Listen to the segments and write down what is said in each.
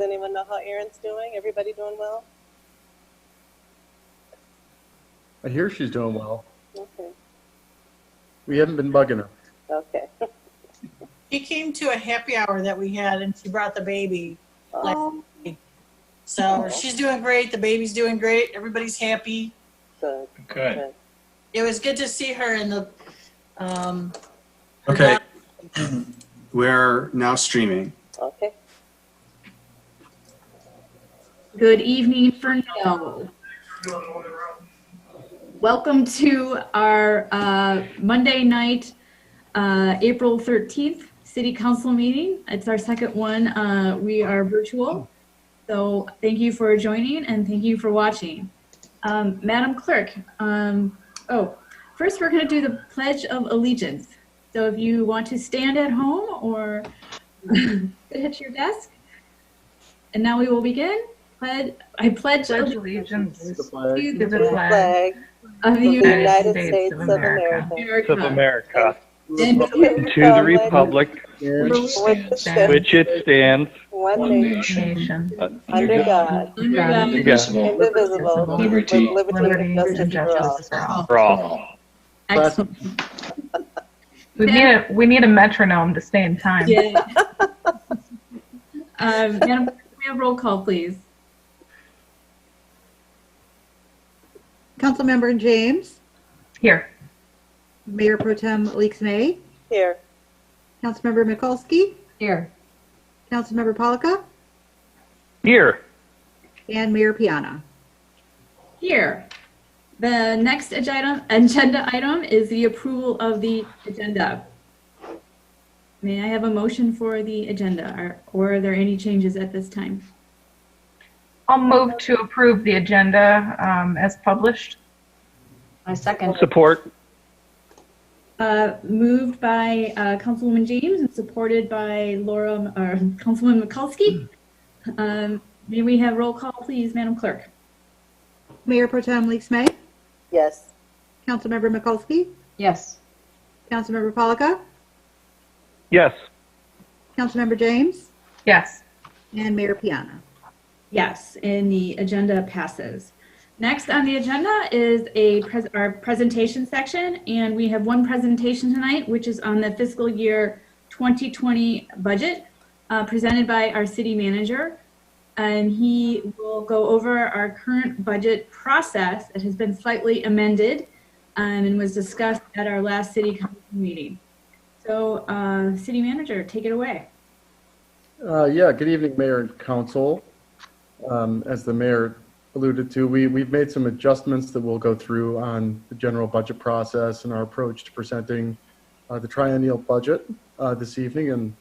anyone know how Erin's doing? Everybody doing well? I hear she's doing well. Okay. We haven't been bugging her. Okay. She came to a happy hour that we had, and she brought the baby. Oh, So she's doing great. The baby's doing great. Everybody's happy. good. Good. It was good to see her in the. Okay. We're now streaming. Okay. Good evening, Ferndale. Welcome to our Monday night, April 13th City Council meeting. It's our second one. We are virtual. So thank you for joining and thank you for watching. Madam Clerk, first we're going to do the Pledge of Allegiance. So if you want to stand at home or sit at your desk. And now we will begin. I pledge allegiance To the flag. to the Flag of the of the United United States of America. States of America, and to the republic And which it stands, one nation, under God, under God, indivisible, with Liberty liberty and justice for all. for all. Excellent. We need a metronome to stay in time. Yeah. Madam, can we have roll call, please? Councilmember James, Here. Mayor Pro Tem Leaks-May, Here. Councilmember Mikulski, Here. Councilmember Polika, Here, and Mayor Piana. Here. The next agenda item is the approval of the agenda. May I have a motion for the agenda, or are there any changes at this time? I'll move to approve the agenda as published. I second. support, Moved by Councilwoman James and supported by Councilwoman Mikulski. May we have roll call, please, Madam Clerk? Mayor Pro Tem Leaks-May, Yes. Councilmember Mikulski, Yes. Councilmember Polika, yes, Councilmember James, Yes. and Mayor Piana. Yes, and the agenda passes. Next on the agenda is our presentation section, and we have one presentation tonight, which is on the fiscal year 2020 budget, presented by our city manager. And he will go over our current budget process that has been slightly amended and was discussed at our last city council meeting. So, city manager, take it away. Good evening, Mayor and Council. As the mayor alluded to, we've made some adjustments that we'll go through on the general budget process and our approach to presenting the triennial budget this evening. And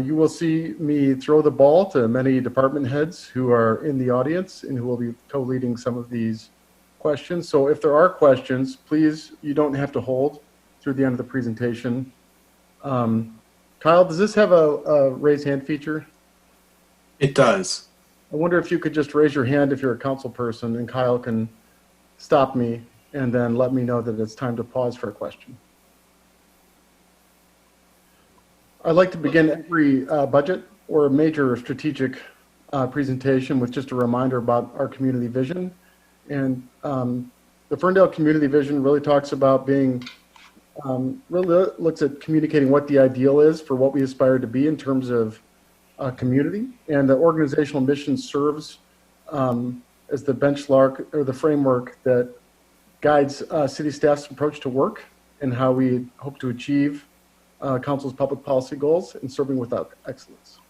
you will see me throw the ball to many department heads who are in the audience and who will be co-leading some of these questions. So if there are questions, please, you don't have to hold through the end of the presentation. Kyle, does this have a raise hand feature? It does. I wonder if you could just raise your hand if you're a council person, and Kyle can stop me and then let me know that it's time to pause for a question. I like to begin every budget or a major strategic presentation with just a reminder about our community vision. And the Ferndale community vision really talks about being, really looks at communicating what the ideal is for what we aspire to be in terms of community. And the organizational mission serves as the benchmark or the framework that guides city staff's approach to work and how we hope to achieve Council's public policy goals in serving without excellence.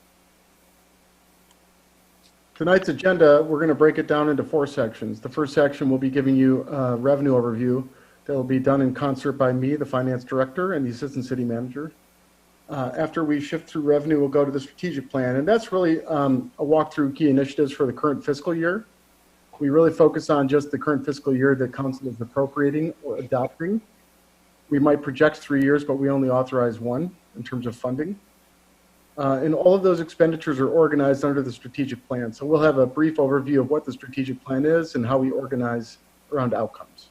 Tonight's agenda, we're going to break it down into 4 sections. The first section will be giving you a revenue overview that will be done in concert by me, the finance director, and the assistant city manager. After we shift through revenue, we'll go to the strategic plan, and that's really a walk through key initiatives for the current fiscal year. We really focus on just the current fiscal year that council is appropriating or adopting. We might project 3 years, but we only authorize 1 in terms of funding. And all of those expenditures are organized under the strategic plan. So we'll have a brief overview of what the strategic plan is and how we organize around outcomes.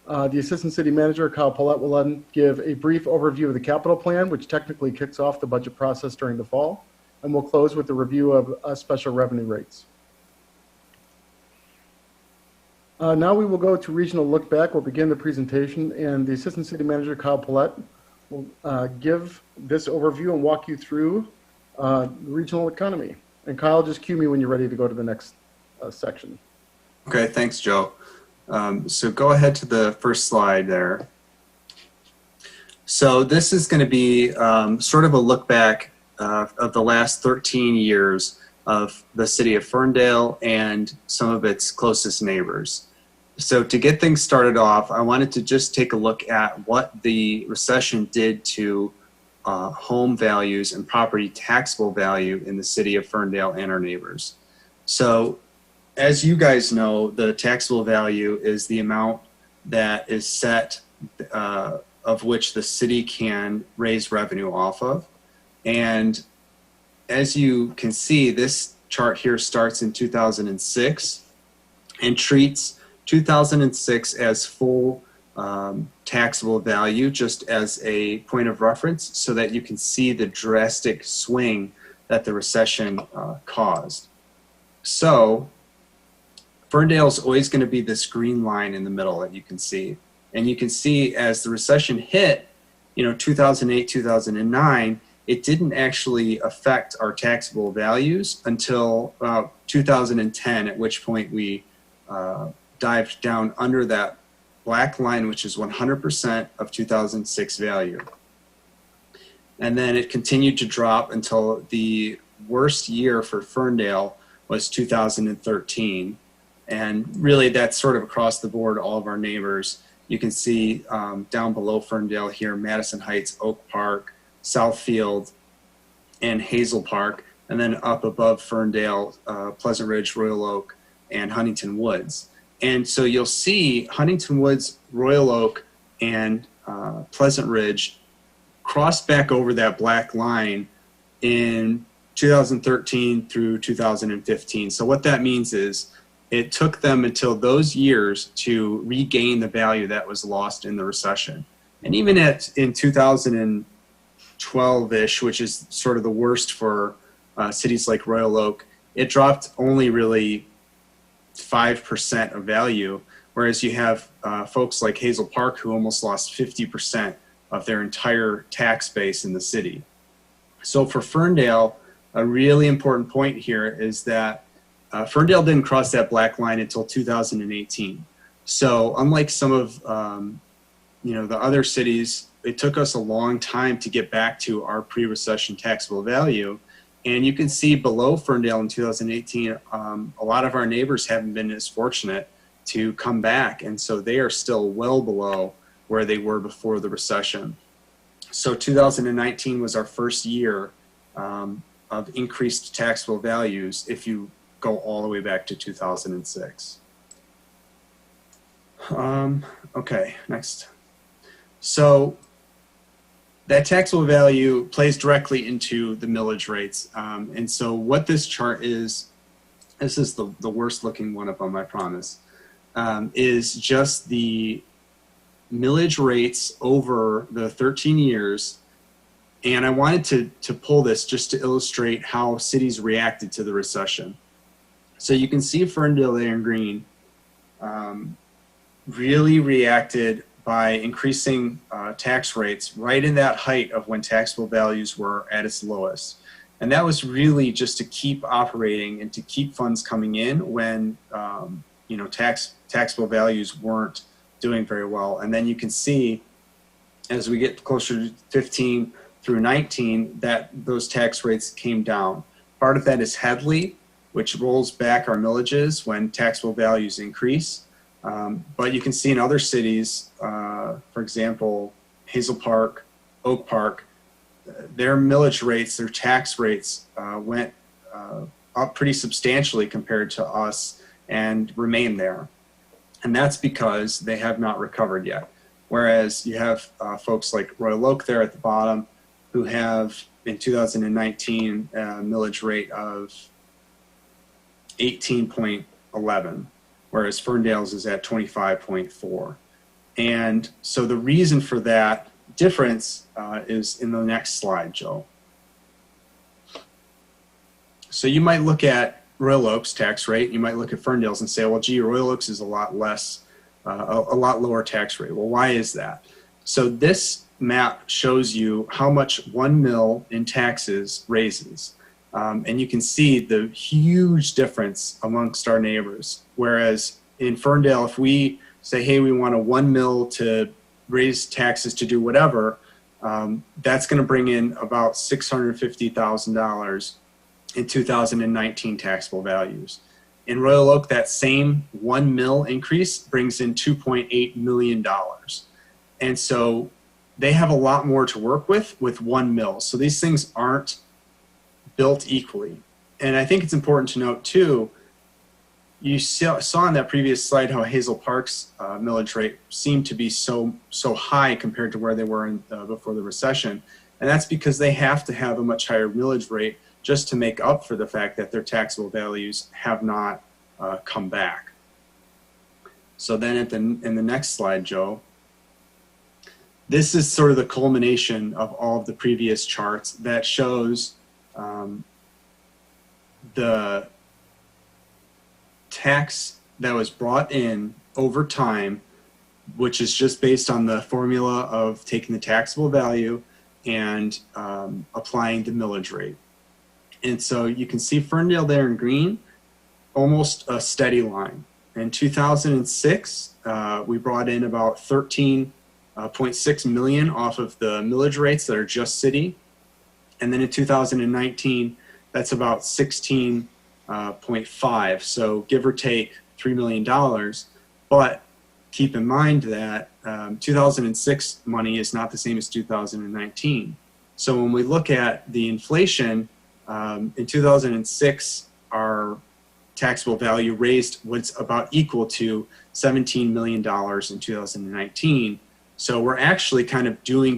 The assistant city manager, Kyle Paulette, will then give a brief overview of the capital plan, which technically kicks off the budget process during the fall. and we'll close with a review of special revenue rates. Now we will go to regional look back. We'll begin the presentation, and the Assistant City Manager, Kyle Paulette, will give this overview and walk you through the regional economy. And Kyle, just cue me when you're ready to go to the next section. Okay, thanks, Joe. So go ahead to the first slide there. So this is going to be sort of a look back of the last 13 years of the city of Ferndale and some of its closest neighbors. So to get things started off, I wanted to just take a look at what the recession did to home values and property taxable value in the city of Ferndale and our neighbors. So as you guys know, the taxable value is the amount that is set of which the city can raise revenue off of. And as you can see, this chart here starts in 2006 and treats 2006 as full taxable value, just as a point of reference, so that you can see the drastic swing that the recession caused. So Ferndale is always going to be this green line in the middle that you can see. And you can see as the recession hit, 2008, 2009, it didn't actually affect our taxable values until 2010, at which point we dived down under that black line, which is 100% of 2006 value. And then it continued to drop until the worst year for Ferndale was 2013. And really that's sort of across the board, all of our neighbors. You can see down below Ferndale here, Madison Heights, Oak Park, Southfield, and Hazel Park. And then up above Ferndale, Pleasant Ridge, Royal Oak, and Huntington Woods. And so you'll see Huntington Woods, Royal Oak, and Pleasant Ridge crossed back over that black line in 2013 through 2015. So what that means is it took them until those years to regain the value that was lost in the recession. And even in 2012-ish, which is sort of the worst for cities like Royal Oak, it dropped only really 5% of value, whereas you have folks like Hazel Park who almost lost 50% of their entire tax base in the city. So for Ferndale, a really important point here is that Ferndale didn't cross that black line until 2018. So unlike some of the other cities, it took us a long time to get back to our pre-recession taxable value. And you can see below Ferndale in 2018, a lot of our neighbors haven't been as fortunate to come back. And so they are still well below where they were before the recession. So 2019 was our first year of increased taxable values if you go all the way back to 2006. Okay, next. So that taxable value plays directly into the millage rates. And so what this chart is, this is the worst looking one of them, I promise, is just the millage rates over the 13 years. And I wanted to pull this just to illustrate how cities reacted to the recession. So you can see Ferndale there in green really reacted by increasing tax rates right in that height of when taxable values were at its lowest. And that was really just to keep operating and to keep funds coming in when taxable values weren't doing very well. And then you can see as we get closer to 15 through 19 that those tax rates came down. Part of that is Headley, which rolls back our millages when taxable values increase. But you can see in other cities, for example, Hazel Park, Oak Park, their millage rates, their tax rates went up pretty substantially compared to us and remain there. And that's because they have not recovered yet. Whereas you have folks like Royal Oak there at the bottom who have in 2019 a millage rate of 18.11. Whereas Ferndale's is at 25.4. And so the reason for that difference is in the next slide, Joe. So you might look at Royal Oak's tax rate. You might look at Ferndale's and say, well, gee, Royal Oak's is a lot less, a lot lower tax rate. Well, why is that? So this map shows you how much 1 mil in taxes raises. And you can see the huge difference amongst our neighbors. Whereas in Ferndale, if we say, hey, we want a 1 mil to raise taxes to do whatever, that's going to bring in about $650,000 in 2019 taxable values. In Royal Oak, that same 1 mil increase brings in $2.8 million. And so they have a lot more to work with 1 mil. So these things aren't built equally. And I think it's important to note too, you saw on that previous slide how Hazel Park's millage rate seemed to be so high compared to where they were before the recession. And that's because they have to have a much higher millage rate just to make up for the fact that their taxable values have not come back. So then in the next slide, Joe, this is sort of the culmination of all of the previous charts that shows the tax that was brought in over time, which is just based on the formula of taking the taxable value and applying the millage rate. And so you can see Ferndale there in green, almost a steady line. In 2006, we brought in about 13.6 million off of the millage rates that are just city. And then in 2019, that's about 16.5. So give or take $3 million. But keep in mind that 2006 money is not the same as 2019. So when we look at the inflation, in 2006, our taxable value raised was about equal to $17 million in 2019. So we're actually kind of doing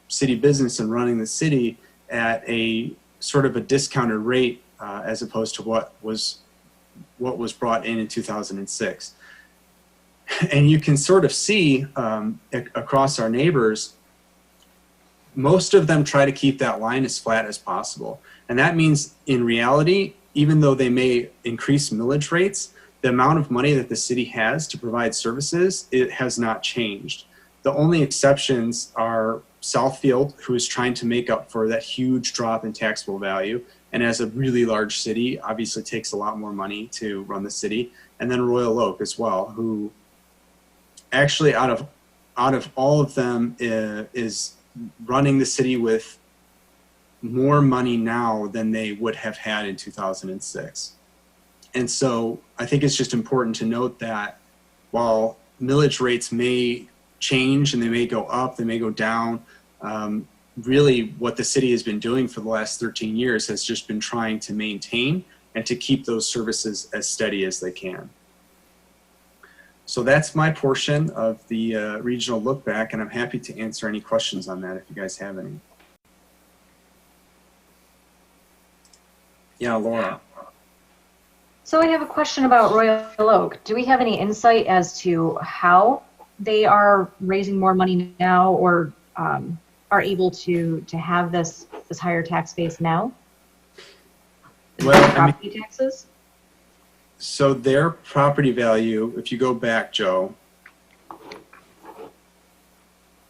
city business and running the city at a sort of a discounted rate as opposed to what was brought in 2006. And you can sort of see across our neighbors, most of them try to keep that line as flat as possible. And that means in reality, even though they may increase millage rates, the amount of money that the city has to provide services, it has not changed. The only exceptions are Southfield, who is trying to make up for that huge drop in taxable value. And as a really large city, obviously takes a lot more money to run the city. And then Royal Oak as well, who actually out of all of them is running the city with more money now than they would have had in 2006. And so I think it's just important to note that while millage rates may change and they may go up, they may go down, really what the city has been doing for the last 13 years has just been trying to maintain and to keep those services as steady as they can. So that's my portion of the regional look back, and I'm happy to answer any questions on that if you guys have any. Yeah, Laura. So I have a question about Royal Oak. Do we have any insight as to how they are raising more money now, or are able to have this higher tax base now? Well, property taxes? So their property value, if you go back, Joe,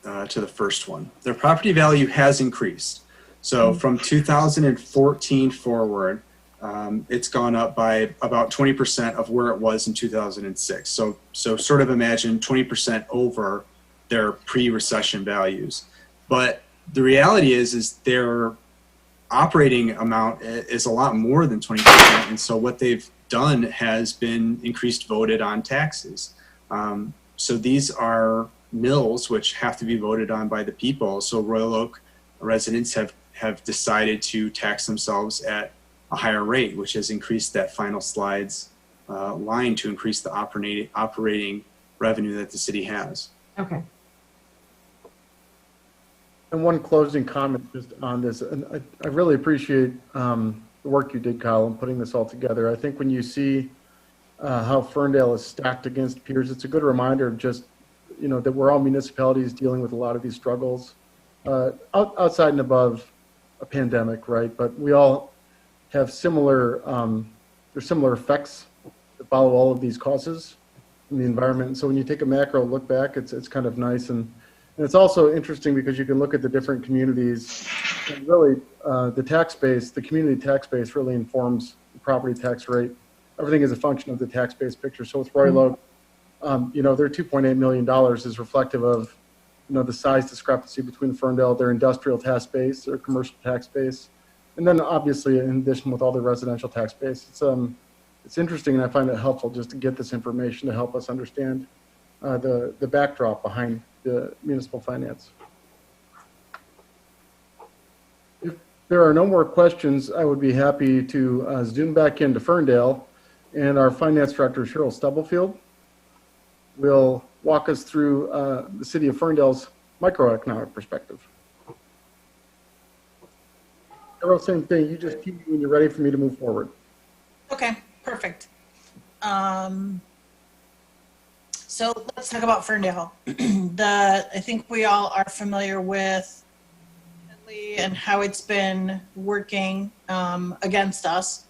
to the first one, their property value has increased. So from 2014 forward, it's gone up by about 20% of where it was in 2006. So sort of imagine 20% over their pre-recession values. But the reality is their operating amount is a lot more than 20%. And so what they've done has been increased voted on taxes. So these are mills which have to be voted on by the people. So Royal Oak residents have decided to tax themselves at a higher rate, which has increased that final slides line to increase the operating revenue that the city has. Okay. And one closing comment just on this, and I really appreciate the work you did, Kyle, in putting this all together. I think when you see how Ferndale is stacked against peers, it's a good reminder of just, that we're all municipalities dealing with a lot of these struggles outside and above a pandemic, right? But we all have similar, there's similar effects that follow all of these causes in the environment. So when you take a macro look back, it's kind of nice. And it's also interesting because you can look at the different communities and really the tax base, the community tax base really informs the property tax rate. Everything is a function of the tax base picture. So with Royal Oak, their $2.8 million is reflective of, the size discrepancy between Ferndale, their industrial tax base, their commercial tax base, and then obviously in addition with all the residential tax base. It's interesting, and I find it helpful just to get this information to help us understand the backdrop behind the municipal finance. If there are no more questions, I would be happy to zoom back into Ferndale, and our finance director, Cheryl Stubblefield, will walk us through the city of Ferndale's microeconomic perspective. Cheryl, same thing. You just keep me when you're ready for me to move forward. Okay, perfect. So let's talk about Ferndale. I think we all are familiar with Headley and how it's been working against us.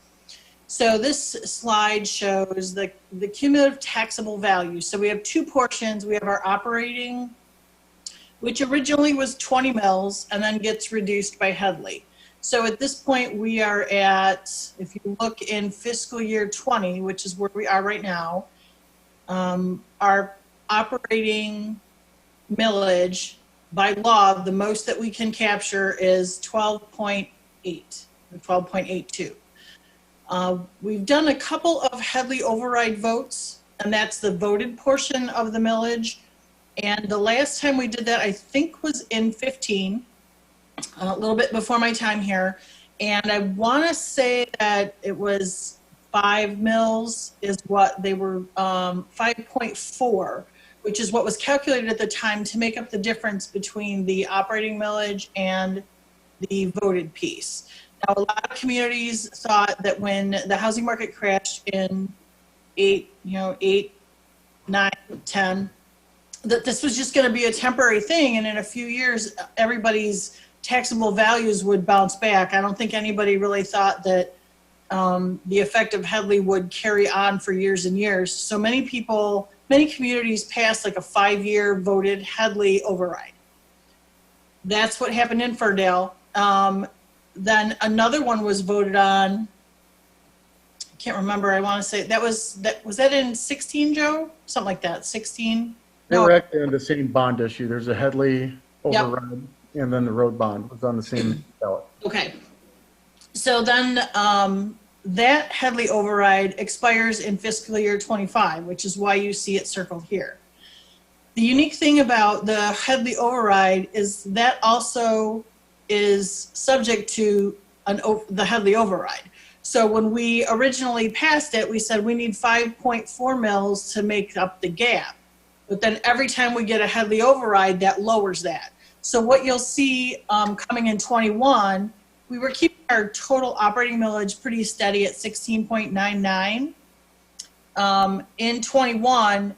So this slide shows the cumulative taxable value. So we have two portions. We have our operating, which originally was 20 mils and then gets reduced by Headley. So at this point we are at, if you look in fiscal year 20, which is where we are right now, our operating millage by law, the most that we can capture is 12.8 or 12.82. We've done a couple of Headley override votes, and that's the voted portion of the millage. And the last time we did that, I think, was in 15, a little bit before my time here. And I want to say that it was 5 mils is what they were, 5.4, which is what was calculated at the time to make up the difference between the operating millage and the voted piece. Now, a lot of communities thought that when the housing market crashed in 8, 9, 10, that this was just going to be a temporary thing, and in a few years, everybody's taxable values would bounce back. I don't think anybody really thought that the effect of Headley would carry on for years and years. So many communities passed like a 5-year voted Headley override. That's what happened in Ferndale. Then another one was voted on. I can't remember. I want to say was that in 16, Joe? Something like that. 16. They were actually on the same bond issue. There's a Headley override, and then the road bond was on the same ballot. Okay. So then that Headley override expires in fiscal year 25, which is why you see it circled here. The unique thing about the Headley override is that also is subject to the Headley override. So when we originally passed it, we said we need 5.4 mils to make up the gap. But then every time we get a Headley override, that lowers that. So what you'll see coming in 21, we were keeping our total operating millage pretty steady at 16.99. In 21,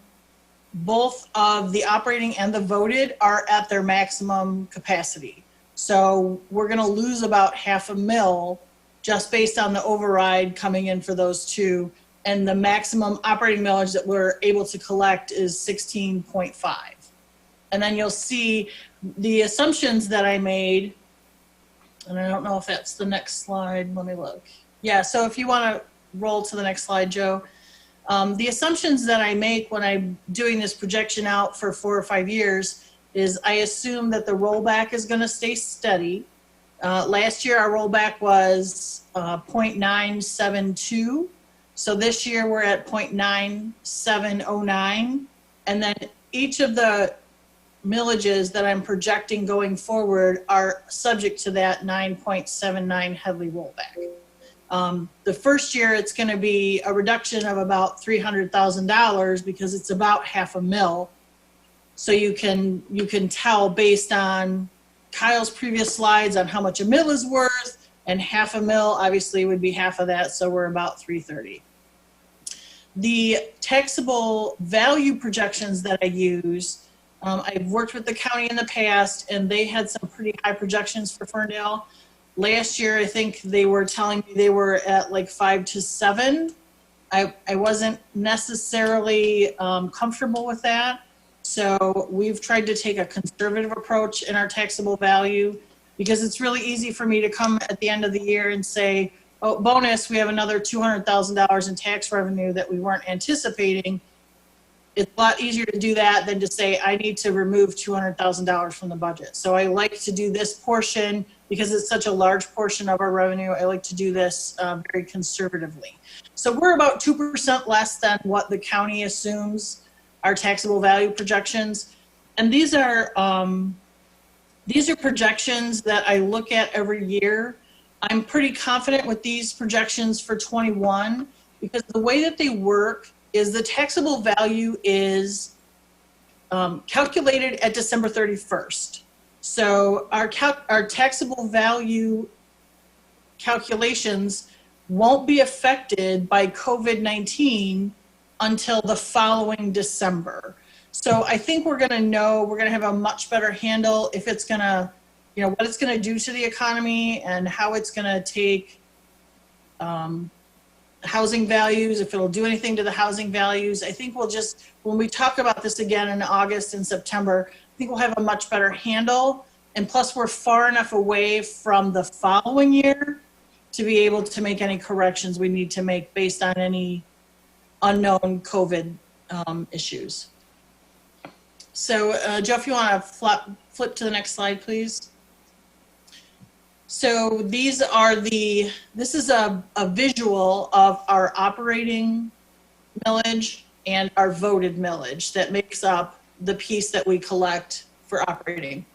both of the operating and the voted are at their maximum capacity. So we're going to lose about half a mil just based on the override coming in for those two. And the maximum operating millage that we're able to collect is 16.5. And then you'll see the assumptions that I made. And I don't know if that's the next slide. Let me look. Yeah, so if you want to roll to the next slide, Joe. The assumptions that I make when I'm doing this projection out for 4 or 5 years is I assume that the rollback is going to stay steady. Last year, our rollback was 0.972. So this year, we're at 0.9709. And then each of the millages that I'm projecting going forward are subject to that 9.79 Headley rollback. The first year, it's going to be a reduction of about $300,000 because it's about half a mil. So you can tell based on Kyle's previous slides on how much a mil is worth, and half a mil obviously would be half of that, so we're about 330. The taxable value projections that I use, I've worked with the county in the past, and they had some pretty high projections for Ferndale. Last year, I think they were telling me they were at like 5 to 7. I wasn't necessarily comfortable with that. So we've tried to take a conservative approach in our taxable value, because it's really easy for me to come at the end of the year and say, oh, bonus, we have another $200,000 in tax revenue that we weren't anticipating. It's a lot easier to do that than to say, I need to remove $200,000 from the budget. So I like to do this portion, because it's such a large portion of our revenue, I like to do this very conservatively. So we're about 2% less than what the county assumes our taxable value projections. And these are projections that I look at every year. I'm pretty confident with these projections for 21, because the way that they work is the taxable value is calculated at December 31st. So our taxable value calculations won't be affected by COVID-19 until the following December. So I think we're going to know, we're going to have a much better handle if it's going to, you know, what it's going to do to the economy and how it's going to take housing values, if it'll do anything to the housing values. I think we'll just, when we talk about this again in August and September, I think we'll have a much better handle. And plus we're far enough away from the following year to be able to make any corrections we need to make based on any unknown COVID issues. So Joe, if you want to flip to the next slide, please. So these are this is a visual of our operating millage and our voted millage that makes up the piece that we collect for operating.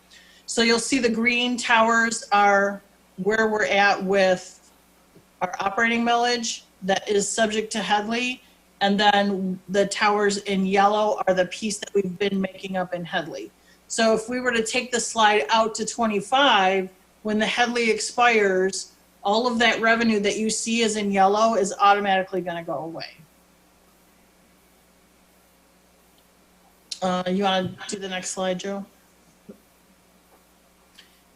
So you'll see the green towers are where we're at with our operating millage that is subject to Headley. And then the towers in yellow are the piece that we've been making up in Headley. So if we were to take the slide out to 25, when the Headley expires, all of that revenue that you see is in yellow is automatically going to go away. You want to do the next slide, Joe?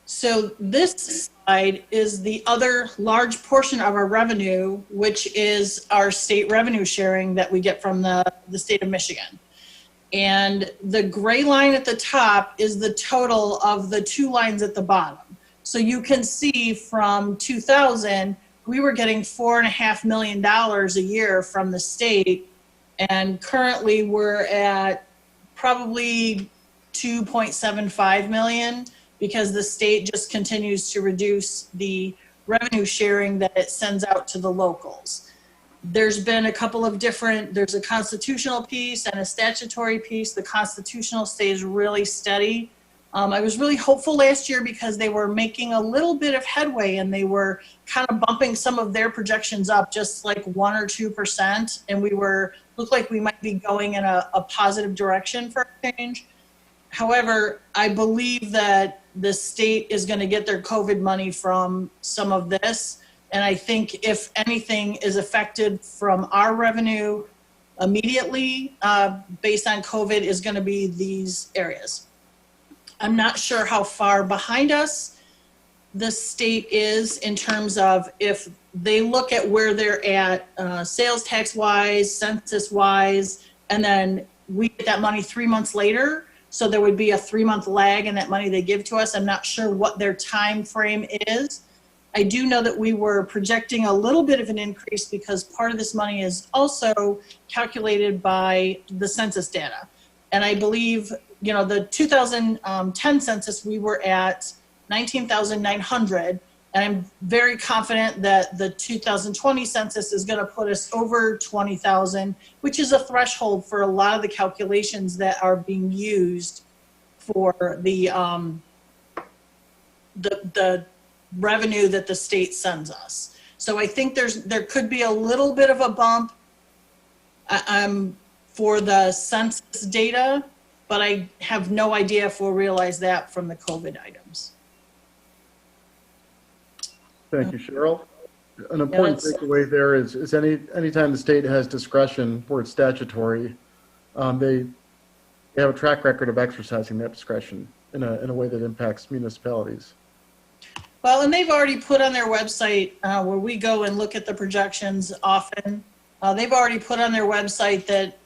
So this slide is the other large portion of our revenue, which is our state revenue sharing that we get from the state of Michigan. And the gray line at the top is the total of the two lines at the bottom. So you can see from 2000, we were getting $4.5 million a year from the state. And currently we're at probably 2.75 million, because the state just continues to reduce the revenue sharing that it sends out to the locals. There's been a couple of different, there's a constitutional piece and a statutory piece. The constitutional stays really steady. I was really hopeful last year because they were making a little bit of headway and they were kind of bumping some of their projections up just like 1 or 2%. And we looked like we might be going in a positive direction for a change. However, I believe that the state is going to get their COVID money from some of this. And I think if anything is affected from our revenue immediately based on COVID is going to be these areas. I'm not sure how far behind us the state is in terms of if they look at where they're at sales tax wise, census wise, and then we get that money 3 months later. So there would be a 3-month lag in that money they give to us. I'm not sure what their time frame is. I do know that we were projecting a little bit of an increase because part of this money is also calculated by the census data. And I believe, you know, the 2010 census, we were at 19,900. And I'm very confident that the 2020 census is going to put us over 20,000, which is a threshold for a lot of the calculations that are being used for the revenue that the state sends us. So I think there could be a little bit of a bump for the census data, but I have no idea if we'll realize that from the COVID items. Thank you, Cheryl. An important takeaway there is anytime the state has discretion where it's statutory, they have a track record of exercising that discretion in a way that impacts municipalities. Well, and they've already put on their website, where we go and look at the projections often. They've already put on their website that,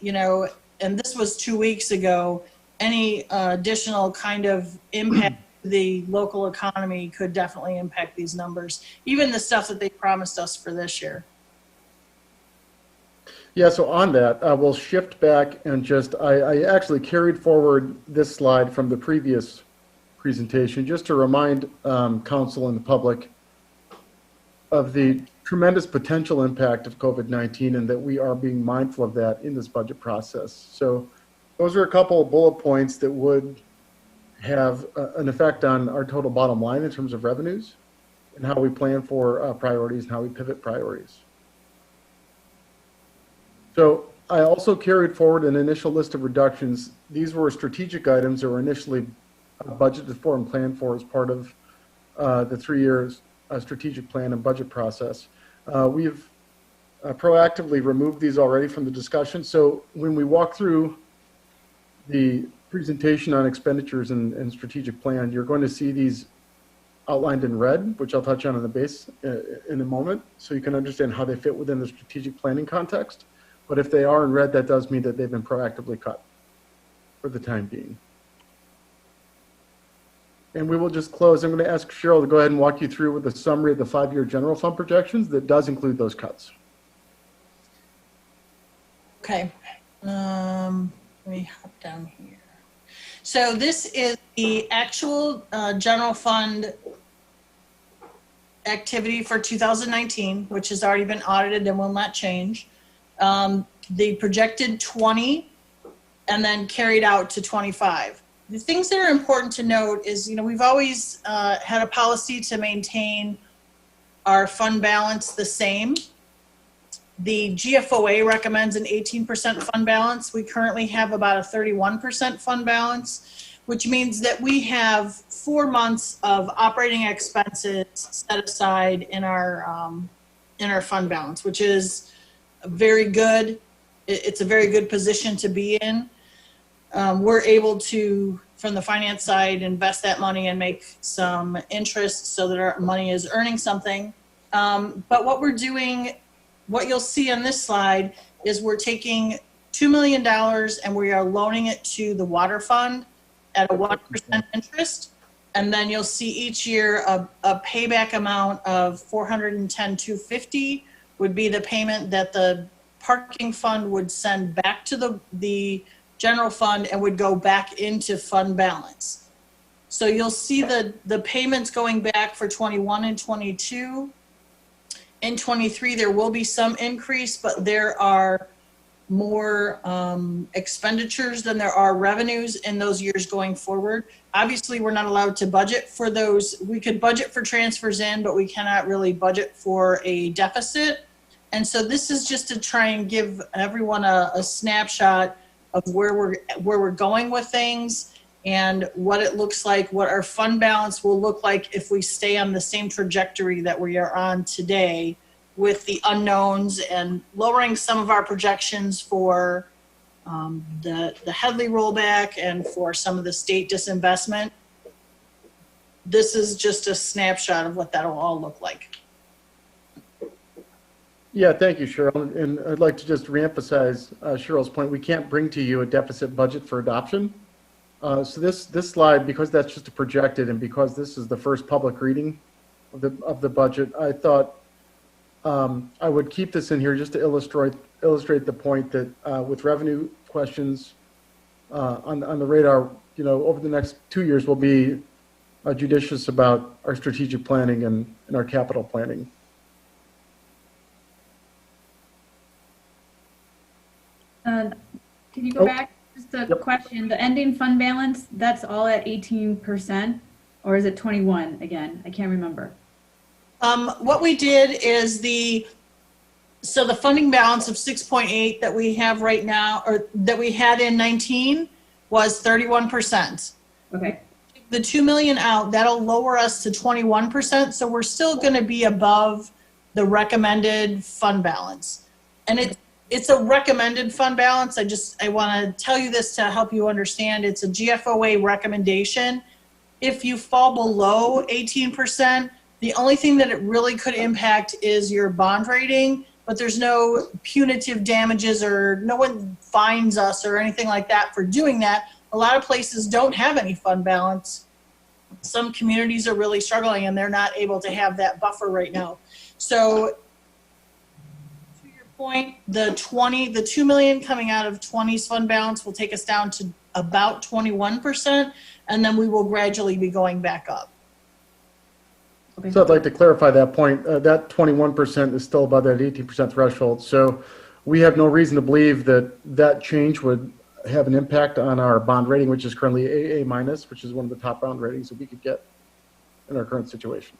and this was 2 weeks ago, any additional kind of impact to the local economy could definitely impact these numbers, even the stuff that they promised us for this year. Yeah, so on that, we'll shift back and I actually carried forward this slide from the previous presentation just to remind council and the public of the tremendous potential impact of COVID-19 and that we are being mindful of that in this budget process. So those are a couple of bullet points that would have an effect on our total bottom line in terms of revenues and how we plan for priorities and how we pivot priorities. So I also carried forward an initial list of reductions. These were strategic items that were initially budgeted for and planned for as part of the 3 years strategic plan and budget process. We've proactively removed these already from the discussion. So when we walk through the presentation on expenditures and strategic plan, you're going to see these outlined in red, which I'll touch on in the base in a moment, so you can understand how they fit within the strategic planning context. But if they are in red, that does mean that they've been proactively cut for the time being. And we will just close. I'm going to ask Cheryl to go ahead and walk you through with a summary of the 5-year general fund projections that does include those cuts. Okay. Let me hop down here. So this is the actual general fund activity for 2019, which has already been audited and will not change. The projected 20 and then carried out to 25. The things that are important to note is, we've always had a policy to maintain our fund balance the same. The GFOA recommends an 18% fund balance. We currently have about a 31% fund balance, which means that we have 4 months of operating expenses set aside in our fund balance, which is very good. It's a very good position to be in. We're able to, from the finance side, invest that money and make some interest so that our money is earning something. But what we're doing, what you'll see on this slide is we're taking $2 million and we are loaning it to the water fund at a 1% interest. And then you'll see each year a payback amount of $410,250 would be the payment that the parking fund would send back to the general fund and would go back into fund balance. So you'll see the payments going back for 21 and 22. In 23, there will be some increase, but there are more expenditures than there are revenues in those years going forward. Obviously, we're not allowed to budget for those. We could budget for transfers in, but we cannot really budget for a deficit. And so this is just to try and give everyone a snapshot of where we're going with things and what it looks like, what our fund balance will look like if we stay on the same trajectory that we are on today, with the unknowns and lowering some of our projections for the Headley rollback and for some of the state disinvestment. This is just a snapshot of what that'll all look like. Yeah, thank you, Cheryl. And I'd like to just reemphasize Cheryl's point. We can't bring to you a deficit budget for adoption. So this slide, because that's just a projected and because this is the first public reading of the budget, I thought I would keep this in here just to illustrate the point that with revenue questions on the radar, over the next 2 years, we'll be judicious about our strategic planning and our capital planning. Can you go back? Just a question. The ending fund balance, that's all at 18%, or is it 21 again? I can't remember. What we did is so the funding balance of 6.8 that we have right now, or that we had in 19, was 31%. Okay. The 2 million out, that'll lower us to 21%. So we're still going to be above the recommended fund balance. And it's a recommended fund balance. I want to tell you this to help you understand. It's a GFOA recommendation. If you fall below 18%, The only thing that it really could impact is your bond rating, but there's no punitive damages or no one fines us or anything like that for doing that. A lot of places don't have any fund balance. Some communities are really struggling and they're not able to have that buffer right now. So to your point, the 2 million coming out of 20's fund balance will take us down to about 21%, and then we will gradually be going back up. So I'd like to clarify that point. That 21% is still above that 18% threshold. So we have no reason to believe that that change would have an impact on our bond rating, which is currently AA minus, which is one of the top bond ratings that we could get in our current situation.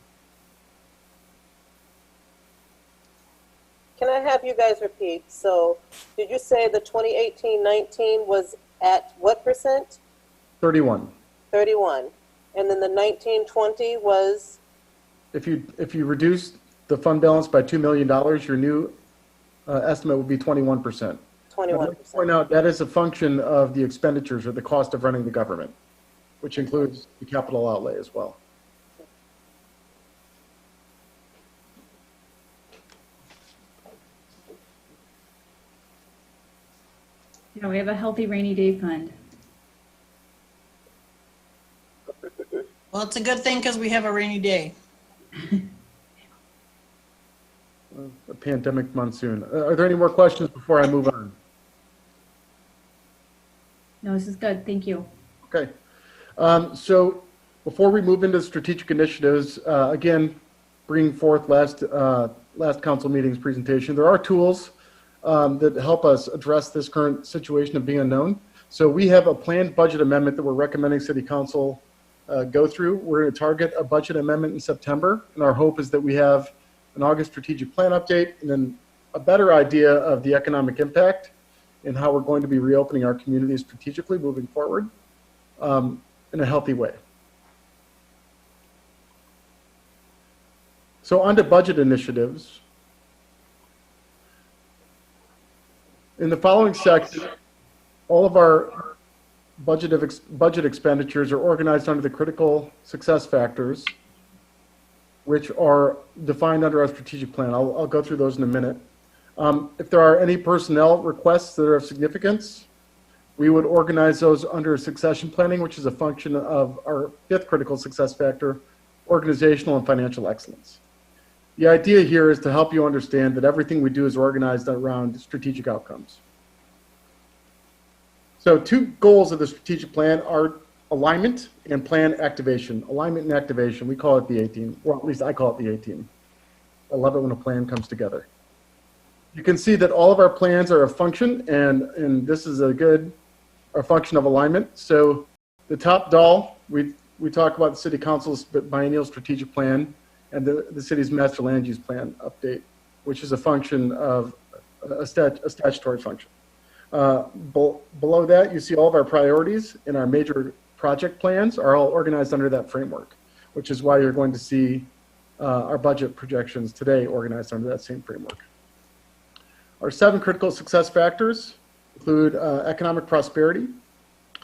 Can I have you guys repeat? So did you say the 2018-19 was at what percent? 31. 31. And then the 19-20 was? If you reduce the fund balance by $2 million, your new estimate would be 21%. 21%. Point out that is a function of the expenditures or the cost of running the government, which includes the capital outlay as well. Yeah, we have a healthy rainy day fund. Well, it's a good thing because we have a rainy day. A pandemic monsoon. Are there any more questions before I move on? No, this is good. Thank you. Okay. So before we move into strategic initiatives, again, bringing forth last council meeting's presentation, there are tools that help us address this current situation of being unknown. So we have a planned budget amendment that we're recommending City Council go through. We're going to target a budget amendment in September, and our hope is that we have an August strategic plan update and then a better idea of the economic impact and how we're going to be reopening our communities strategically moving forward in a healthy way. So on to budget initiatives. In the following section, all of our budget expenditures are organized under the critical success factors, which are defined under our strategic plan. I'll go through those in a minute. If there are any personnel requests that are of significance, we would organize those under succession planning, which is a function of our fifth critical success factor, organizational and financial excellence. The idea here is to help you understand that everything we do is organized around strategic outcomes. So two goals of the strategic plan are alignment and plan activation. Alignment and activation, we call it the A-team, or at least I call it the A-team. I love it when a plan comes together. You can see that all of our plans are a function, and this is a function of alignment. So the top doll, we talk about the City Council's biennial strategic plan and the city's master land use plan update, which is a function of a statutory function. Below that, you see all of our priorities and our major project plans are all organized under that framework, which is why you're going to see our budget projections today organized under that same framework. Our 7 critical success factors include economic prosperity,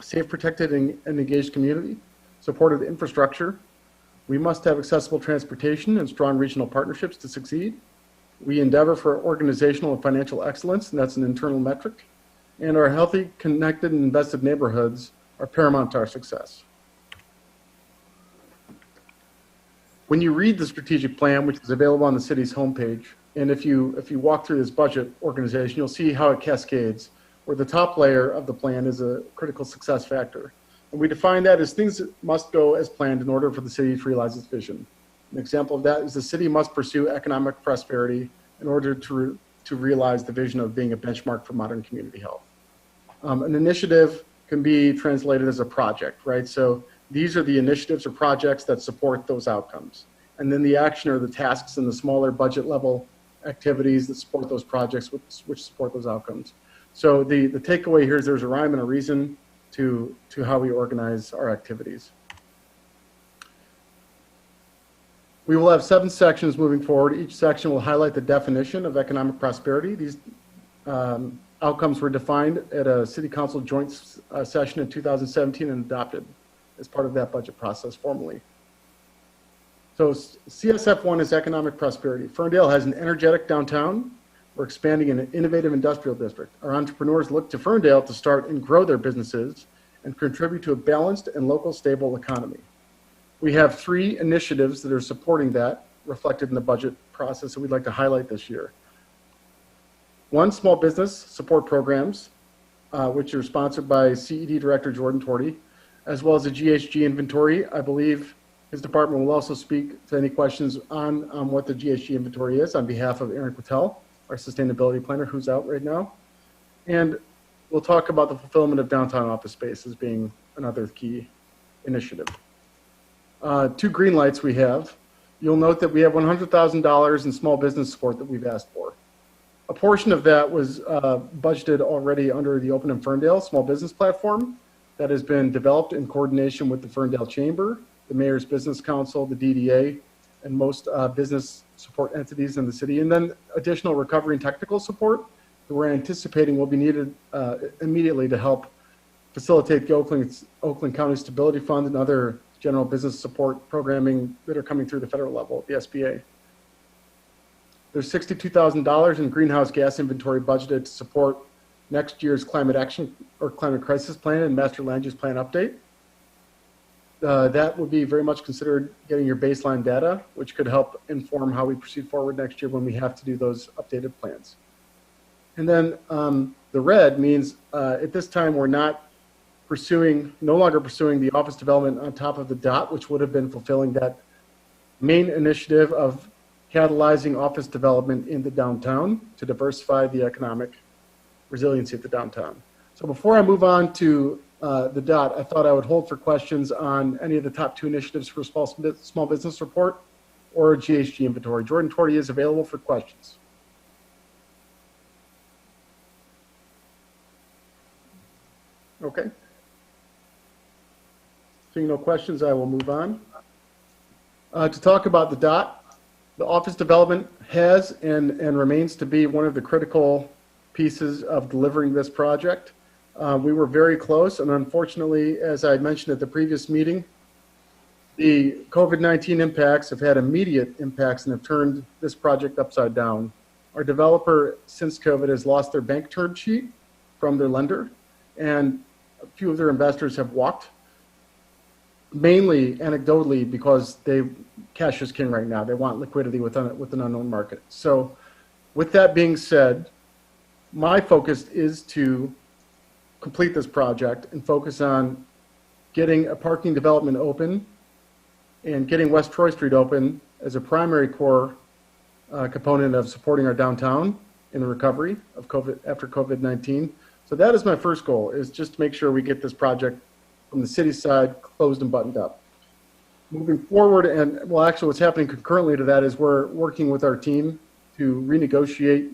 safe, protected, and engaged community, supported infrastructure. We must have accessible transportation and strong regional partnerships to succeed. We endeavor for organizational and financial excellence, and that's an internal metric. And our healthy, connected, and invested neighborhoods are paramount to our success. When you read the strategic plan, which is available on the city's homepage, and if you walk through this budget organization, you'll see how it cascades, where the top layer of the plan is a critical success factor. And we define that as things that must go as planned in order for the city to realize its vision. An example of that is the city must pursue economic prosperity in order to realize the vision of being a benchmark for modern community health. An initiative can be translated as a project, right? So these are the initiatives or projects that support those outcomes. And then the action or the tasks and the smaller budget level activities that support those projects, which support those outcomes. So the takeaway here is there's a rhyme and a reason to how we organize our activities. We will have 7 sections moving forward. Each section will highlight the definition of economic prosperity. These outcomes were defined at a City Council joint session in 2017 and adopted as part of that budget process formally. So CSF1 is economic prosperity. Ferndale has an energetic downtown. We're expanding an innovative industrial district. Our entrepreneurs look to Ferndale to start and grow their businesses and contribute to a balanced and local stable economy. We have 3 initiatives that are supporting that, reflected in the budget process that we'd like to highlight this year. 1, small business support programs, which are sponsored by CED Director Jordan Torty, as well as a GHG inventory. I believe his department will also speak to any questions on what the GHG inventory is on behalf of Aaron Quattel, our sustainability planner, who's out right now. And we'll talk about the fulfillment of downtown office space as being another key initiative. 2 green lights we have. You'll note that we have $100,000 in small business support that we've asked for. A portion of that was budgeted already under the Open in Ferndale small business platform that has been developed in coordination with the Ferndale Chamber, the Mayor's Business Council, the DDA, and most business support entities in the city, and then additional recovery and technical support that we're anticipating will be needed immediately to help facilitate the Oakland County Stability Fund and other general business support programming that are coming through the federal level, the SBA. There's $62,000 in greenhouse gas inventory budgeted to support next year's climate action or climate crisis plan and master land use plan update. That would be very much considered getting your baseline data, which could help inform how we proceed forward next year when we have to do those updated plans. And then the red means at this time we're no longer pursuing the office development on top of the DOT, which would have been fulfilling that main initiative of catalyzing office development in the downtown to diversify the economic resiliency of the downtown. So before I move on to the DOT, I thought I would hold for questions on any of the top 2 initiatives for small business report or GHG inventory. Jordan Torty is available for questions. Okay. Seeing no questions, I will move on. To talk about the DOT, the office development has and remains to be one of the critical pieces of delivering this project. We were very close, and unfortunately, as I mentioned at the previous meeting, the COVID-19 impacts have had immediate impacts and have turned this project upside down. Our developer, since COVID, has lost their bank term sheet from their lender, and a few of their investors have walked, mainly anecdotally because cash is king right now. They want liquidity with an unknown market. So with that being said, my focus is to complete this project and focus on getting a parking development open and getting West Troy Street open as a primary core component of supporting our downtown in the recovery of after COVID-19. So that is my first goal, is just to make sure we get this project from the city side closed and buttoned up. Moving forward, and well, actually what's happening concurrently to that is we're working with our team to renegotiate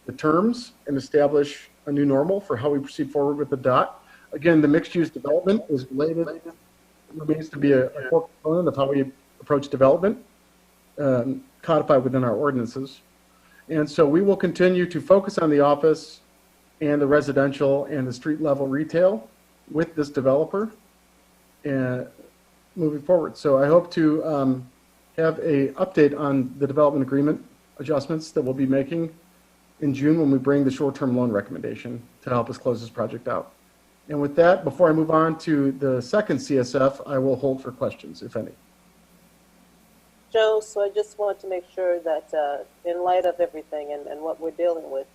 the terms and establish a new normal for how we proceed forward with the DOT. Again, the mixed-use development is related, it remains to be a core component of how we approach development, codified within our ordinances. And so we will continue to focus on the office and the residential and the street level retail with this developer and moving forward. So I hope to have a update on the development agreement adjustments that we'll be making in June when we bring the short-term loan recommendation to help us close this project out. And with that, before I move on to the second CSF, I will hold for questions, if any. Joe, so I just wanted to make sure that in light of everything and what we're dealing with,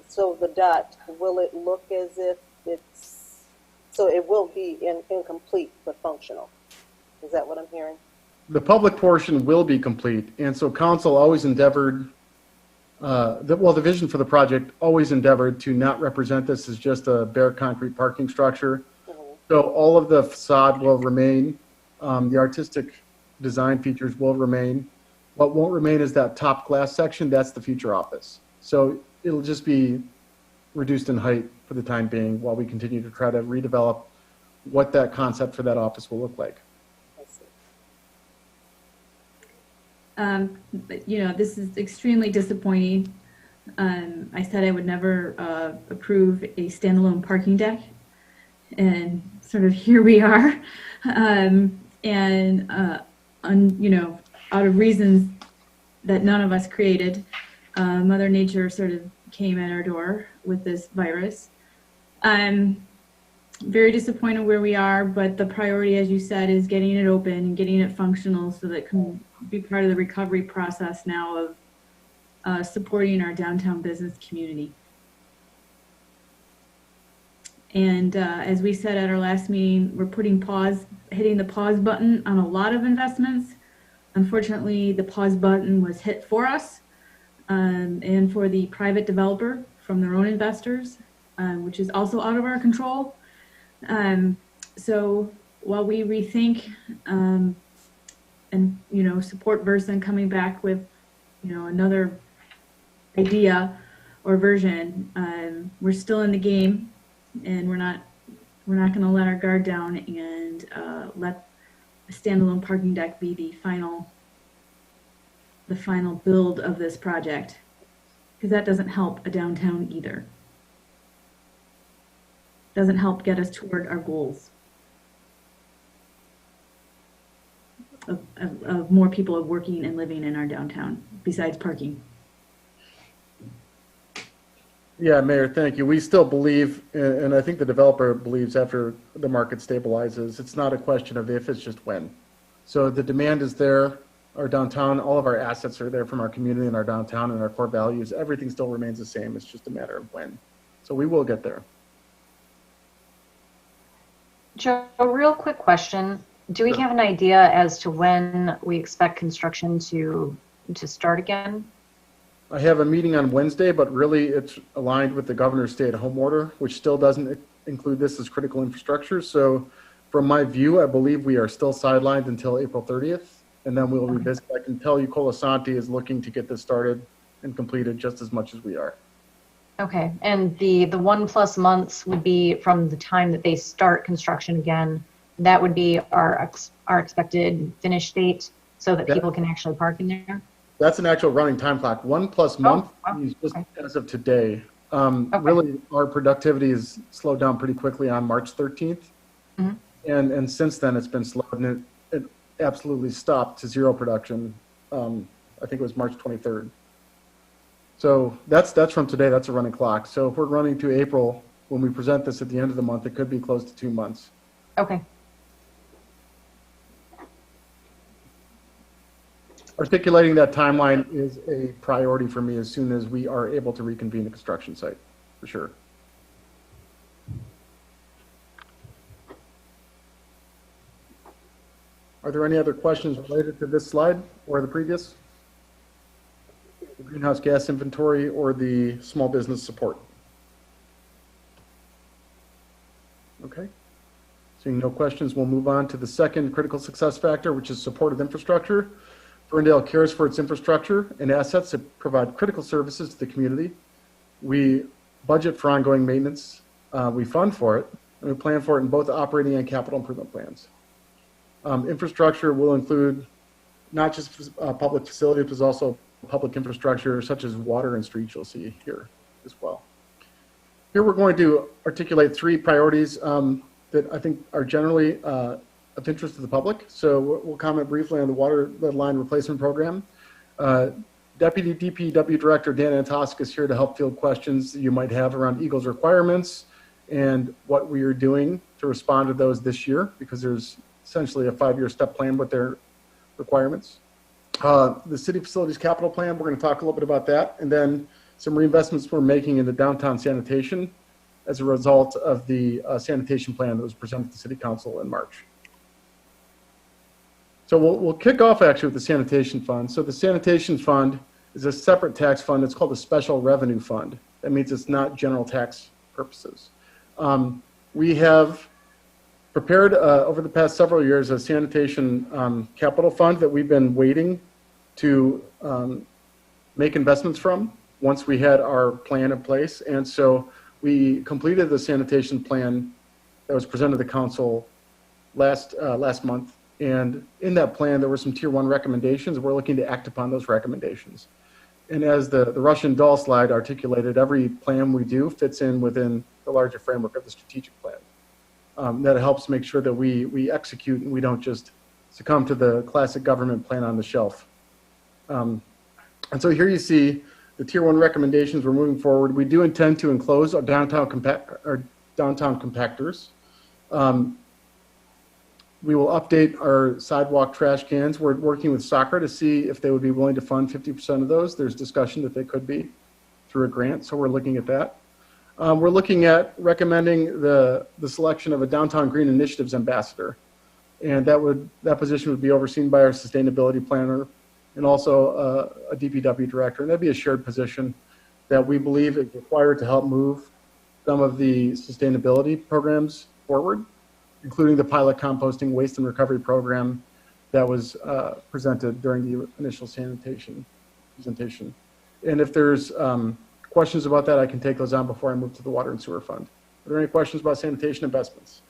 so the DOT, will it look as if so it will be incomplete but functional? Is that what I'm hearing? The public portion will be complete, and so council always endeavored, the vision for the project always endeavored to not represent this as just a bare concrete parking structure. So all of the facade will remain, the artistic design features will remain. What won't remain is that top glass section, that's the future office. So it'll just be reduced in height for the time being while we continue to try to redevelop what that concept for that office will look like. But, you know, this is extremely disappointing. I said I would never approve a standalone parking deck. And sort of here we are. You know, out of reasons that none of us created, Mother Nature sort of came at our door with this virus. I'm very disappointed where we are, but the priority, as you said, is getting it open and getting it functional so that it can be part of the recovery process now of supporting our downtown business community. And as we said at our last meeting, we're hitting the pause button on a lot of investments. Unfortunately, the pause button was hit for us and for the private developer from their own investors, which is also out of our control. So while we rethink and, you know, support Versa coming back with, you know, another idea or version, we're still in the game. And we're not going to let our guard down and let a standalone parking deck be the final build of this project, because that doesn't help a downtown either. Doesn't help get us toward our goals of more people working and living in our downtown besides parking. Yeah, Mayor, thank you. We still believe, and I think the developer believes after the market stabilizes, it's not a question of if, it's just when. So the demand is there. Our downtown, all of our assets are there from our community and our downtown and our core values. Everything still remains the same. It's just a matter of when. So we will get there. Joe, a real quick question. Do we have an idea as to when we expect construction to start again? I have a meeting on Wednesday, but really it's aligned with the governor's stay-at-home order, which still doesn't include this as critical infrastructure. So from my view, I believe we are still sidelined until April 30th, and then we'll revisit. I can tell you Colasanti is looking to get this started and completed just as much as we are. Okay, and the 1+ months would be from the time that they start construction again. That would be our expected finish date so that people can actually park in there? That's an actual running time clock. 1+ month is just as of today. Really, our productivity is slowed down pretty quickly on March 13th. Mm-hmm. And since then, it's been slowed, and it absolutely stopped to zero production. I think it was March 23rd. So that's from today. That's a running clock. So if we're running to April, when we present this at the end of the month, it could be close to 2 months. Okay. Articulating that timeline is a priority for me as soon as we are able to reconvene the construction site, for sure. Are there any other questions related to this slide or the previous? The greenhouse gas inventory or the small business support? Okay. Seeing no questions, we'll move on to the second critical success factor, which is supportive infrastructure. Ferndale cares for its infrastructure and assets that provide critical services to the community. We budget for ongoing maintenance, we fund for it, and we plan for it in both operating and capital improvement plans. Infrastructure will include not just public facilities, but also public infrastructure such as water and streets you'll see here as well. Here we're going to articulate 3 priorities that I think are generally of interest to the public. So we'll comment briefly on the water lead line replacement program. Deputy DPW Director Dan Antosk is here to help field questions that you might have around Eagle's requirements and what we are doing to respond to those this year, because there's essentially a 5-year step plan with their requirements. The city facilities capital plan, we're going to talk a little bit about that, and then some reinvestments we're making into downtown sanitation as a result of the sanitation plan that was presented to City Council in March. So we'll kick off actually with the sanitation fund. So the sanitation fund is a separate tax fund. It's called a special revenue fund. That means it's not general tax purposes. We have prepared over the past several years a sanitation capital fund that we've been waiting to make investments from once we had our plan in place. And so we completed the sanitation plan that was presented to the council last month. And in that plan, there were some tier 1 recommendations. We're looking to act upon those recommendations. And as the Russian doll slide articulated, every plan we do fits in within the larger framework of the strategic plan. that helps make sure that we execute and we don't just succumb to the classic government plan on the shelf. And so here you see the Tier 1 recommendations. We're moving forward. We do intend to enclose our downtown compactors. We will update our sidewalk trash cans. We're working with soccer to see if they would be willing to fund 50% of those. There's discussion that they could be through a grant, so we're looking at that. We're looking at recommending the selection of a Downtown Green Initiatives ambassador, and that position would be overseen by our sustainability planner and also a DPW director, and that'd be a shared position that we believe is required to help move some of the sustainability programs forward, including the pilot composting waste and recovery program that was presented during the initial sanitation presentation. And if there's questions about that, I can take those on before I move to the water and sewer fund. Are there any questions about sanitation investments?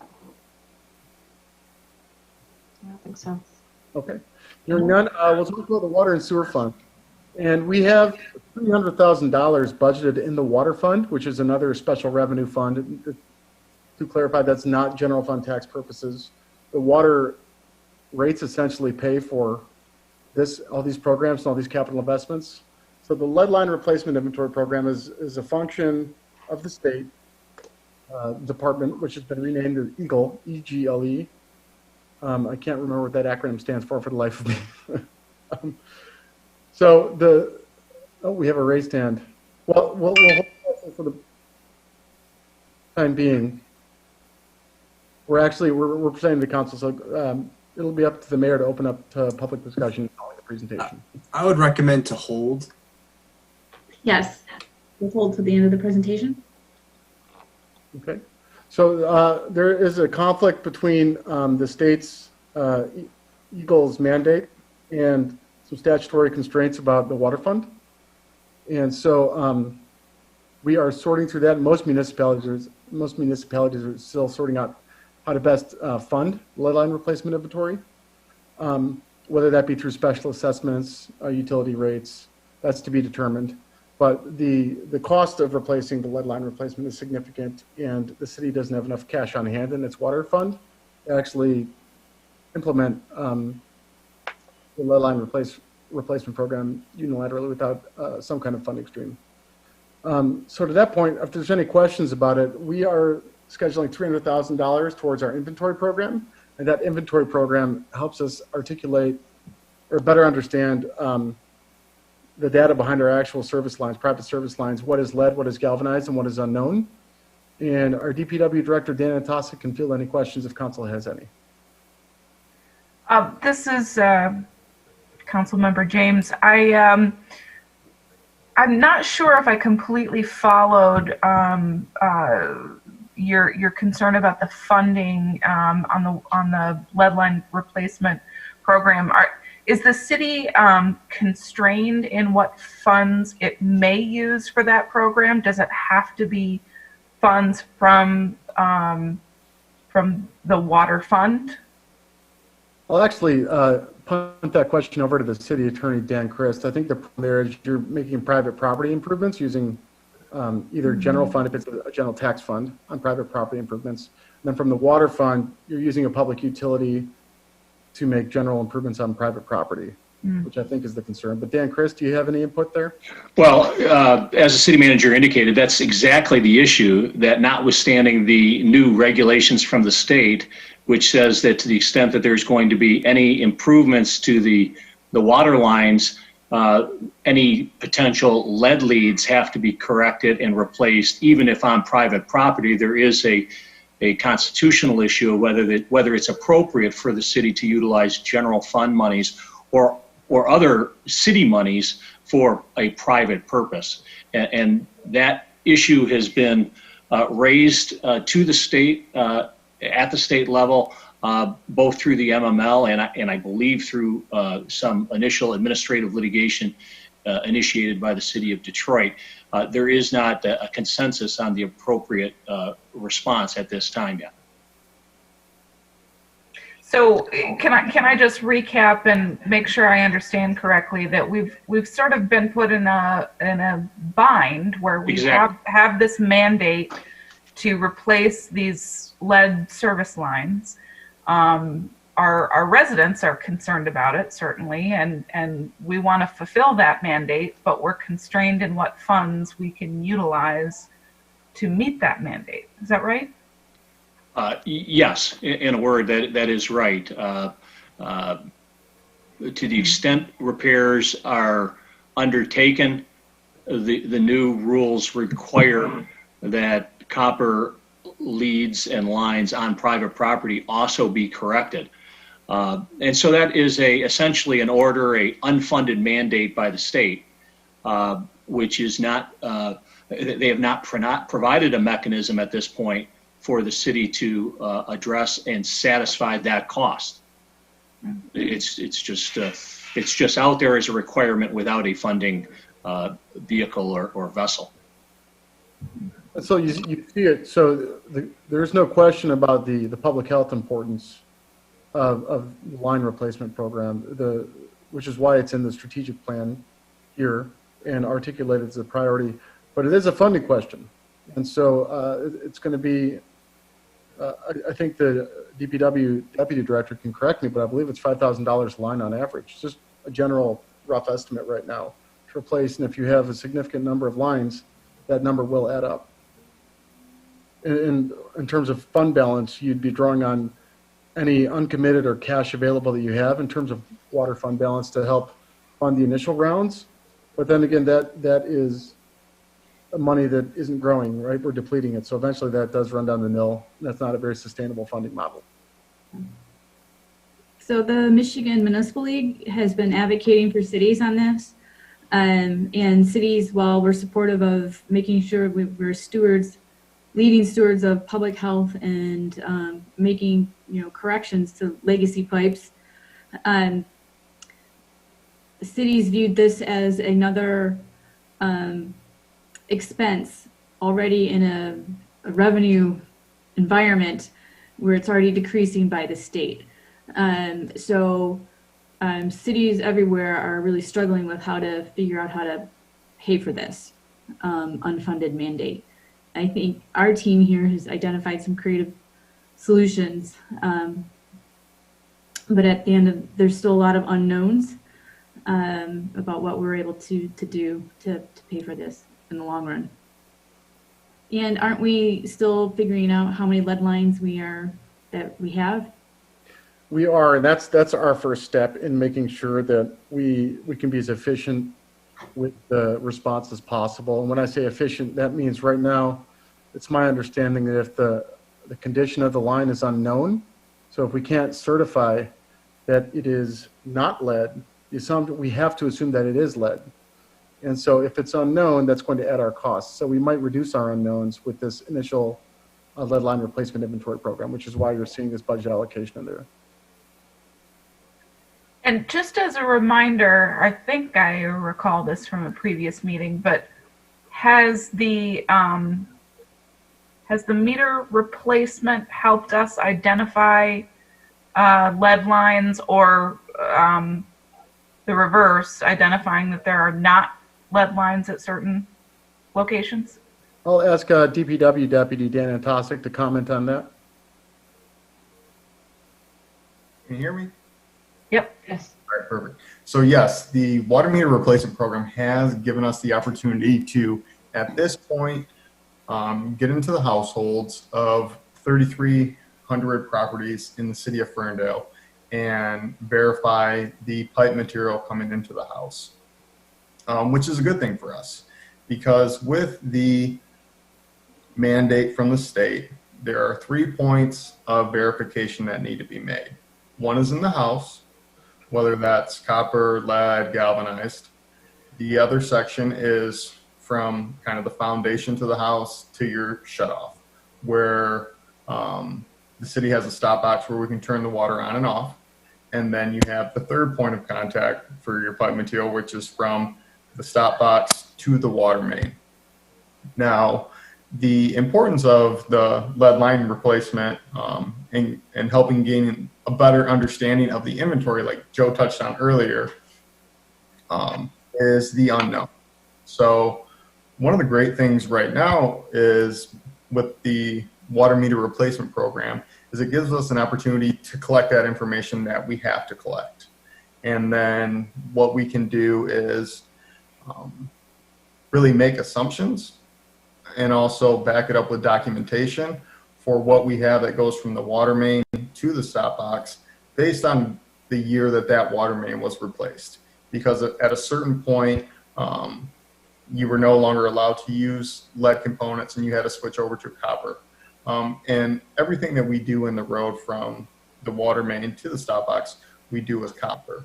I don't think so. Okay. Hearing none, we'll talk about the water and sewer fund. And we have $300,000 budgeted in the water fund, which is another special revenue fund. To clarify, that's not general fund tax purposes. The water rates essentially pay for all these programs and all these capital investments. So the lead line replacement inventory program is a function of the state department, which has been renamed as EAGLE, E-G-L-E. I can't remember what that acronym stands for the life of me. We have a raised hand. Well, we'll hold that for the time being. We're presenting to the council, so it'll be up to the mayor to open up to public discussion following the presentation. I would recommend to hold. Yes, we'll hold to the end of the presentation. Okay. So there is a conflict between the state's EAGLE's mandate and some statutory constraints about the water fund. And so we are sorting through that. Most municipalities are still sorting out how to best fund lead line replacement inventory, whether that be through special assessments, utility rates, that's to be determined. But the cost of replacing the lead line replacement is significant, and the city doesn't have enough cash on hand in its water fund to actually implement the lead line replacement program unilaterally without some kind of funding stream. So to that point, if there's any questions about it, we are scheduling $300,000 towards our inventory program, and that inventory program helps us articulate or better understand the data behind our actual service lines, private service lines, what is lead, what is galvanized, and what is unknown. And our DPW director, Dan Antasa, can field any questions if council has any. This is Councilmember James. I'm not sure if I completely followed your concern about the funding on the lead line replacement program. Is the city constrained in what funds it may use for that program? Does it have to be funds from the water fund? I'll actually punt that question over to the city attorney, Dan Christ. I think the problem there is you're making private property improvements using either general fund, if it's a general tax fund, on private property improvements. And then from the water fund, you're using a public utility to make general improvements on private property, which I think is the concern. But Dan Christ, do you have any input there? Well, as the city manager indicated, that's exactly the issue, that notwithstanding the new regulations from the state, which says that to the extent that there's going to be any improvements to the water lines, any potential lead leads have to be corrected and replaced. Even if on private property, there is a constitutional issue of whether it's appropriate for the city to utilize general fund monies or other city monies for a private purpose. And that issue has been raised to the state at the state level, both through the MML and I believe through some initial administrative litigation initiated by the city of Detroit. There is not a consensus on the appropriate response at this time yet. So can I just recap and make sure I understand correctly that we've sort of been put in a bind where we have this mandate to replace these lead service lines. Our residents are concerned about it, certainly, and we want to fulfill that mandate, but we're constrained in what funds we can utilize to meet that mandate. Is that right? Yes, in a word, that is right. To the extent repairs are undertaken, the new rules require that copper leads and lines on private property also be corrected. And so that is essentially an order, a unfunded mandate by the state, which is not, they have not provided a mechanism at this point for the city to address and satisfy that cost. It's just out there as a requirement without a funding vehicle or vessel. So you see it. So there's no question about the public health importance of the line replacement program, which is why it's in the strategic plan here and articulated as a priority. But it is a funding question, and so it's going to be. I think the DPW deputy director can correct me, but I believe it's $5,000 a line on average. Just a general rough estimate right now to replace. And if you have a significant number of lines, that number will add up. In terms of fund balance, you'd be drawing on any uncommitted or cash available that you have in terms of water fund balance to help fund the initial rounds. But then again, that is money that isn't growing, right? We're depleting it. So eventually that does run down the nil. That's not a very sustainable funding model. So the Michigan Municipal League has been advocating for cities on this. And cities, while we're supportive of making sure we're stewards, leading stewards of public health and making corrections to legacy pipes, cities viewed this as another expense already in a revenue environment where it's already decreasing by the state. So cities everywhere are really struggling with how to figure out how to pay for this unfunded mandate. I think our team here has identified some creative solutions, but at the end there's still a lot of unknowns about what we're able to do to pay for this in the long run. And aren't we still figuring out how many lead lines we have? We are, and that's our first step in making sure that we can be as efficient with the response as possible. And when I say efficient, that means right now, it's my understanding that if the condition of the line is unknown, so if we can't certify that it is not lead, we have to assume that it is lead. And so if it's unknown, that's going to add our costs. So we might reduce our unknowns with this initial lead line replacement inventory program, which is why you're seeing this budget allocation in there. And just as a reminder, I think I recall this from a previous meeting, but has the meter replacement helped us identify lead lines, or the reverse, identifying that there are not lead lines at certain locations? I'll ask DPW Deputy Dan Antosik to comment on that. Can you hear me? Yep. Yes. All right, perfect. So yes, the water meter replacement program has given us the opportunity to, at this point, get into the households of 3,300 properties in the city of Ferndale and verify the pipe material coming into the house, which is a good thing for us, because with the mandate from the state, there are 3 points of verification that need to be made. One is in the house, whether that's copper, lead, galvanized. The other section is from kind of the foundation to the house to your shutoff, where the city has a stop box where we can turn the water on and off. And then you have the third point of contact for your pipe material, which is from the stop box to the water main. Now, the importance of the lead line replacement and helping gain a better understanding of the inventory, like Joe touched on earlier, is the unknown. So one of the great things right now is with the water meter replacement program is it gives us an opportunity to collect that information that we have to collect. And then what we can do is really make assumptions and also back it up with documentation for what we have that goes from the water main to the stop box based on the year that that water main was replaced. Because at a certain point, you were no longer allowed to use lead components and you had to switch over to copper. And everything that we do in the road from the water main to the stop box, we do with copper.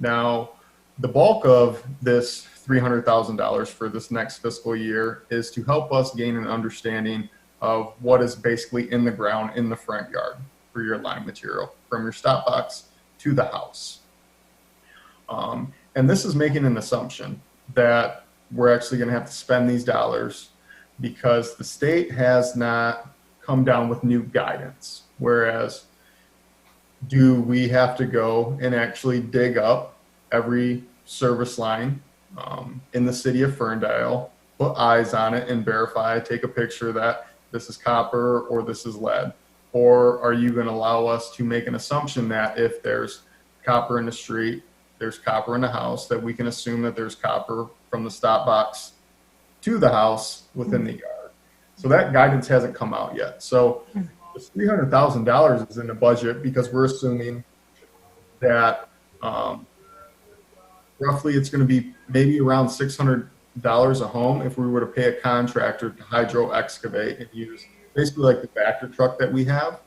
Now, the bulk of this $300,000 for this next fiscal year is to help us gain an understanding of what is basically in the ground in the front yard for your line material from your stop box to the house. And this is making an assumption that we're actually going to have to spend these dollars because the state has not come down with new guidance. Whereas, do we have to go and actually dig up every service line in the city of Ferndale, put eyes on it and verify, take a picture that this is copper or this is lead? Or are you going to allow us to make an assumption that if there's copper in the street, there's copper in the house, that we can assume that there's copper from the stop box to the house within the yard? So that guidance hasn't come out yet. So this $300,000 is in the budget because we're assuming that roughly it's going to be maybe around $600 a home if we were to pay a contractor to hydro excavate and use basically like the Vector truck that we have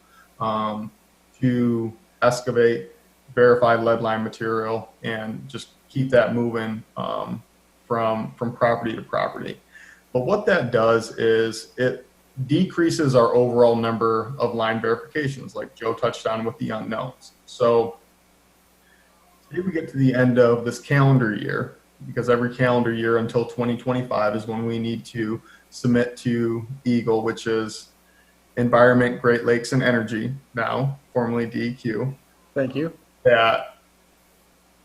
to excavate, verify lead line material, and just keep that moving from property to property. But what that does is it decreases our overall number of line verifications, like Joe touched on with the unknowns. So say we get to the end of this calendar year, because every calendar year until 2025 is when we need to submit to EGLE, which is Environment, Great Lakes, and Energy, now formerly DEQ. Thank you. That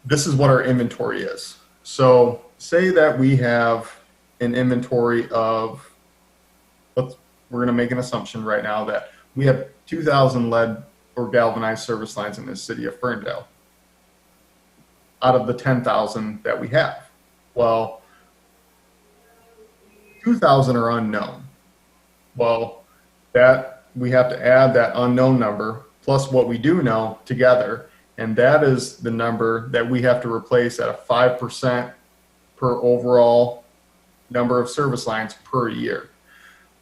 this is what our inventory is. So say that we have an inventory of, we're going to make an assumption right now that we have 2,000 lead or galvanized service lines in the city of Ferndale out of the 10,000 that we have. Well, 2,000 are unknown. Well, that we have to add that unknown number plus what we do know together, and that is the number that we have to replace at a 5% per overall number of service lines per year.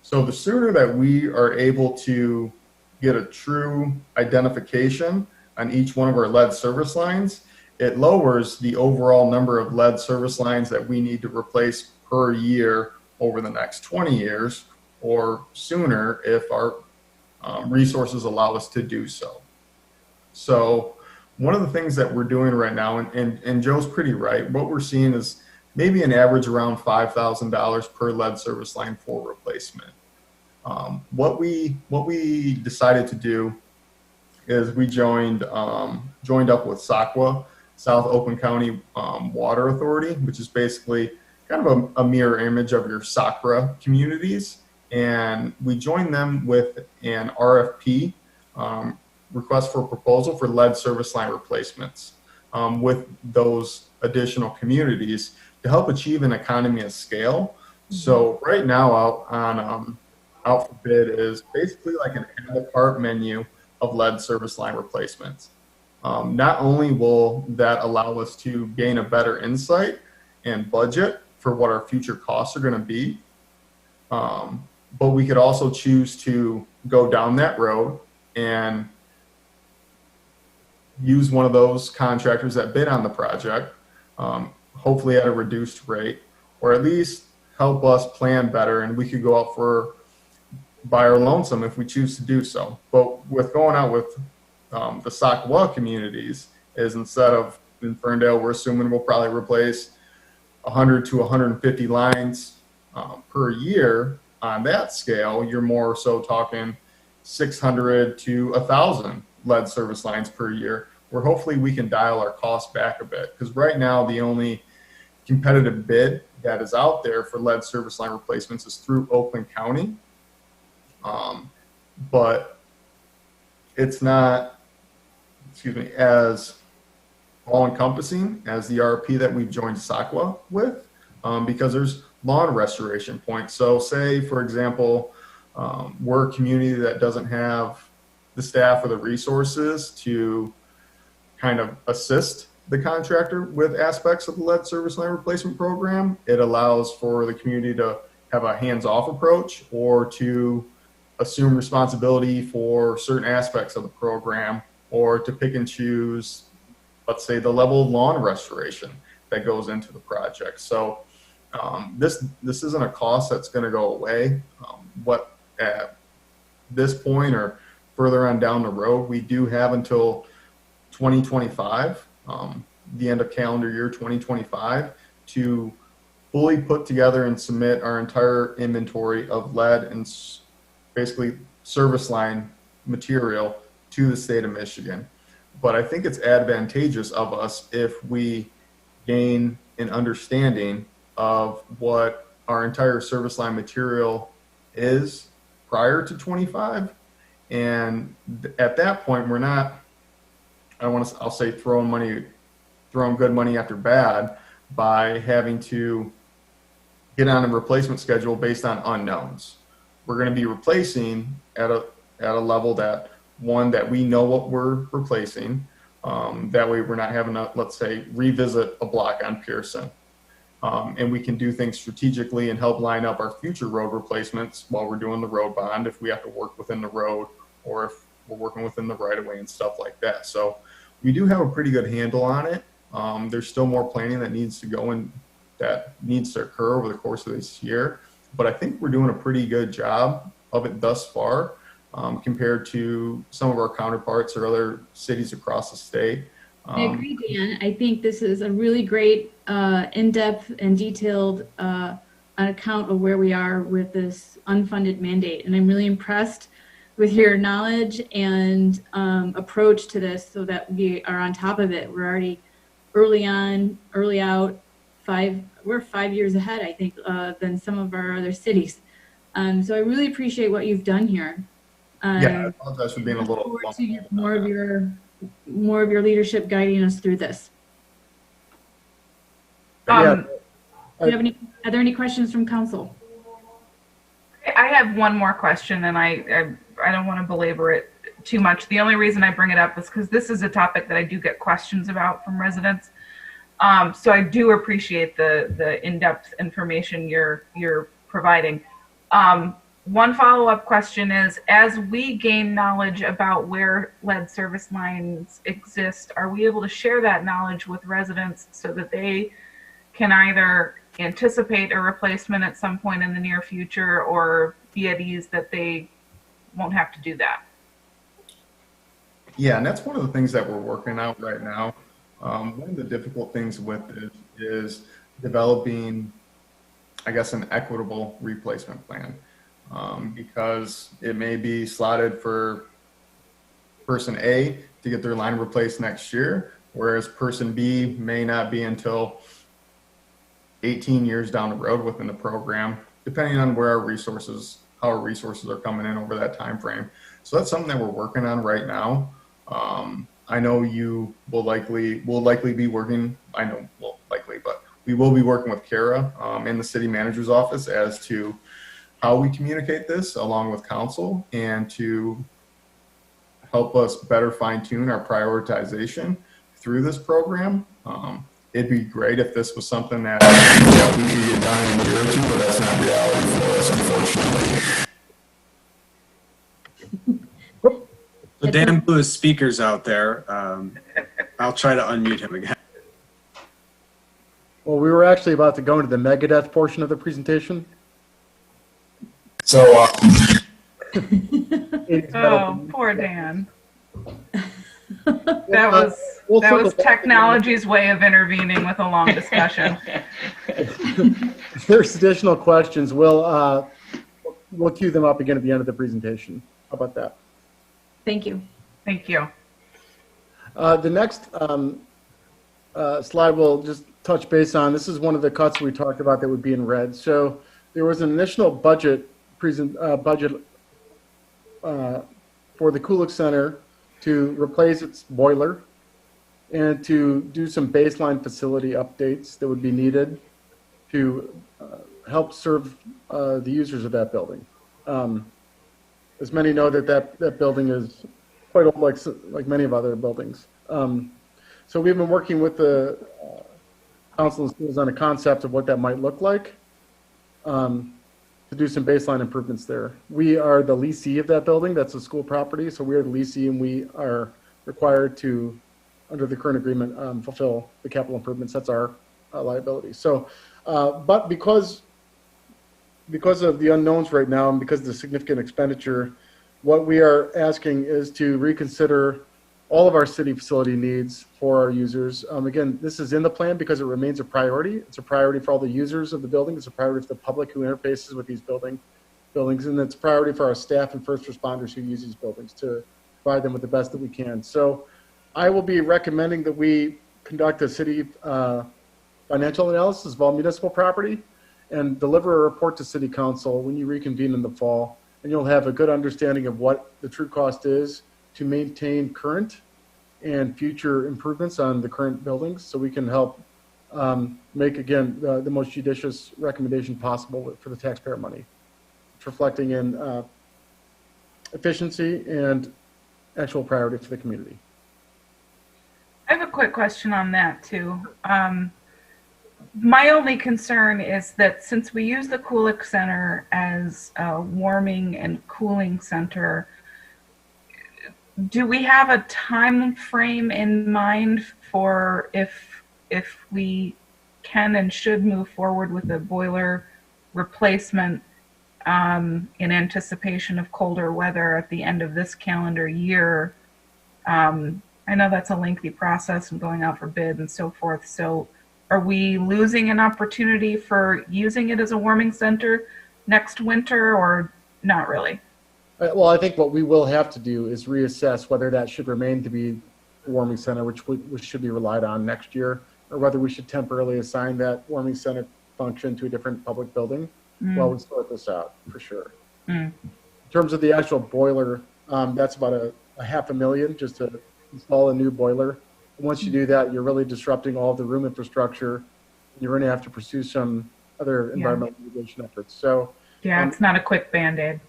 So the sooner that we are able to get a true identification on each one of our lead service lines, it lowers the overall number of lead service lines that we need to replace per year over the next 20 years or sooner if our resources allow us to do so. So one of the things that we're doing right now, and Joe's pretty right, what we're seeing is maybe an average around $5,000 per lead service line for replacement. What we decided to do is we joined up with SACWA, South Oakland County Water Authority, which is basically kind of a mirror image of your SACRA communities. And we joined them with an RFP, request for proposal for lead service line replacements with those additional communities to help achieve an economy of scale. So right now out for bid is basically like an a la carte menu of lead service line replacements. Not only will that allow us to gain a better insight and budget for what our future costs are going to be, but we could also choose to go down that road and use one of those contractors that bid on the project, hopefully at a reduced rate, or at least help us plan better, and we could go out by our lonesome if we choose to do so. But with going out with the SACWA communities is instead of in Ferndale, we're assuming we'll probably replace 100 to 150 lines per year on that scale, you're more so talking 600 to 1,000 lead service lines per year, where hopefully we can dial our costs back a bit. Because right now, the only competitive bid that is out there for lead service line replacements is through Oakland County. But it's not, as all-encompassing as the RFP that we've joined SACWA with, because there's lawn restoration points. So say, for example, we're a community that doesn't have the staff or the resources to kind of assist the contractor with aspects of the lead service line replacement program. It allows for the community to have a hands-off approach or to assume responsibility for certain aspects of the program, or to pick and choose, let's say, the level of lawn restoration that goes into the project. So this isn't a cost that's going to go away. What at this point or further on down the road, we do have until 2025, the end of calendar year 2025, to fully put together and submit our entire inventory of lead and basically service line material to the state of Michigan. But I think it's advantageous of us if we gain an understanding of what our entire service line material is prior to 25. And at that point, we're not, I'll say throwing good money after bad by having to get on a replacement schedule based on unknowns. We're going to be replacing at a level that we know what we're replacing. That way we're not having to, let's say, revisit a block on Pearson. And we can do things strategically and help line up our future road replacements while we're doing the road bond, if we have to work within the road or if we're working within the right of way and stuff like that. So we do have a pretty good handle on it. There's still more planning that needs to go and that needs to occur over the course of this year. But I think we're doing a pretty good job of it thus far, compared to some of our counterparts or other cities across the state. I agree, Dan. I think this is a really great, in-depth and detailed account of where we are with this unfunded mandate. And I'm really impressed with your knowledge and approach to this, so that we are on top of it. We're already early on, early out. We're 5 years ahead, I think, than some of our other cities. So I really appreciate what you've done here. Yeah, I apologize for being a little. Look forward to more of your leadership guiding us through this. Are there any questions from council? I have one more question, and I don't want to belabor it too much. The only reason I bring it up is because this is a topic that I do get questions about from residents. So I do appreciate the in-depth information you're providing. One follow-up question is, as we gain knowledge about where lead service lines exist, are we able to share that knowledge with residents so that they can either anticipate a replacement at some point in the near future, or be at ease that they won't have to do that? Yeah, and that's one of the things that we're working out right now. One of the difficult things with it is developing, I guess, an equitable replacement plan, because it may be slotted for person A to get their line replaced next year, whereas person B may not be until 18 years down the road within the program, depending on where how our resources are coming in over that time frame. So that's something that we're working on right now. I know you will likely be working, but we will be working with Kara in the city manager's office as to how we communicate this along with council, and to help us better fine tune our prioritization through this program. It'd be great if this was something that we could get done in a year or two, but that's not reality for us, unfortunately. So Dan blew his speakers out there. I'll try to unmute him again. Well, we were actually about to go into the Megadeth portion of the presentation. So, oh, poor Dan. That was technology's way of intervening with a long discussion. If there's additional questions, we'll we'll queue them up again at the end of the presentation. How about that? Thank you. Thank you. The next slide we'll just touch base on. This is one of the cuts we talked about that would be in red. So there was an initial budget for the Kulik Center to replace its boiler and to do some baseline facility updates that would be needed to help serve the users of that building. As many know, that building is quite old, like many of other buildings. So we've been working with the council and schools on a concept of what that might look like to do some baseline improvements there. We are the leasee of that building. That's a school property, so we are the leasee, and we are required to, under the current agreement, fulfill the capital improvements. That's our liability. So, but because of the unknowns right now and because of the significant expenditure, what we are asking is to reconsider all of our city facility needs for our users. Again, this is in the plan because it remains a priority. It's a priority for all the users of the building. It's a priority for the public who interfaces with these buildings, and it's a priority for our staff and first responders who use these buildings to provide them with the best that we can. So I will be recommending that we conduct a city financial analysis of all municipal property and deliver a report to City Council when you reconvene in the fall, and you'll have a good understanding of what the true cost is to maintain current and future improvements on the current buildings, so we can help make, again, the most judicious recommendation possible for the taxpayer money. It's reflecting in efficiency and actual priority for the community. I have a quick question on that too. My only concern is that since we use the Kulik Center as a warming and cooling center, do we have a time frame in mind for if we can and should move forward with a boiler replacement in anticipation of colder weather at the end of this calendar year? I know that's a lengthy process and going out for bid and so forth. So are we losing an opportunity for using it as a warming center next winter, or not really? Well, I think what we will have to do is reassess whether that should remain to be a warming center, which should be relied on next year, or whether we should temporarily assign that warming center function to a different public building while we sort this out, for sure. In terms of the actual boiler, that's about a $500,000 just to install a new boiler. And once you do that, you're really disrupting all of the room infrastructure. You're going to have to pursue some other environmental mitigation efforts. So yeah, it's not a quick Band-Aid.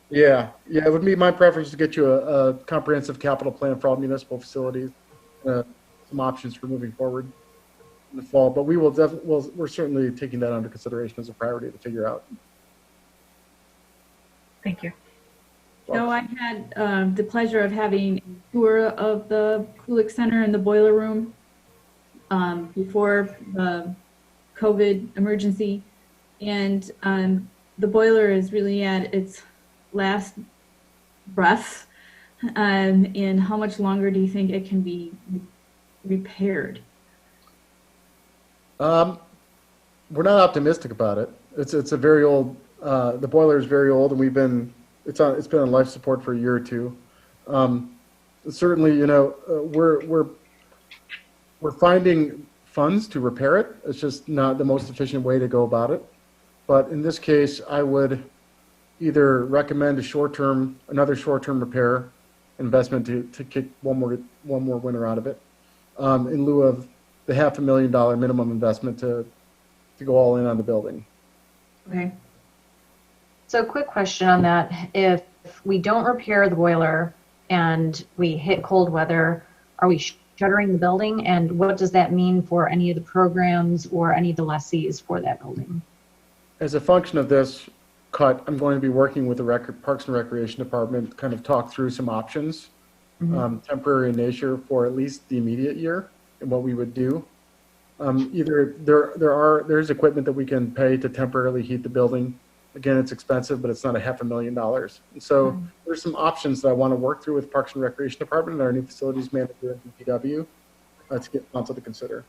Yeah, it would be my preference to get you a comprehensive capital plan for all municipal facilities, some options for moving forward in the fall. But we're certainly taking that under consideration as a priority to figure out. Thank you. So I had the pleasure of having a tour of the Kulik Center and the boiler room before the COVID emergency, and the boiler is really at its last breath. And how much longer do you think it can be repaired? We're not optimistic about it. It's a very old. The boiler is very old, and it's been on life support for a year or two. Certainly, we're finding funds to repair it. It's just not the most efficient way to go about it. But in this case, I would either recommend another short-term repair investment to kick one more winter out of it, in lieu of the $500,000 minimum investment to go all in on the building. Okay. So quick question on that. If we don't repair the boiler and we hit cold weather, are we shuttering the building? And what does that mean for any of the programs or any of the lessees for that building? As a function of this cut, I'm going to be working with the Parks and Recreation Department to kind of talk through some options, temporary in nature for at least the immediate year and what we would do. Either there's equipment that we can pay to temporarily heat the building. Again, it's expensive, but it's not $500,000. And so there's some options that I want to work through with Parks and Recreation Department and our new facilities manager at DPW to get council to consider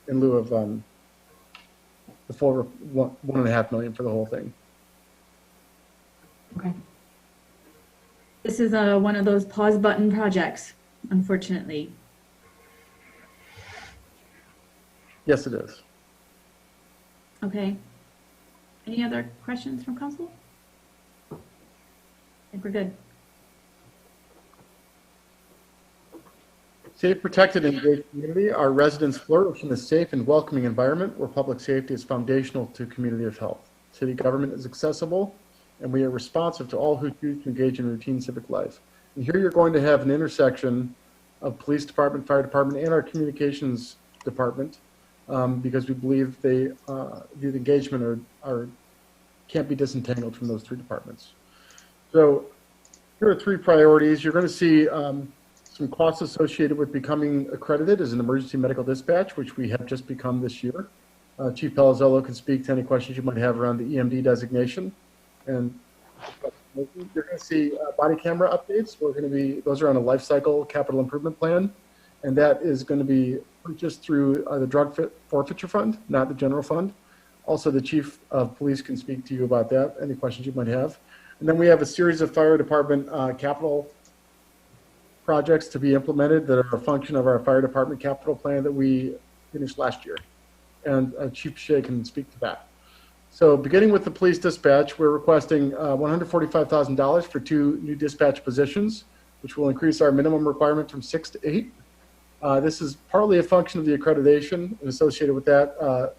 in lieu of the full $1.5 million for the whole thing. Okay. This is one of those pause button projects, unfortunately. Yes, it is. Okay. Any other questions from council? I think we're good. Safe, protected, and engaged community. Our residents flourish in a safe and welcoming environment where public safety is foundational to community of health. City government is accessible, and we are responsive to all who choose to engage in routine civic life. And here you're going to have an intersection of police department, fire department, and our communications department, because we believe they the engagement can't be disentangled from those three departments. So here are three priorities. You're going to see some costs associated with becoming accredited as an emergency medical dispatch, which we have just become this year. Chief Palazzolo can speak to any questions you might have around the EMD designation. And you're going to see body camera updates. Those are on a life cycle capital improvement plan. And that is going to be purchased through the drug forfeiture fund, not the general fund. Also, the chief of police can speak to you about that, any questions you might have. And then we have a series of fire department capital projects to be implemented that are a function of our fire department capital plan that we finished last year. And Chief Shea can speak to that. So beginning with the police dispatch, we're requesting $145,000 for 2 new dispatch positions, which will increase our minimum requirement from 6 to 8. This is partly a function of the accreditation and associated with that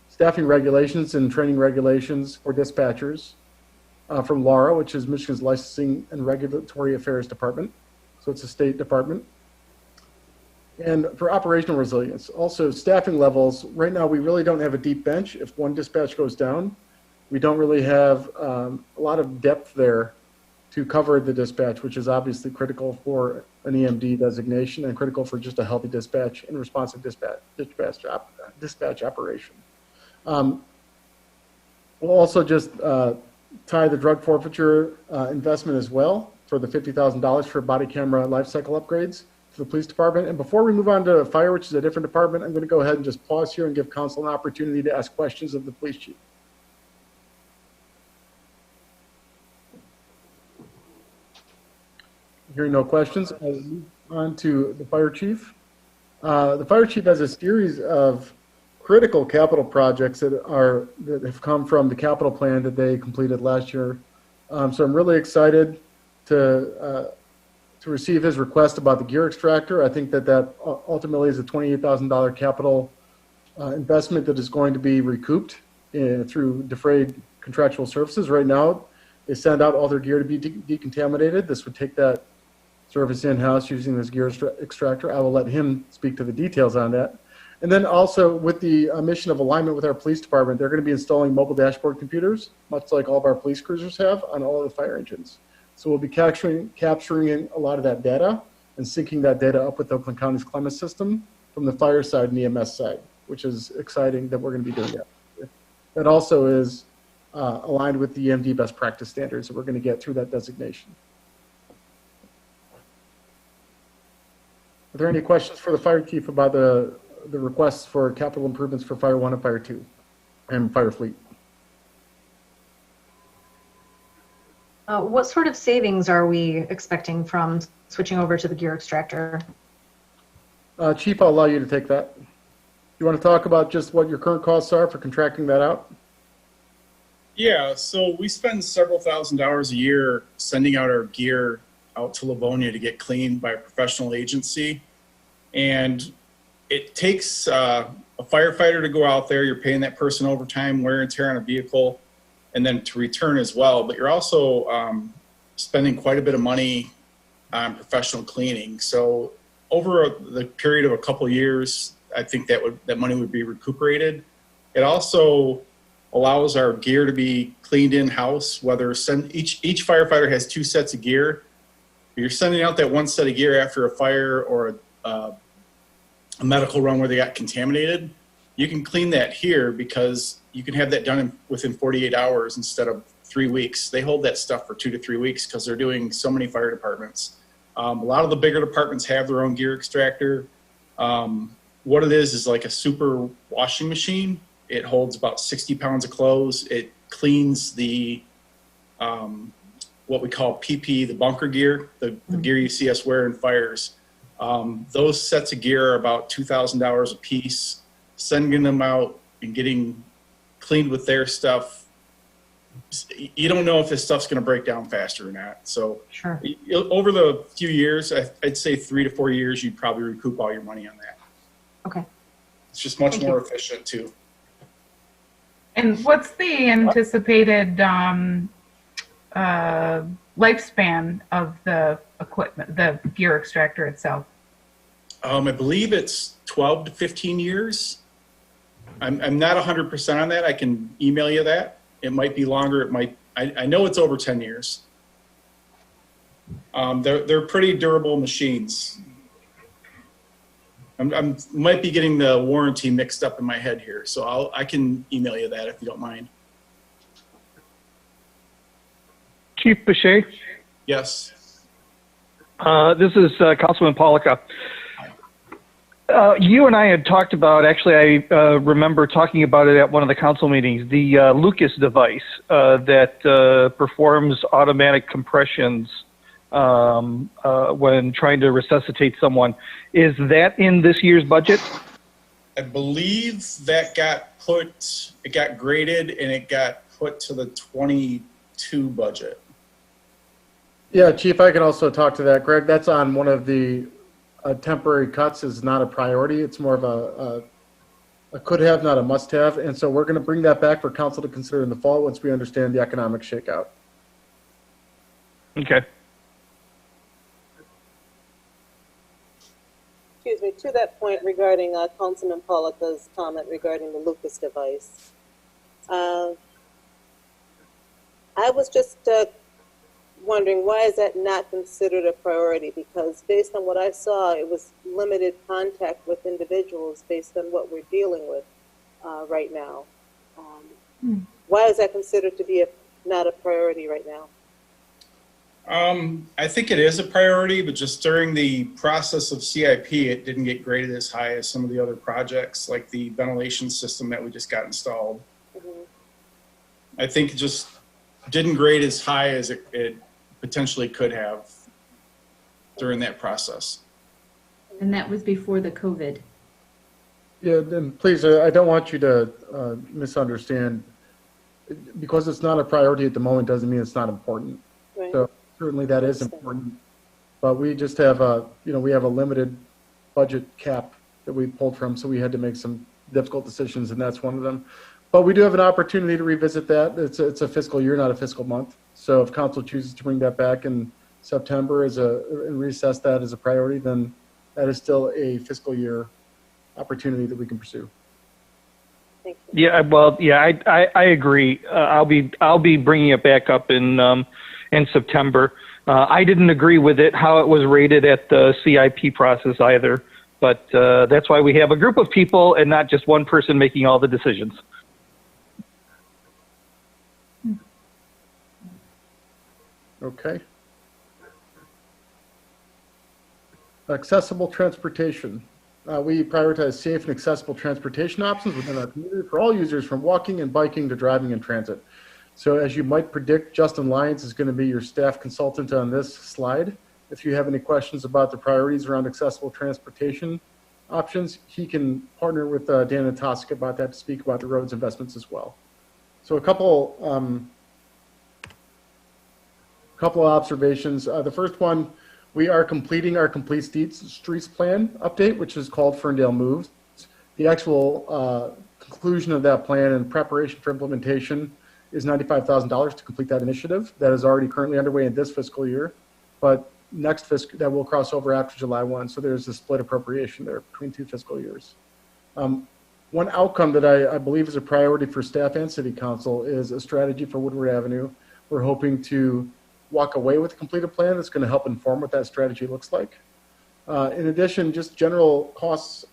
staffing regulations and training regulations for dispatchers from LARA, which is Michigan's Licensing and Regulatory Affairs Department. So it's a state department. And for operational resilience, also staffing levels, right now we really don't have a deep bench. If one dispatch goes down, we don't really have a lot of depth there to cover the dispatch, which is obviously critical for an EMD designation and critical for just a healthy dispatch and responsive dispatch operation. We'll also just tie the drug forfeiture investment as well for the $50,000 for body camera life cycle upgrades to the police department. And before we move on to fire, which is a different department, I'm going to go ahead and just pause here and give council an opportunity to ask questions of the police chief. Hearing no questions, I'll move on to the fire chief. The fire chief has a series of critical capital projects that have come from the capital plan that they completed last year. So I'm really excited to receive his request about the gear extractor. I think that ultimately is a $28,000 capital investment that is going to be recouped through defrayed contractual services. Right now, they send out all their gear to be decontaminated. This would take that service in-house using this gear extractor. I will let him speak to the details on that. And then also with the mission of alignment with our police department, they're going to be installing mobile dashboard computers, much like all of our police cruisers have, on all of the fire engines. So we'll be capturing a lot of that data and syncing that data up with Oakland County's climate system from the fire side and EMS side, which is exciting that we're going to be doing that. That also is aligned with the EMD best practice standards that we're going to get through that designation. Are there any questions for the fire chief about the requests for capital improvements for Fire 1 and Fire 2 and Fire Fleet? What sort of savings are we expecting from switching over to the gear extractor? Chief, I'll allow you to take that. You want to talk about just what your current costs are for contracting that out? Yeah, so we spend several $1,000s a year sending out our gear out to Livonia to get cleaned by a professional agency. And it takes a firefighter to go out there. You're paying that person overtime, wear and tear on a vehicle, and then to return as well. But you're also spending quite a bit of money on professional cleaning. So over the period of a couple of years, I think that money would be recuperated. It also allows our gear to be cleaned in-house, whether each firefighter has 2 sets of gear. If you're sending out that 1 set of gear after a fire or a medical run where they got contaminated, you can clean that here because you can have that done within 48 hours instead of 3 weeks. They hold that stuff for 2 to 3 weeks because they're doing so many fire departments. A lot of the bigger departments have their own gear extractor. What it is like a super washing machine. It holds about 60 pounds of clothes. It cleans the what we call PP, the bunker gear, the gear you see us wear in fires. Those sets of gear are about $2,000 a piece. Sending them out and getting cleaned with their stuff, you don't know if this stuff's going to break down faster or not. So Sure. Over the few years, I'd say 3 to 4 years, you'd probably recoup all your money on that. Okay. It's just much Thank more you. efficient too. And what's the anticipated lifespan of the equipment, the gear extractor itself? I believe it's 12 to 15 years. I'm not 100% on that. I can email you that. It might be longer. It might. I know it's over 10 years. They're pretty durable machines. I might be getting the warranty mixed up in my head here, so I can email you that if you don't mind. Chief Bechet, Yes. this is Councilman Polika. You and I had talked about, actually I remember talking about it at one of the council meetings, the Lucas device that performs automatic compressions when trying to resuscitate someone. Is that in this year's budget? I believe that it got graded and it got put to the 22 budget. Yeah, Chief, I can also talk to that. Greg, that's on one of the temporary cuts is not a priority. It's more of a could have, not a must have. And so we're going to bring that back for council to consider in the fall once we understand the economic shakeout. Okay. Excuse me, to that point regarding Councilman Polika's comment regarding the Lucas device. I was just wondering, why is that not considered a priority? Because based on what I saw, it was limited contact with individuals based on what we're dealing with right now. Why is that considered to be not a priority right now? I think it is a priority, but just during the process of CIP, it didn't get graded as high as some of the other projects, like the ventilation system that we just got installed. I think it just didn't grade as high as it potentially could have during that process. And that was before the COVID. Yeah, then please, I don't want you to misunderstand. Because it's not a priority at the moment doesn't mean it's not important. Right. So certainly that is important, but we just have we have a limited budget cap that we pulled from, so we had to make some difficult decisions, and that's one of them. But we do have an opportunity to revisit that. It's a fiscal year, not a fiscal month. So if council chooses to bring that back in September and reassess that as a priority, then that is still a fiscal year opportunity that we can pursue. Thank you. Yeah, well, yeah, I agree. I'll be bringing it back up in September. I didn't agree with it, how it was rated at the CIP process either, but that's why we have a group of people and not just one person making all the decisions. Okay. Accessible transportation. We prioritize safe and accessible transportation options within our community for all users, from walking and biking to driving and transit. So as you might predict, Justin Lyons is going to be your staff consultant on this slide. If you have any questions about the priorities around accessible transportation options, he can partner with Dan and Tosk about that to speak about the roads investments as well. So a couple observations. The first one, we are completing our Complete Streets Plan update, which is called Ferndale Moves. The actual conclusion of that plan and preparation for implementation is $95,000 to complete that initiative. That is already currently underway in this fiscal year, but next fiscal, that will cross over after July 1. So there's a split appropriation there between 2 fiscal years. One outcome that I believe is a priority for staff and city council is a strategy for Woodward Avenue. We're hoping to walk away with a completed plan that's going to help inform what that strategy looks like. In addition, just general costs,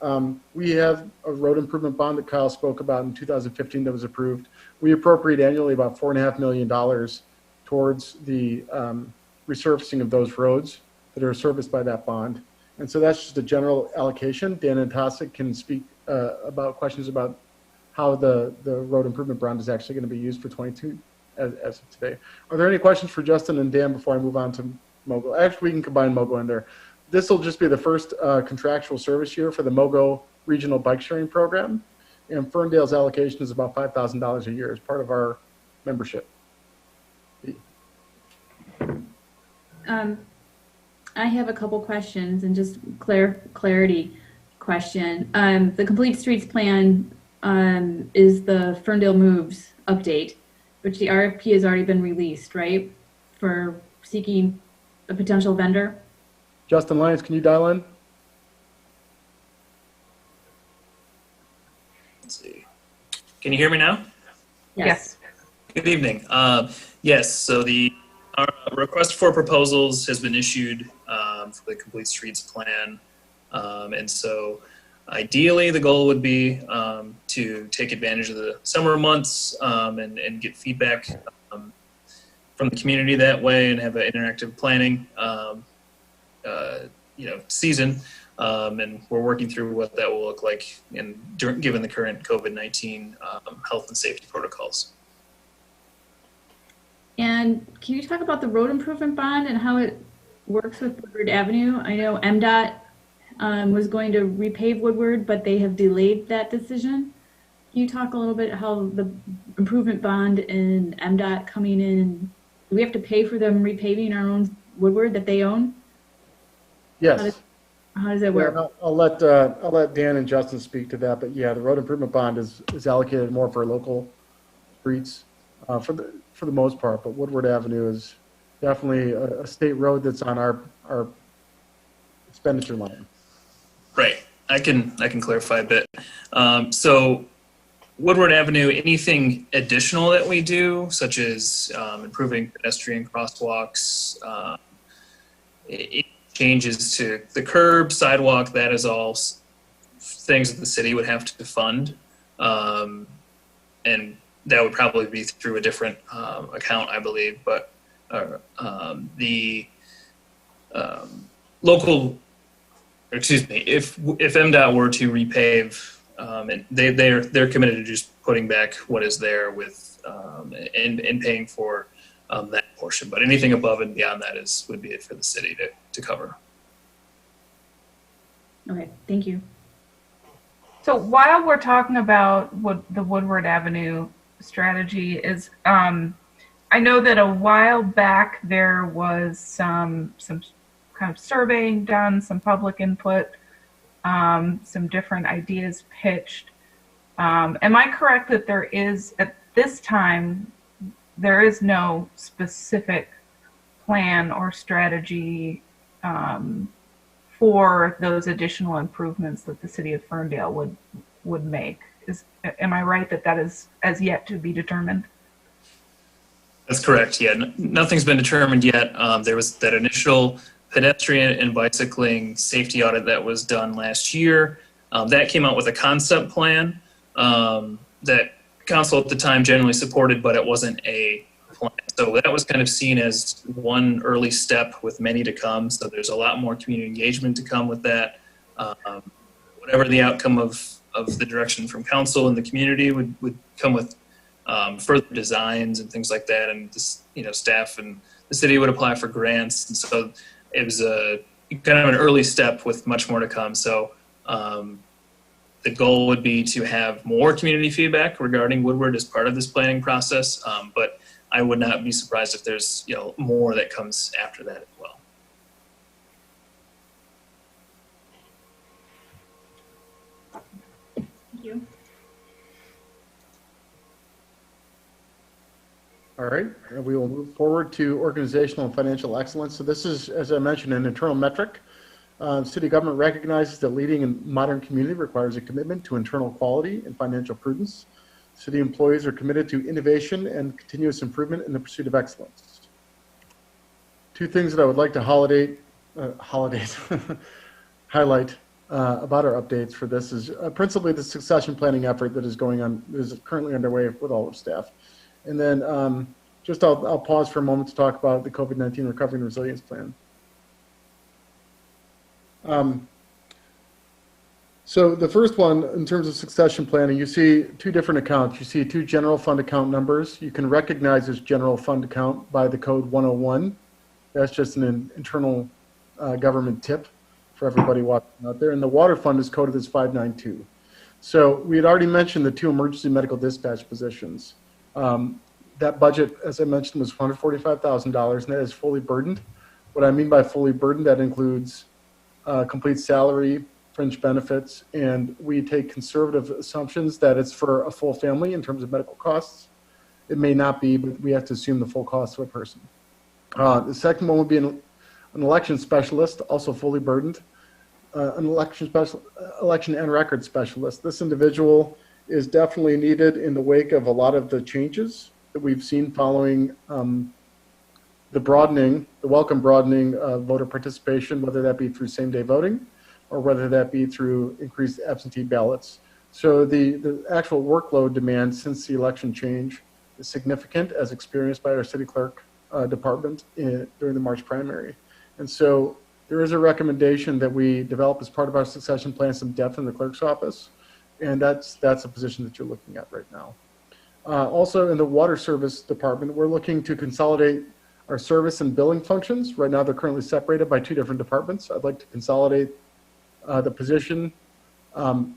we have a road improvement bond that Kyle spoke about in 2015 that was approved. We appropriate annually about $4.5 million towards the resurfacing of those roads that are serviced by that bond. And so that's just a general allocation. Dan and Tosic can speak about questions about how the road improvement bond is actually going to be used for 22 as of today. Are there any questions for Justin and Dan before I move on to MOGO? Actually, we can combine MOGO in there. This will just be the first contractual service year for the MOGO Regional Bike Sharing Program, and Ferndale's allocation is about $5,000 a year as part of our membership. I have a couple questions and just clarity question. The Complete Streets Plan is the Ferndale Moves update, which the RFP has already been released, right? For seeking a potential vendor. Justin Lyons, can you dial in? Let's see. Can you hear me now? Yes. Good evening. Yes, so our request for proposals has been issued for the Complete Streets Plan. And so ideally the goal would be to take advantage of the summer months and get feedback from the community that way and have an interactive planning season. And we're working through what that will look like given the current COVID-19 health and safety protocols. And can you talk about the road improvement bond and how it works with Woodward Avenue? I know MDOT was going to repave Woodward, but they have delayed that decision. Can you talk a little bit how the improvement bond and MDOT coming in, do we have to pay for them repaving our own Woodward that they own? Yes. How does that work? Yeah, I'll let Dan and Justin speak to that, but yeah, the road improvement bond is allocated more for local streets for the most part, but Woodward Avenue is definitely a state road that's on our expenditure line. Right. I can clarify a bit. So Woodward Avenue, anything additional that we do, such as improving pedestrian crosswalks, changes to the curb, sidewalk, that is all things that the city would have to fund. And that would probably be through a different account, I believe. But the local, excuse me, if MDOT were to repave, and they're committed to just putting back what is there with and paying for that portion. But anything above and beyond that would be it for the city to cover. Okay, thank you. So while we're talking about the Woodward Avenue strategy is, I know that a while back there was some kind of surveying done, some public input, some different ideas pitched. Am I correct that there is, at this time, there is no specific plan or strategy for those additional improvements that the city of Ferndale would make? Am I right that is as yet to be determined? That's correct. Yeah, nothing's been determined yet. There was that initial pedestrian and bicycling safety audit that was done last year. That came out with a concept plan that council at the time generally supported, but it wasn't a plan. So that was kind of seen as one early step with many to come. So there's a lot more community engagement to come with that. Whatever the outcome of the direction from council and the community would come with further designs and things like that. And this, staff and the city would apply for grants. And so it was a kind of an early step with much more to come. So the goal would be to have more community feedback regarding Woodward as part of this planning process. But I would not be surprised if there's more that comes after that as well. Thank you. All right, we will move forward to organizational and financial excellence. So this is, as I mentioned, an internal metric. City government recognizes that leading a modern community requires a commitment to internal quality and financial prudence. City employees are committed to innovation and continuous improvement in the pursuit of excellence. Two things that I would like to highlight about our updates for this is principally the succession planning effort that is currently underway with all of staff. And then I'll pause for a moment to talk about the COVID-19 Recovery and Resilience Plan. So the first one, in terms of succession planning, you see two different accounts. You see two general fund account numbers. You can recognize this general fund account by the code 101. That's just an internal government tip for everybody watching out there. And the water fund is coded as 592. So we had already mentioned the two emergency medical dispatch positions. That budget, as I mentioned, was $145,000, and that is fully burdened. What I mean by fully burdened, that includes complete salary, fringe benefits, and we take conservative assumptions that it's for a full family in terms of medical costs. It may not be, but we have to assume the full cost of a person. The second one would be an election specialist, also fully burdened. An election and record specialist. This individual is definitely needed in the wake of a lot of the changes that we've seen following the welcome broadening of voter participation, whether that be through same-day voting or whether that be through increased absentee ballots. So the actual workload demand since the election change is significant, as experienced by our city clerk department during the March primary. And so there is a recommendation that we develop as part of our succession plan some depth in the clerk's office, and that's a position that you're looking at right now. Also in the water service department, we're looking to consolidate our service and billing functions. Right now they're currently separated by two different departments. I'd like to consolidate the position in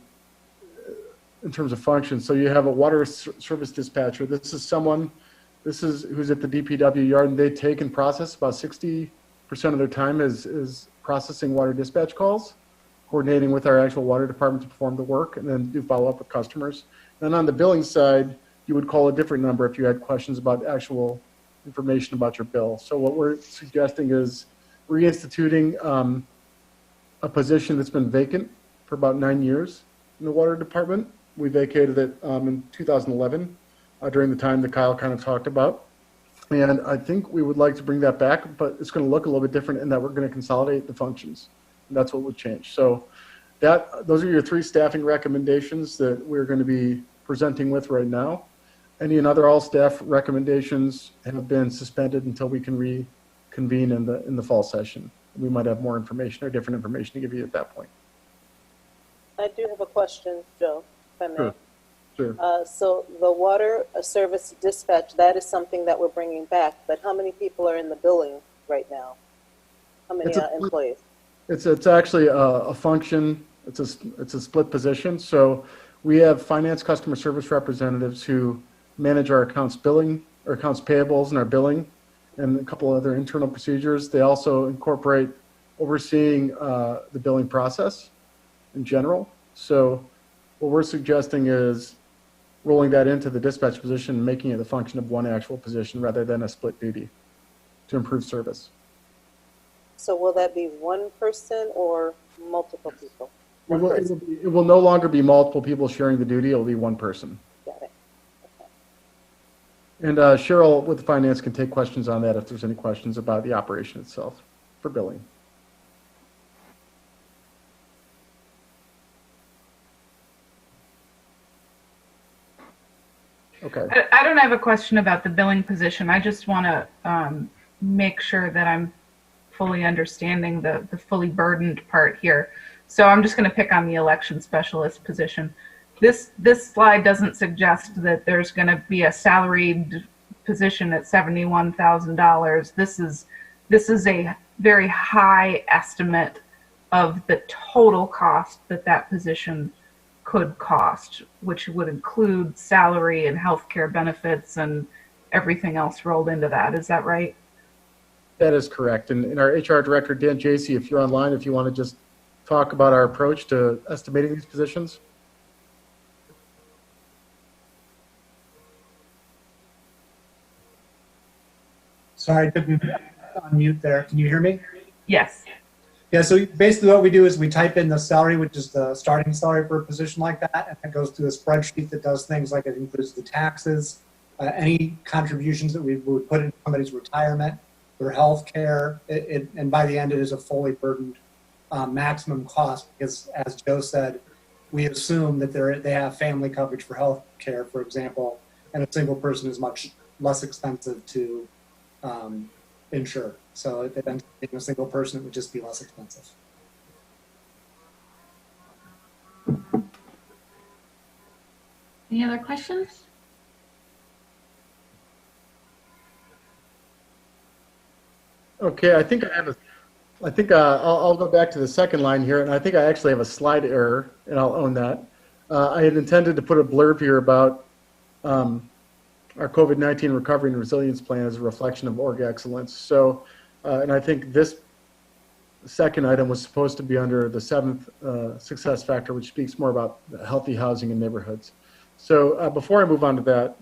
terms of functions. So you have a water service dispatcher. This is who's at the DPW yard, and they take and process about 60% of their time is processing water dispatch calls, coordinating with our actual water department to perform the work, and then do follow up with customers. Then on the billing side, you would call a different number if you had questions about actual information about your bill. So what we're suggesting is reinstituting a position that's been vacant for about 9 years in the water department. We vacated it in 2011 during the time that Kyle kind of talked about. And I think we would like to bring that back, but it's going to look a little bit different in that we're going to consolidate the functions. And that's what would change. So those are your three staffing recommendations that we're going to be presenting with right now. Any and other all staff recommendations have been suspended until we can reconvene in the fall session. We might have more information or different information to give you at that point. I do have a question, Joe, if I may. Sure. So the water service dispatch, that is something that we're bringing back, but how many people are in the billing right now? How many employees? It's actually a function. It's a split position. So we have finance customer service representatives who manage our accounts billing, our accounts payables and our billing, and a couple other internal procedures. They also incorporate overseeing the billing process in general. So what we're suggesting is rolling that into the dispatch position and making it a function of one actual position rather than a split duty to improve service. So will that be one person or multiple people? It will no longer be multiple people sharing the duty. It will be one person. Got it. And Cheryl with finance can take questions on that if there's any questions about the operation itself for billing. Okay. I don't have a question about the billing position. I just want to make sure that I'm fully understanding the fully burdened part here. So I'm just going to pick on the election specialist position. This slide doesn't suggest that there's going to be a salaried position at $71,000. This is a very high estimate of the total cost that position could cost, which would include salary and healthcare benefits and everything else rolled into that. Is that right? That is correct. And our HR director, Dan Jacey, if you're online, if you want to just talk about our approach to estimating these positions. Sorry, I didn't unmute there. Can you hear me? Yes. Yeah, so basically what we do is we type in the salary, which is the starting salary for a position like that, and it goes to a spreadsheet that does things like it includes the taxes, any contributions that we would put in somebody's retirement, their health care, and by the end it is a fully burdened maximum cost because, as Joe said, we assume that they have family coverage for health care, for example, and a single person is much less expensive to insure. So if it ends up being a single person, it would just be less expensive. Any other questions? Okay, I think I'll go back to the second line here, and I think I actually have a slide error, and I'll own that. I had intended to put a blurb here about our COVID-19 recovery and resilience plan as a reflection of org excellence. So, and I think this second item was supposed to be under the seventh success factor, which speaks more about healthy housing in neighborhoods. So before I move on to that,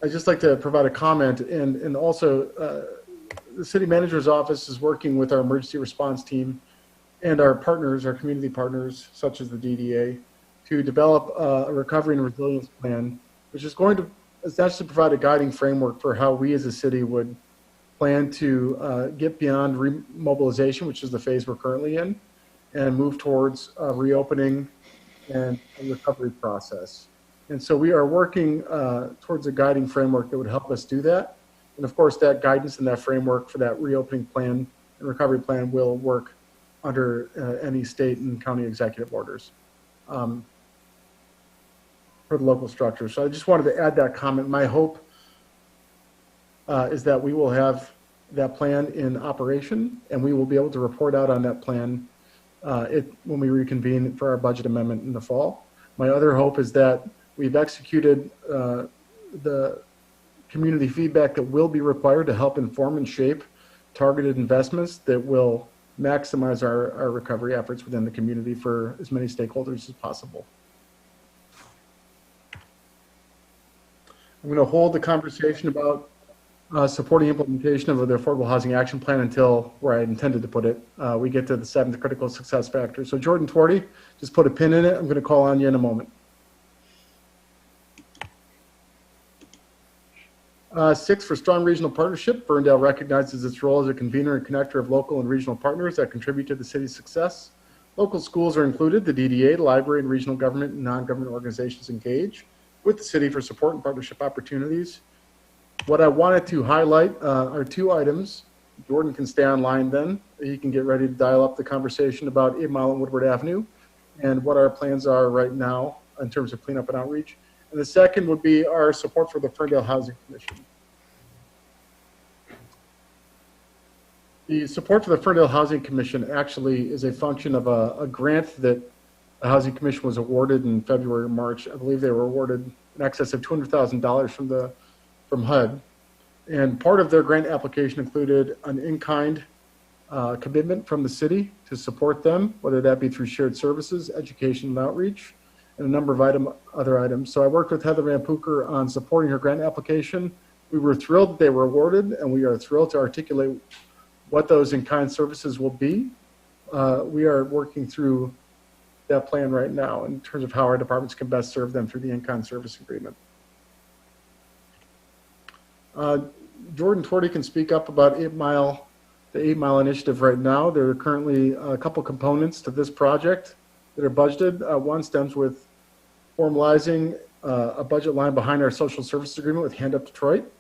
I'd just like to provide a comment, and also the city manager's office is working with our emergency response team and our partners, our community partners, such as the DDA, to develop a recovery and resilience plan, which is going to essentially provide a guiding framework for how we as a city would plan to get beyond remobilization, which is the phase we're currently in, and move towards reopening and a recovery process. And so we are working towards a guiding framework that would help us do that. And of course, that guidance and that framework for that reopening plan and recovery plan will work under any state and county executive orders for the local structure. So I just wanted to add that comment. My hope is that we will have that plan in operation, and we will be able to report out on that plan when we reconvene for our budget amendment in the fall. My other hope is that we've executed the community feedback that will be required to help inform and shape targeted investments that will maximize our recovery efforts within the community for as many stakeholders as possible. I'm going to hold the conversation about supporting implementation of the Affordable Housing Action Plan until where I intended to put it. We get to the seventh critical success factor. So Jordan Twardy, just put a pin in it. I'm going to call on you in a moment. 6, for strong regional partnership. Ferndale recognizes its role as a convener and connector of local and regional partners that contribute to the city's success. Local schools are included. The DDA, the library, and regional government and non-government organizations engage with the city for support and partnership opportunities. What I wanted to highlight are 2 items. Jordan can stay online then. He can get ready to dial up the conversation about 8 Mile and Woodward Avenue and what our plans are right now in terms of cleanup and outreach. And the second would be our support for the Ferndale Housing Commission. The support for the Ferndale Housing Commission actually is a function of a grant that the Housing Commission was awarded in February or March. I believe they were awarded in excess of $200,000 from HUD. And part of their grant application included an in-kind commitment from the city to support them, whether that be through shared services, education, and outreach, and a number of other items. So I worked with Heather Van Pooker on supporting her grant application. We were thrilled that they were awarded, and we are thrilled to articulate what those in-kind services will be. We are working through that plan right now in terms of how our departments can best serve them through the in-kind service agreement. Jordan Twardy can speak up about the 8 Mile initiative right now. There are currently a couple components to this project that are budgeted. One stems with formalizing a budget line behind our social services agreement with Hand Up Detroit,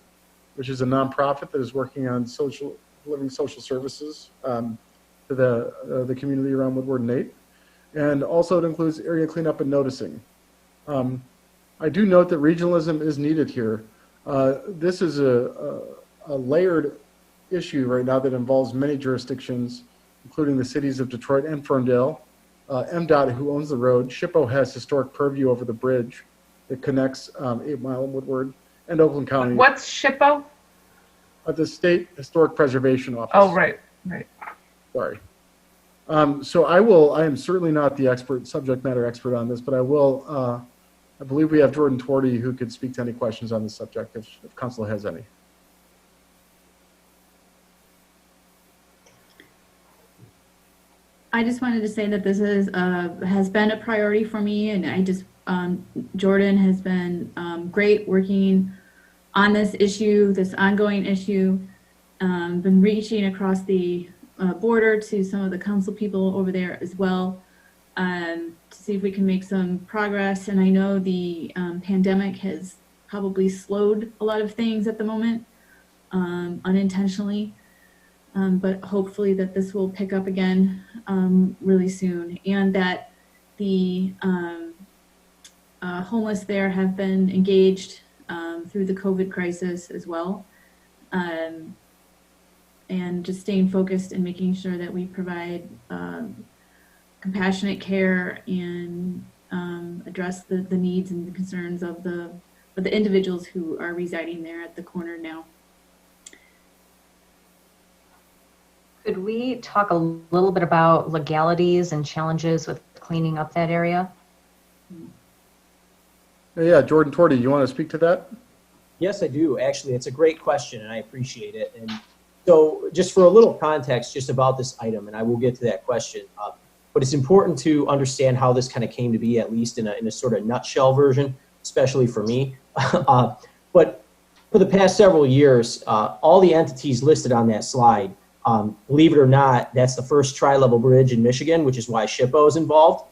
which is a nonprofit that is working on delivering social services to the community around Woodward and 8. And also it includes area cleanup and noticing. I do note that regionalism is needed here. This is a layered issue right now that involves many jurisdictions, including the cities of Detroit and Ferndale. MDOT, who owns the road, SHPO has historic purview over the bridge that connects 8 Mile and Woodward, and Oakland County. What's SHPO? The State Historic Preservation Office. Oh, right. Sorry. So I am certainly not the subject matter expert on this, but I believe we have Jordan Twardy who could speak to any questions on this subject if council has any. I just wanted to say that this has been a priority for me, and Jordan has been great working on this issue, this ongoing issue. Been reaching across the border to some of the council people over there as well to see if we can make some progress. And I know the pandemic has probably slowed a lot of things at the moment, unintentionally. But hopefully that this will pick up again really soon, and that the homeless there have been engaged through the COVID crisis as well. And just staying focused and making sure that we provide compassionate care and address the needs and the concerns of the individuals who are residing there at the corner now. Could we talk a little bit about legalities and challenges with cleaning up that area? Yeah, Jordan Torty, you want to speak to that? Yes, I do. Actually, it's a great question, and I appreciate it. And so just for a little context just about this item, and I will get to that question, but it's important to understand how this kind of came to be, at least in a sort of nutshell version, especially for me. But for the past several years, all the entities listed on that slide, believe it or not, that's the first tri-level bridge in Michigan, which is why SHPO is involved.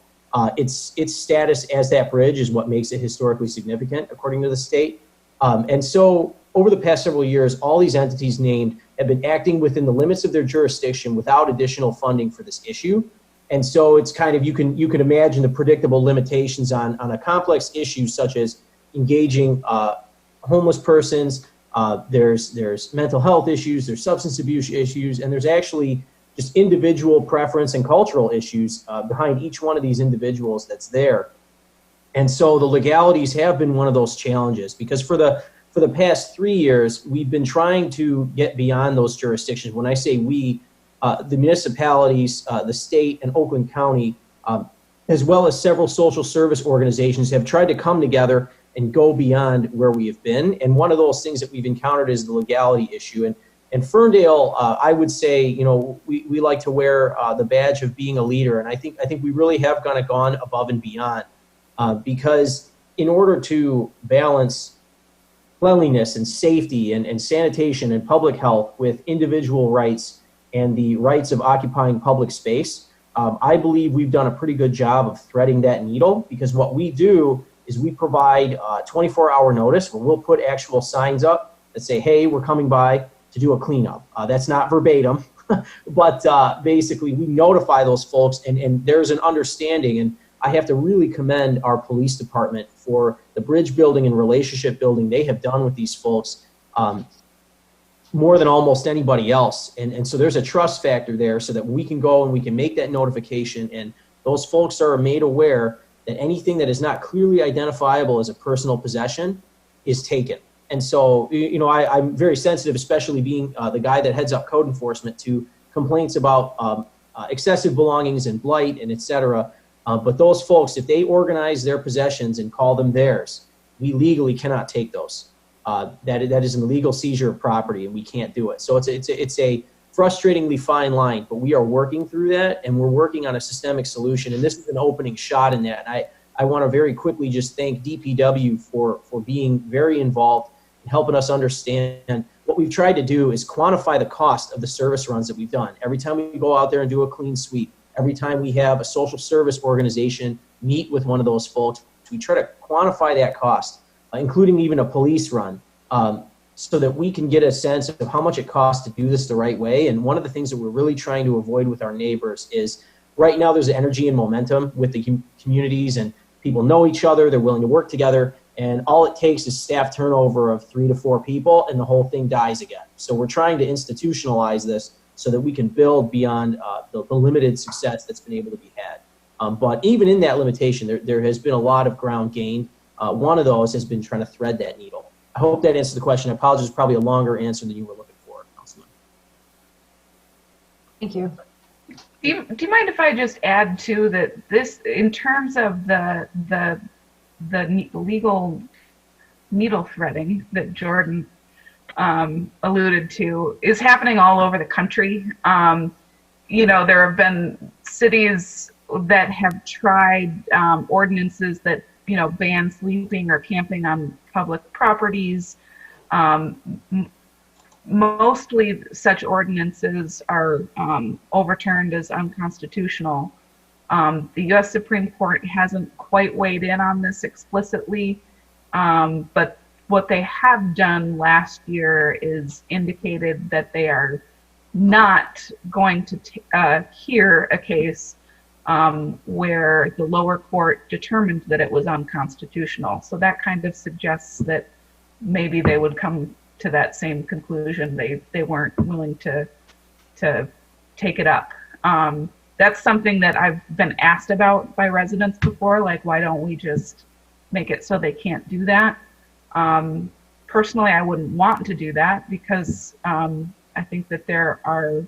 Its status as that bridge is what makes it historically significant, according to the state. And so over the past several years, all these entities named have been acting within the limits of their jurisdiction without additional funding for this issue. And so it's kind of, you can imagine the predictable limitations on a complex issue such as engaging homeless persons. There's mental health issues, there's substance abuse issues, and there's actually just individual preference and cultural issues behind each one of these individuals that's there. And so the legalities have been one of those challenges, because for the past 3 years, we've been trying to get beyond those jurisdictions. When I say we, the municipalities, the state, and Oakland County, as well as several social service organizations, have tried to come together and go beyond where we have been. And one of those things that we've encountered is the legality issue. And Ferndale, I would say, you know, we like to wear the badge of being a leader. And I think we really have gone above and beyond. Because in order to balance cleanliness and safety and sanitation and public health with individual rights and the rights of occupying public space, I believe we've done a pretty good job of threading that needle, because what we do is we provide 24-hour notice where we'll put actual signs up that say, hey, we're coming by to do a cleanup. That's not verbatim, but basically we notify those folks, and there's an understanding. And I have to really commend our police department for the bridge building and relationship building they have done with these folks, more than almost anybody else. And so there's a trust factor there, so that we can go and we can make that notification, and those folks are made aware that anything that is not clearly identifiable as a personal possession is taken. And so, you know, I'm very sensitive, especially being the guy that heads up code enforcement, to complaints about excessive belongings and blight and et cetera. But those folks, if they organize their possessions and call them theirs, we legally cannot take those. That is an illegal seizure of property, and we can't do it. So it's a frustratingly fine line, but we are working through that, and we're working on a systemic solution. And this is an opening shot in that. And I want to very quickly just thank DPW for being very involved in helping us understand. What we've tried to do is quantify the cost of the service runs that we've done. Every time we go out there and do a clean sweep, every time we have a social service organization meet with one of those folks, we try to quantify that cost, including even a police run, so that we can get a sense of how much it costs to do this the right way. And one of the things that we're really trying to avoid with our neighbors is, right now there's energy and momentum with the communities, and people know each other, they're willing to work together, and all it takes is staff turnover of 3 to 4 people, and the whole thing dies again. So we're trying to institutionalize this so that we can build beyond the limited success that's been able to be had. But even in that limitation, there has been a lot of ground gained. One of those has been trying to thread that needle. I hope that answers the question. I apologize, probably a longer answer than you were looking for, Councilman. Thank you. Do you mind if I just add too that this, in terms of the legal needle threading that Jordan alluded to, is happening all over the country. You know, there have been cities that have tried ordinances that, you know, ban sleeping or camping on public properties. Mostly such ordinances are overturned as unconstitutional. The U.S. Supreme Court hasn't quite weighed in on this explicitly, but what they have done last year is indicated that they are not going to hear a case where the lower court determined that it was unconstitutional. So that kind of suggests that maybe they would come to that same conclusion. They weren't willing to take it up. That's something that I've been asked about by residents before, like, why don't we just make it so they can't do that? Personally, I wouldn't want to do that because I think that there are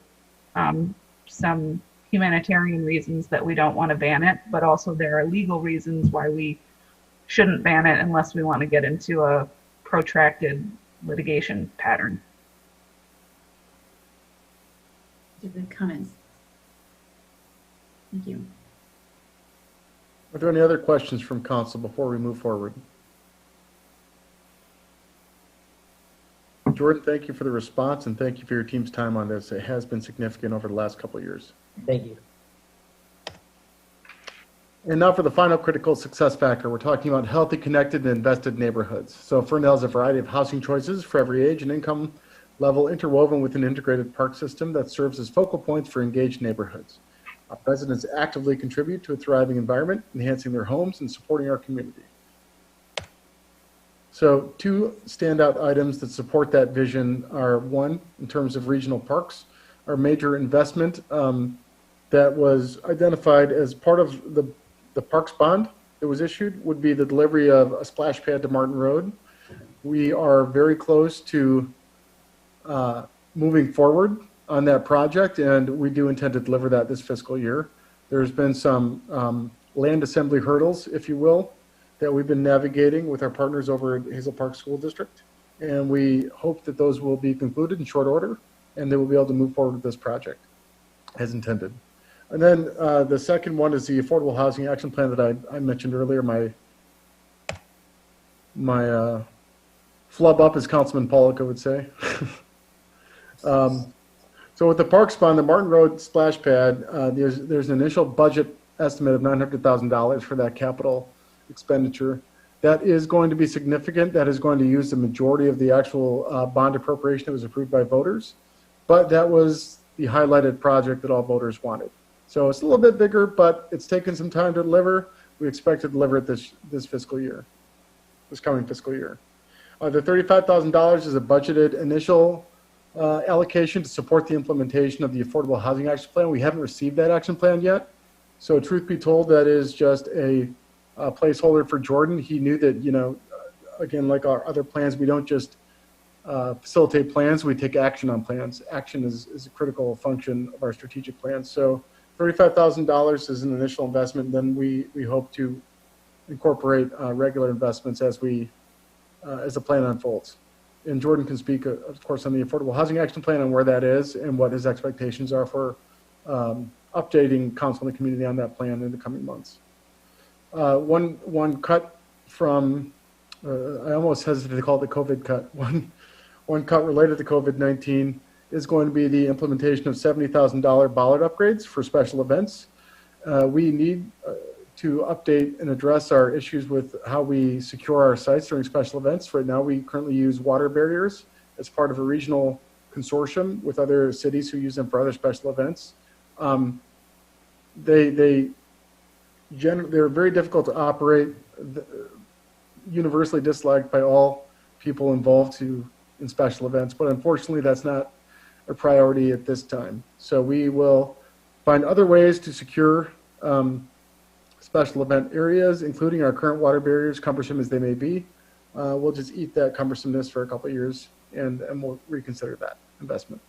some humanitarian reasons that we don't want to ban it, but also there are legal reasons why we shouldn't ban it unless we want to get into a protracted litigation pattern. Good comments. Thank you. Are there any other questions from council before we move forward? Jordan, thank you for the response and thank you for your team's time on this. It has been significant over the last couple of years. Thank you. And now for the final critical success factor. We're talking about healthy, connected, and invested neighborhoods. So Ferndale has a variety of housing choices for every age and income level interwoven with an integrated park system that serves as focal points for engaged neighborhoods. Our residents actively contribute to a thriving environment, enhancing their homes and supporting our community. So two standout items that support that vision are, one, in terms of regional parks, our major investment that was identified as part of the parks bond that was issued would be the delivery of a splash pad to Martin Road. We are very close to moving forward on that project, and we do intend to deliver that this fiscal year. There's been some land assembly hurdles, if you will, that we've been navigating with our partners over at Hazel Park School District, and we hope that those will be concluded in short order, and they will be able to move forward with this project as intended. And then the second one is the Affordable Housing Action Plan that I mentioned earlier. My flub up, as Councilman Pollock would say. So with the Parks Bond, the Martin Road splash pad, there's an initial budget estimate of $900,000 for that capital expenditure. That is going to be significant. That is going to use the majority of the actual bond appropriation that was approved by voters. But that was the highlighted project that all voters wanted. So it's a little bit bigger, but it's taken some time to deliver. We expect to deliver it this fiscal year, this coming fiscal year. The $35,000 is a budgeted initial allocation to support the implementation of the Affordable Housing Action Plan. We haven't received that action plan yet. So truth be told, that is just a placeholder for Jordan. He knew that, you know, again, like our other plans, we don't just facilitate plans, we take action on plans. Action is a critical function of our strategic plans. So $35,000 is an initial investment. Then we hope to incorporate regular investments as the plan unfolds. And Jordan can speak, of course, on the Affordable Housing Action Plan and where that is and what his expectations are for updating council and the community on that plan in the coming months. One cut from, I almost hesitate to call it the COVID cut. One cut related to COVID-19 is going to be the implementation of $70,000 bollard upgrades for special events. We need to update and address our issues with how we secure our sites during special events. Right now, we currently use water barriers as part of a regional consortium with other cities who use them for other special events. They're very difficult to operate, universally disliked by all people involved in special events, but unfortunately that's not a priority at this time. So we will find other ways to secure special event areas, including our current water barriers, cumbersome as they may be. We'll just eat that cumbersomeness for a couple of years and we'll reconsider that investment.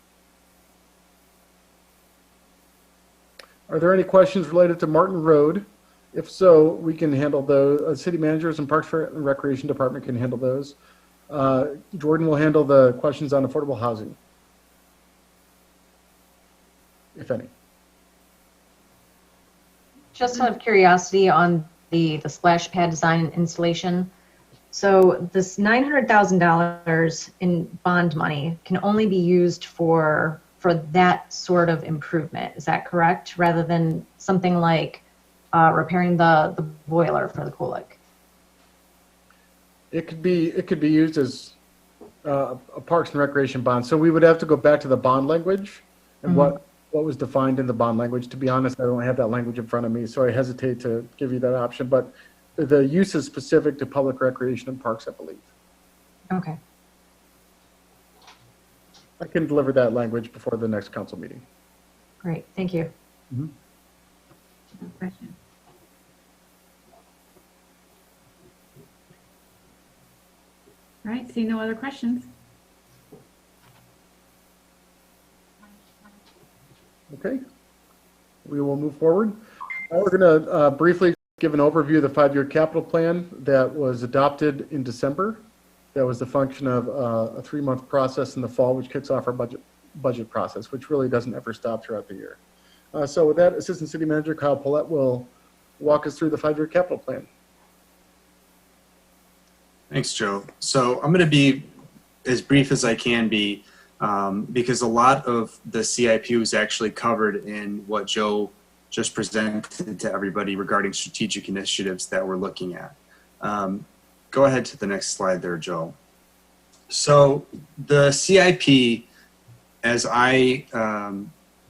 Are there any questions related to Martin Road? If so, we can handle those. City managers and Parks and Recreation Department can handle those. Jordan will handle the questions on affordable housing, if any. Just out of curiosity on the splash pad design and installation. So this $900,000 in bond money can only be used for that sort of improvement. Is that correct? Rather than something like repairing the boiler for the Kulik? It could be used as a Parks and Recreation bond. So we would have to go back to the bond language and what what was defined in the bond language. To be honest, I don't have that language in front of me, so I hesitate to give you that option. But the use is specific to public recreation and parks, I believe. Okay. I can deliver that language before the next council meeting. Great. Thank you. Mm-hmm. No question. All right, see no other questions. Okay, we will move forward. Now we're going to briefly give an overview of the 5-year capital plan that was adopted in December. That was the function of a 3-month process in the fall, which kicks off our budget process, which really doesn't ever stop throughout the year. So with that, Assistant City Manager Kyle Paulette will walk us through the 5-year capital plan. Thanks, Joe. So I'm going to be as brief as I can be because a lot of the CIP was actually covered in what Joe just presented to everybody regarding strategic initiatives that we're looking at. Go ahead to the next slide there, Joe. So the CIP, as I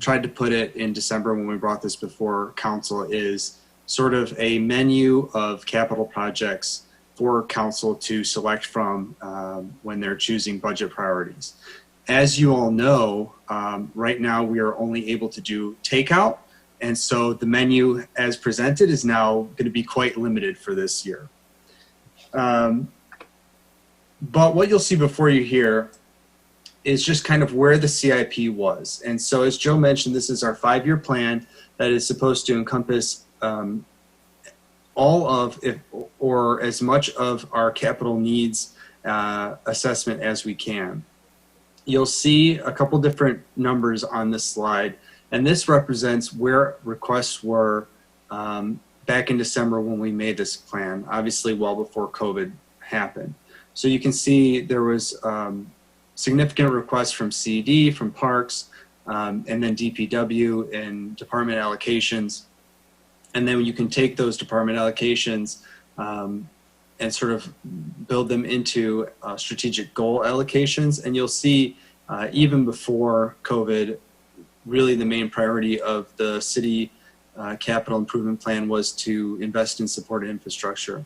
tried to put it in December when we brought this before council, is sort of a menu of capital projects for council to select from when they're choosing budget priorities. As you all know, right now we are only able to do takeout, and so the menu as presented is now going to be quite limited for this year. But what you'll see before you here is just kind of where the CIP was. And so as Joe mentioned, this is our 5-year plan that is supposed to encompass all of, or as much of our capital needs assessment as we can. You'll see a couple different numbers on this slide, and this represents where requests were back in December when we made this plan, obviously well before COVID happened. So you can see there was significant requests from CD, from Parks, and then DPW and department allocations. And then you can take those department allocations and sort of build them into strategic goal allocations. And you'll see even before COVID, really the main priority of the city capital improvement plan was to invest in supported infrastructure.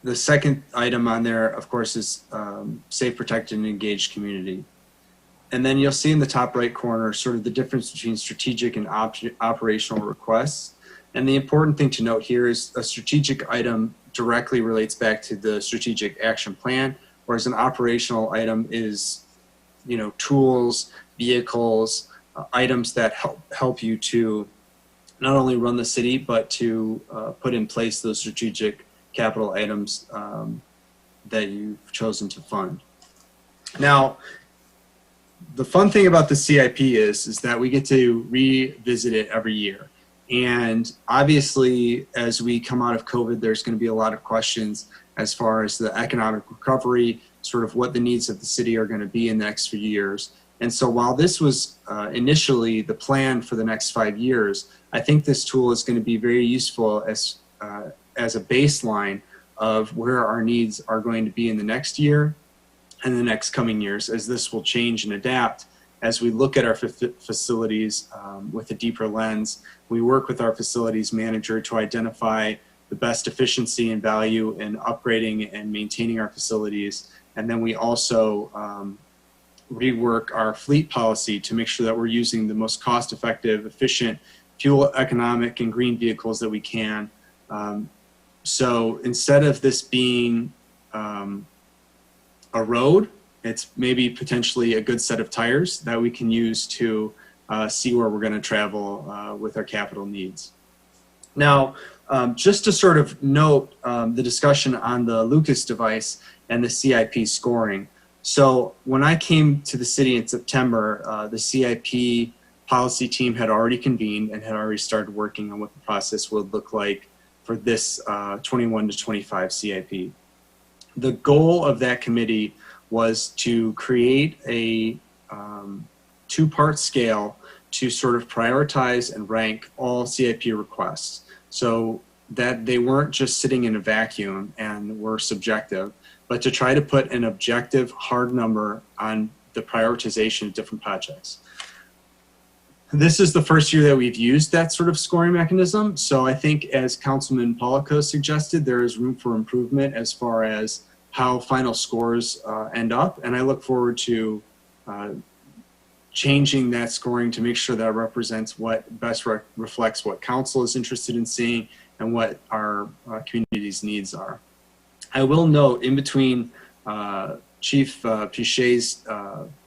The second item on there, of course, is safe, protected, and engaged community. And then you'll see in the top right corner sort of the difference between strategic and operational requests. And the important thing to note here is a strategic item directly relates back to the strategic action plan, whereas an operational item is, you know, tools, vehicles, items that help you to not only run the city, but to put in place those strategic capital items that you've chosen to fund. Now, the fun thing about the CIP is that we get to revisit it every year. And obviously, as we come out of COVID, there's going to be a lot of questions as far as the economic recovery, sort of what the needs of the city are going to be in the next few years. And so while this was initially the plan for the next 5 years, I think this tool is going to be very useful as a baseline of where our needs are going to be in the next year and the next coming years, as this will change and adapt as we look at our facilities with a deeper lens. We work with our facilities manager to identify the best efficiency and value in upgrading and maintaining our facilities. And then we also rework our fleet policy to make sure that we're using the most cost-effective, efficient, fuel economic and green vehicles that we can. So instead of this being a road, it's maybe potentially a good set of tires that we can use to see where we're going to travel with our capital needs. Now, just to sort of note the discussion on the Lucas device and the CIP scoring. So when I came to the city in September, the CIP policy team had already convened and had already started working on what the process would look like for this 21 to 25 CIP. The goal of that committee was to create a 2-part scale to sort of prioritize and rank all CIP requests so that they weren't just sitting in a vacuum and were subjective, but to try to put an objective hard number on the prioritization of different projects. This is the first year that we've used that sort of scoring mechanism. So I think, as Councilman Pollico suggested, there is room for improvement as far as how final scores end up. And I look forward to changing that scoring to make sure that it represents what best reflects what council is interested in seeing and what our community's needs are. I will note, in between Chief Pichet's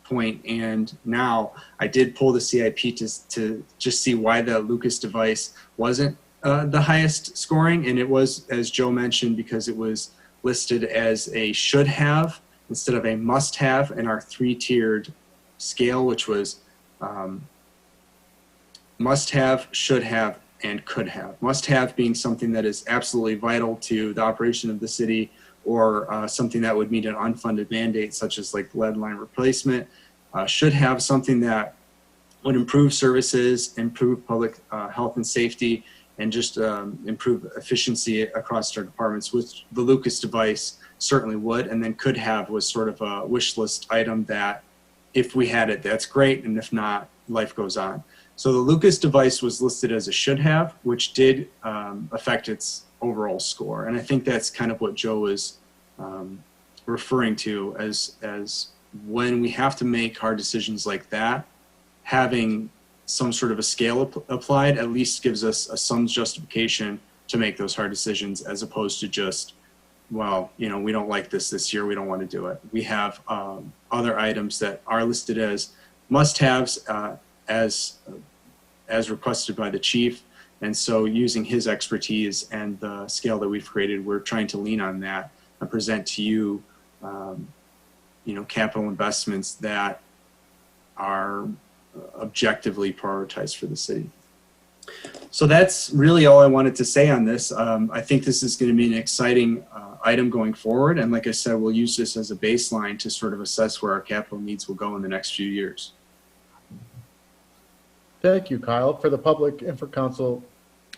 point and now, I did pull the CIP to just see why the Lucas device wasn't the highest scoring, and it was, as Joe mentioned, because it was listed as a should have instead of a must have in our 3-tiered scale, which was must have, should have, and could have. Must have being something that is absolutely vital to the operation of the city, or something that would meet an unfunded mandate, such as like lead line replacement. Should have something that would improve services, improve public health and safety, and just improve efficiency across our departments, which the Lucas device certainly would. And then could have was sort of a wish list item that if we had it, that's great, and if not, life goes on. So the Lucas device was listed as a should have, which did affect its overall score. And I think that's kind of what Joe was referring to as when we have to make hard decisions like that, having some sort of a scale applied at least gives us some justification to make those hard decisions, as opposed to just, well, you know, we don't like this year, we don't want to do it. We have other items that are listed as must-haves as requested by the chief. And so using his expertise and the scale that we've created, we're trying to lean on that and present to you, you know, capital investments that are objectively prioritized for the city. So that's really all I wanted to say on this. I think this is going to be an exciting item going forward. And like I said, we'll use this as a baseline to sort of assess where our capital needs will go in the next few years. Thank you, Kyle. For the public and for council,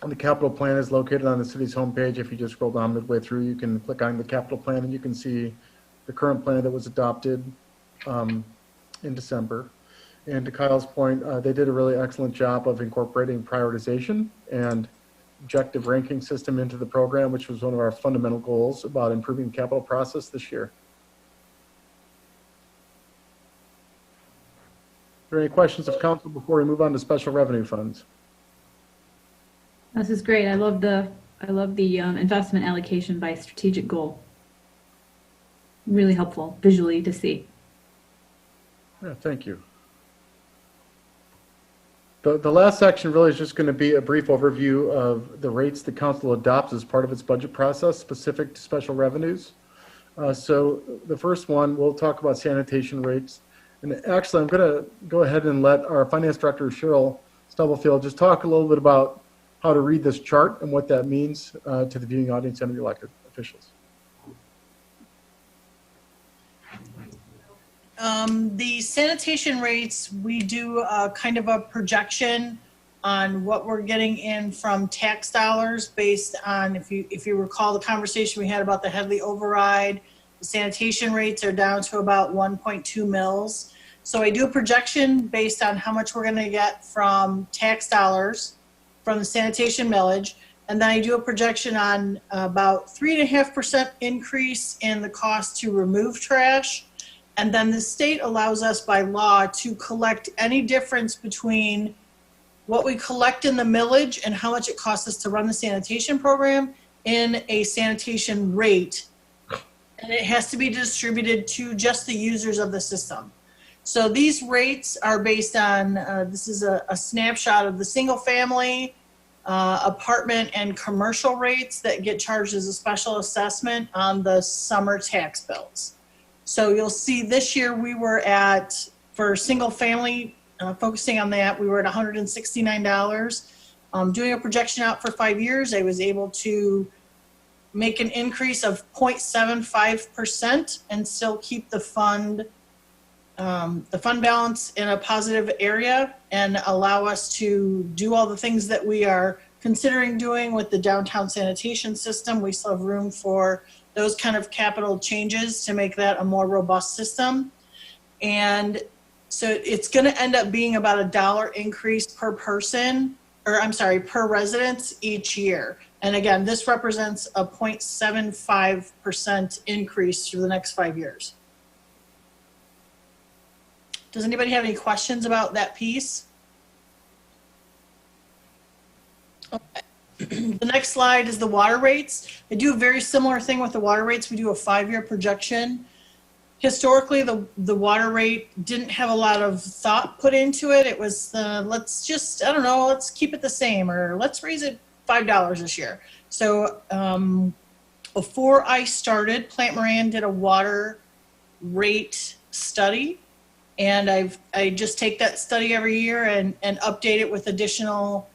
the capital plan is located on the city's homepage. If you just scroll down midway through, you can click on the capital plan and you can see the current plan that was adopted in December. And to Kyle's point, they did a really excellent job of incorporating prioritization and objective ranking system into the program, which was one of our fundamental goals about improving the capital process this year. Are there any questions of council before we move on to special revenue funds? This is great. I love the investment allocation by strategic goal. Really helpful visually to see. Yeah, thank you. The last section really is just going to be a brief overview of the rates the council adopts as part of its budget process specific to special revenues. So the first one, we'll talk about sanitation rates. And actually, I'm going to go ahead and let our finance director, Cheryl Stubblefield, just talk a little bit about how to read this chart and what that means to the viewing audience and the elected officials. The sanitation rates, we do kind of a projection on what we're getting in from tax dollars based on, if you recall the conversation we had about the Headley override, the sanitation rates are down to about 1.2 mils. So I do a projection based on how much we're going to get from tax dollars from the sanitation millage. And then I do a projection on about 3.5% increase in the cost to remove trash. And then the state allows us by law to collect any difference between what we collect in the millage and how much it costs us to run the sanitation program in a sanitation rate. And it has to be distributed to just the users of the system. So these rates are based on, this is a snapshot of the single family, apartment and commercial rates that get charged as a special assessment on the summer tax bills. So you'll see this year we were at, for single family, focusing on that, we were at $169. Doing a projection out for 5 years, I was able to make an increase of 0.75% and still keep the fund balance in a positive area and allow us to do all the things that we are considering doing with the downtown sanitation system. We still have room for those kind of capital changes to make that a more robust system. And so it's going to end up being about $1 increase per person, or I'm sorry, per residence each year. And again, this represents a 0.75% increase through the next 5 years. Does anybody have any questions about that piece? Okay. The next slide is the water rates. I do a very similar thing with the water rates. We do a 5-year projection. Historically, the water rate didn't have a lot of thought put into it. It was, let's just, I don't know, let's keep it the same, or let's raise it $5 this year. So before I started, Plant Moran did a water rate study. And I just take that study every year and update it with additional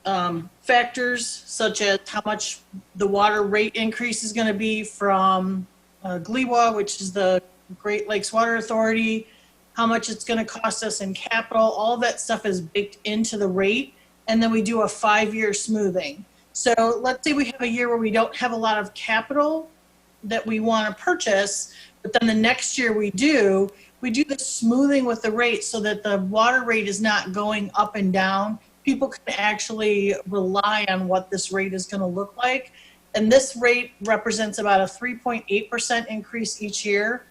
factors, such as how much the water rate increase is going to be from GLEWA, which is the Great Lakes Water Authority, how much it's going to cost us in capital. All of that stuff is baked into the rate. And then we do a 5-year smoothing. So let's say we have a year where we don't have a lot of capital that we want to purchase, but then the next year we do the smoothing with the rate so that the water rate is not going up and down. People can actually rely on what this rate is going to look like. And this rate represents about a 3.8% increase each year.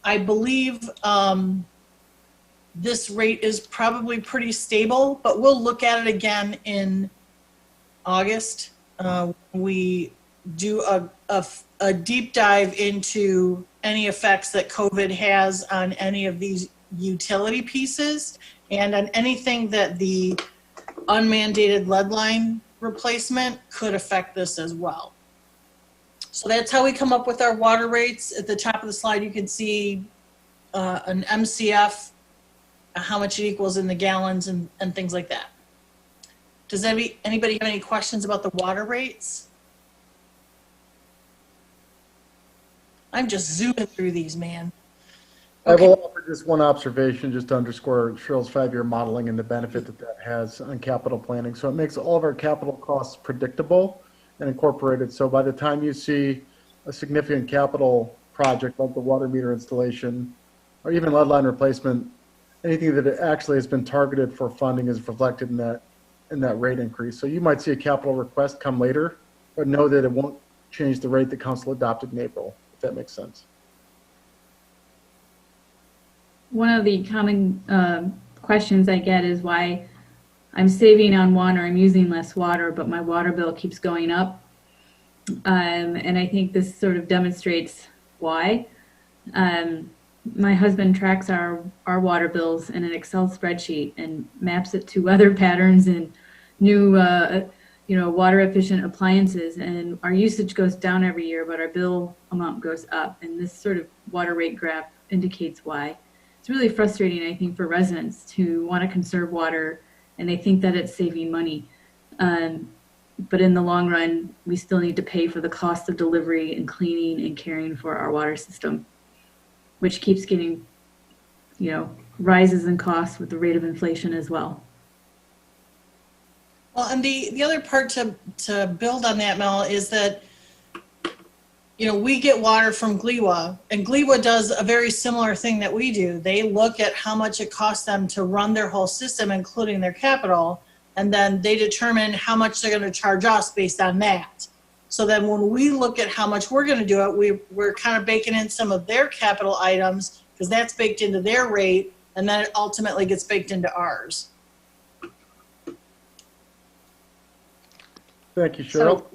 I believe this rate is probably pretty stable, but we'll look at it again in August. We do a deep dive into any effects that COVID has on any of these utility pieces and on anything that the unmandated lead line replacement could affect this as well. So that's how we come up with our water rates. At the top of the slide, you can see an MCF, how much it equals in the gallons and things like that. Does anybody have any questions about the water rates? I'm just zooming through these, man. Okay. I will offer just one observation just to underscore Cheryl's 5-year modeling and the benefit that has on capital planning. So it makes all of our capital costs predictable and incorporated. So by the time you see a significant capital project like the water meter installation or even lead line replacement, anything that actually has been targeted for funding is reflected in that rate increase. So you might see a capital request come later, but know that it won't change the rate the council adopted in April, if that makes sense. One of the common questions I get is why I'm saving on water, I'm using less water, but my water bill keeps going up. And I think this sort of demonstrates why. My husband tracks our water bills in an Excel spreadsheet and maps it to weather patterns and new water efficient appliances, and our usage goes down every year, but our bill amount goes up. And this sort of water rate graph indicates why. It's really frustrating, I think, for residents who want to conserve water and they think that it's saving money. But in the long run, we still need to pay for the cost of delivery and cleaning and caring for our water system, which keeps getting, rises in costs with the rate of inflation as well. Well, and the other part to build on that, Mel, is that, we get water from GLEWA, and GLEWA does a very similar thing that we do. They look at how much it costs them to run their whole system, including their capital, and then they determine how much they're going to charge us based on that. So then when we look at how much we're going to do it, we're kind of baking in some of their capital items because that's baked into their rate, and then it ultimately gets baked into ours. Thank you, Cheryl. So,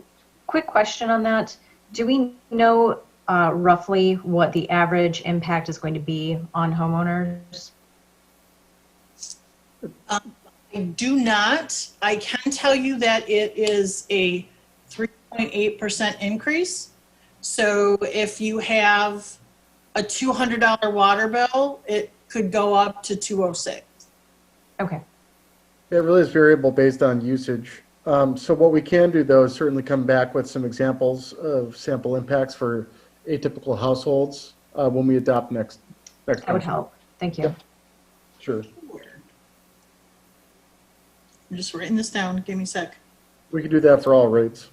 quick question on that. Do we know roughly what the average impact is going to be on homeowners? I do not. I can tell you that it is a 3.8% increase. So if you have a $200 water bill, it could go up to $206. Okay. It really is variable based on usage. So what we can do, though, is certainly come back with some examples of sample impacts for atypical households when we adopt next. That would help. Thank you. Yep. Sure. I'm just writing this down. Give me a sec. We can do that for all rates.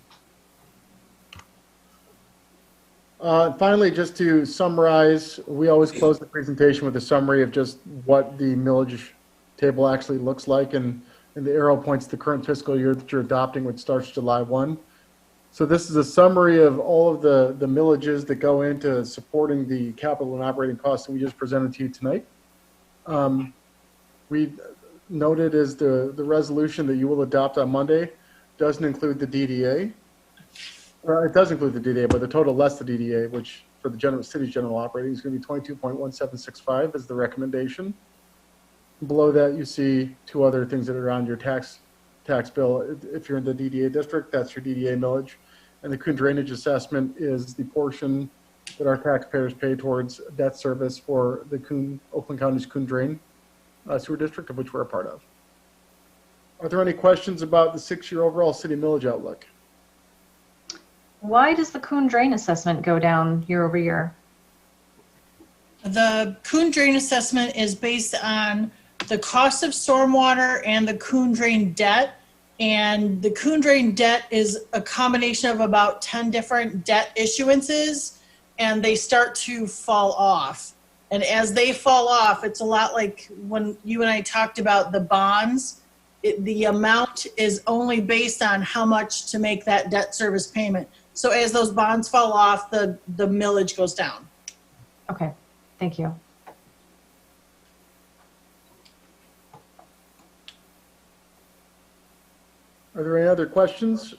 Finally, just to summarize, we always close the presentation with a summary of just what the millage table actually looks like, and the arrow points to the current fiscal year that you're adopting, which starts July 1. So this is a summary of all of the millages that go into supporting the capital and operating costs that we just presented to you tonight. We noted is the resolution that you will adopt on Monday doesn't include the DDA. It does include the DDA, but the total less the DDA, which for the city's general operating is going to be 22.1765 is the recommendation. Below that, you see two other things that are on your tax bill. If you're in the DDA district, that's your DDA millage. And the Coon drainage assessment is the portion that our taxpayers pay towards debt service for the Oakland County's Coon Drain sewer district, of which we're a part of. Are there any questions about the 6-year overall city millage outlook? Why does the Coon drain assessment go down year over year? The Coon drain assessment is based on the cost of stormwater and the Coon drain debt. And the Coon drain debt is a combination of about 10 different debt issuances, and they start to fall off. And as they fall off, it's a lot like when you and I talked about the bonds. The amount is only based on how much to make that debt service payment. So as those bonds fall off, the millage goes down. Okay, thank you. Are there any other questions?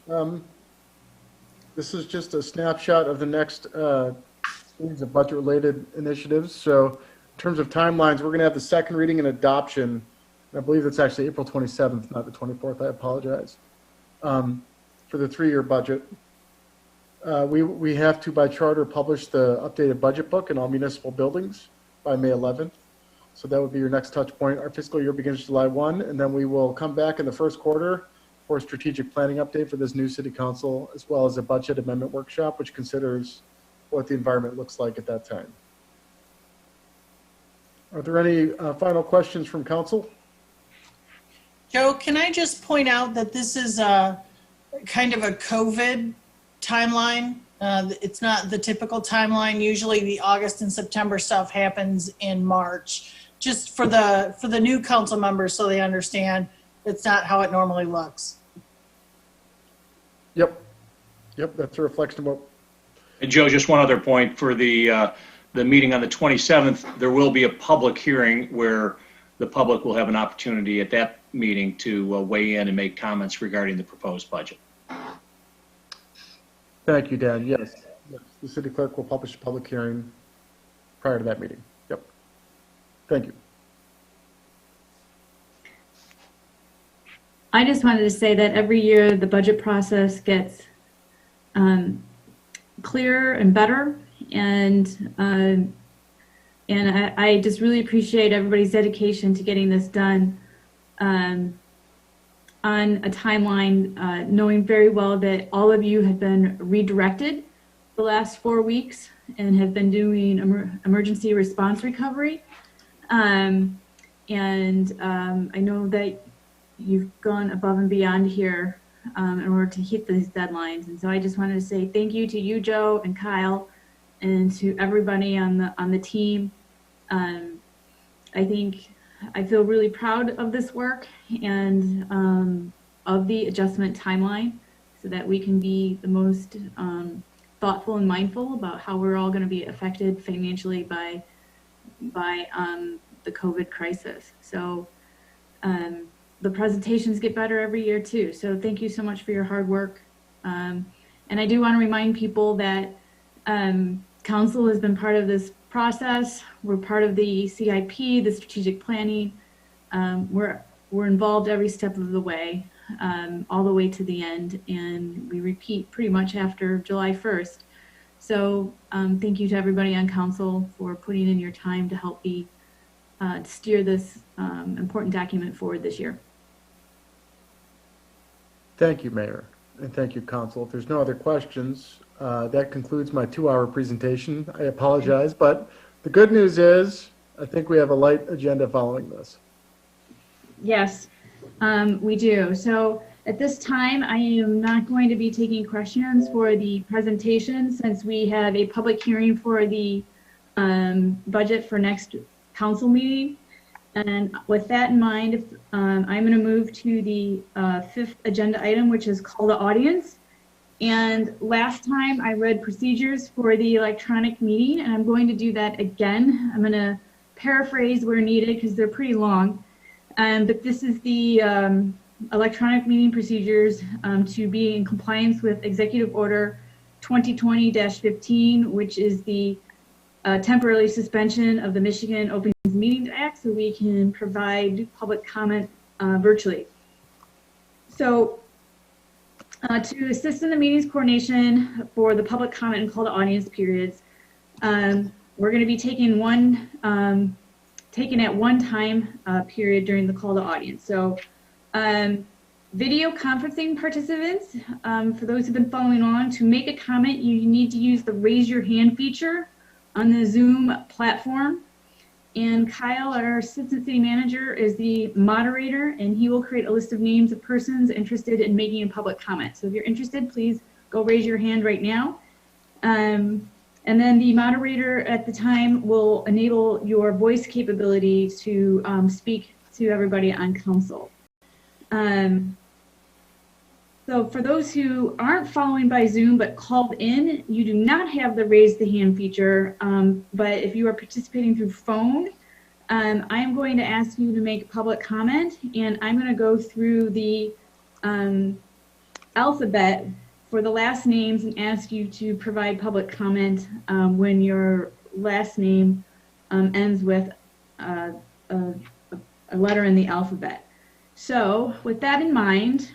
This is just a snapshot of the next series of budget-related initiatives. So in terms of timelines, we're going to have the second reading and adoption. I believe it's actually April 27th, not the 24th. I apologize. For the 3-year budget. We have to, by charter, publish the updated budget book in all municipal buildings by May 11th. So that would be your next touch point. Our fiscal year begins July 1, and then we will come back in the first quarter for a strategic planning update for this new city council, as well as a budget amendment workshop, which considers what the environment looks like at that time. Are there any final questions from council? Joe, can I just point out that this is a kind of a COVID timeline? It's not the typical timeline. Usually the August and September stuff happens in March. Just for the new council members so they understand it's not how it normally looks. Yep, that's a reflection of what. And Joe, just one other point for the meeting on the 27th, there will be a public hearing where the public will have an opportunity at that meeting to weigh in and make comments regarding the proposed budget. Thank you, Dan. Yes, the city clerk will publish a public hearing prior to that meeting. Yep. Thank you. I just wanted to say that every year the budget process gets clearer and better, and I just really appreciate everybody's dedication to getting this done on a timeline, knowing very well that all of you have been redirected the last 4 weeks and have been doing emergency response recovery. I know that you've gone above and beyond here in order to hit these deadlines. And so I just wanted to say thank you to you, Joe and Kyle, and to everybody on the team. I feel really proud of this work and of the adjustment timeline so that we can be the most thoughtful and mindful about how we're all going to be affected financially by the COVID crisis. So the presentations get better every year too. So thank you so much for your hard work. And I do want to remind people that council has been part of this process. We're part of the CIP, the strategic planning. We're involved every step of the way, all the way to the end, and we repeat pretty much after July 1st. So thank you to everybody on council for putting in your time to help me steer this important document forward this year. Thank you, Mayor, and thank you, Council. If there's no other questions, that concludes my 2-hour presentation. I apologize, but the good news is I think we have a light agenda following this. Yes, we do. So At this time, I am not going to be taking questions for the presentation since we have a public hearing for the budget for next council meeting. And with that in mind, I'm going to move to the fifth agenda item, which is call to audience. And last time I read procedures for the electronic meeting, and I'm going to do that again. I'm going to paraphrase where needed because they're pretty long. But this is the electronic meeting procedures to be in compliance with Executive Order 2020-15, which is the temporary suspension of the Michigan Open Meetings Act, so we can provide public comment virtually. So to assist in the meetings coordination for the public comment and call to audience periods, we're going to be taken at one time period during the call to audience. So video conferencing participants, for those who've been following on, to make a comment, you need to use the raise your hand feature on the Zoom platform. And Kyle, our Assistant City Manager, is the moderator, and he will create a list of names of persons interested in making a public comment. So if you're interested, please go raise your hand right now. And then the moderator at the time will enable your voice capability to speak to everybody on council. So for those who aren't following by Zoom but called in, you do not have the raise the hand feature. But if you are participating through phone, I'm going to ask you to make public comment, and I'm going to go through the alphabet for the last names and ask you to provide public comment when your last name ends with a letter in the alphabet. So with that in mind,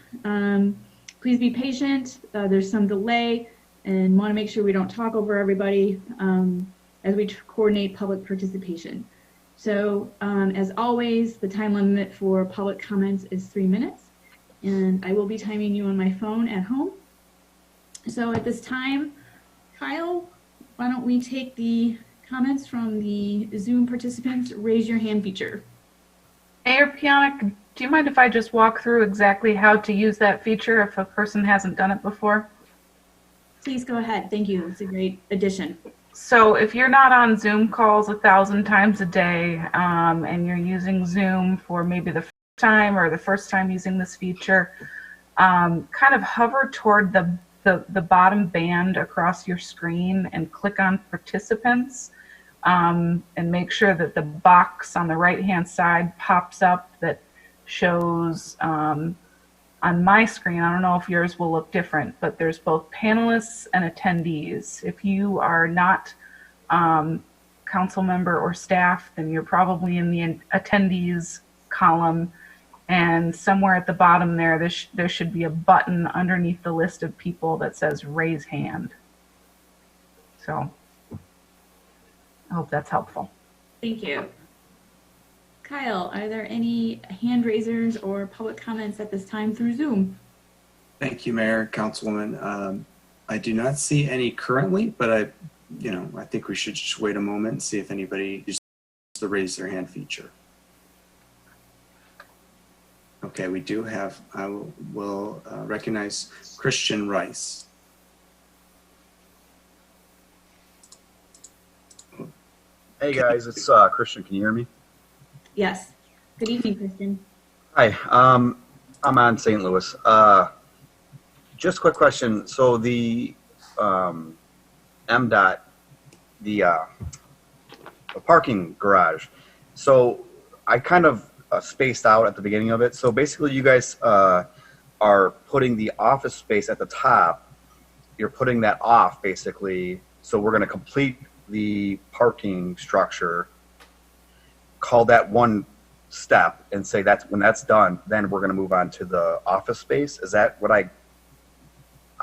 please be patient. There's some delay, and want to make sure we don't talk over everybody as we coordinate public participation. So as always, the time limit for public comments is 3 minutes, and I will be timing you on my phone at home. So at this time, Kyle, why don't we take the comments from the Zoom participants? Raise your hand feature. Mayor Pionic, do you mind if I just walk through exactly how to use that feature if a person hasn't done it before? Please go ahead. Thank you. It's a great addition. So if you're not on Zoom calls 1,000 times a day and you're using Zoom for maybe the first time or the first time using this feature, kind of hover toward the bottom band across your screen and click on participants. And make sure that the box on the right-hand side pops up that shows on my screen. I don't know if yours will look different, but there's both panelists and attendees. If you are not council member or staff, then you're probably in the attendees column, and somewhere at the bottom there should be a button underneath the list of people that says raise hand. So I hope that's helpful. Thank you. Kyle, are there any hand raisers or public comments at this time through Zoom? Thank you, Mayor, Councilwoman. I do not see any currently, but I think we should just wait a moment and see if anybody uses the raise their hand feature. Okay, we do have, I will recognize Christian Rice. Hey guys, it's Christian. Can you hear me? Yes. Good evening, Christian. Hi, I'm on St. Louis. Just a quick question. So the MDOT, the parking garage. So I kind of spaced out at the beginning of it. So basically you guys are putting the office space at the top. You're putting that off basically. So we're going to complete the parking structure, call that one step, and say that's when that's done, then we're going to move on to the office space. Is that what I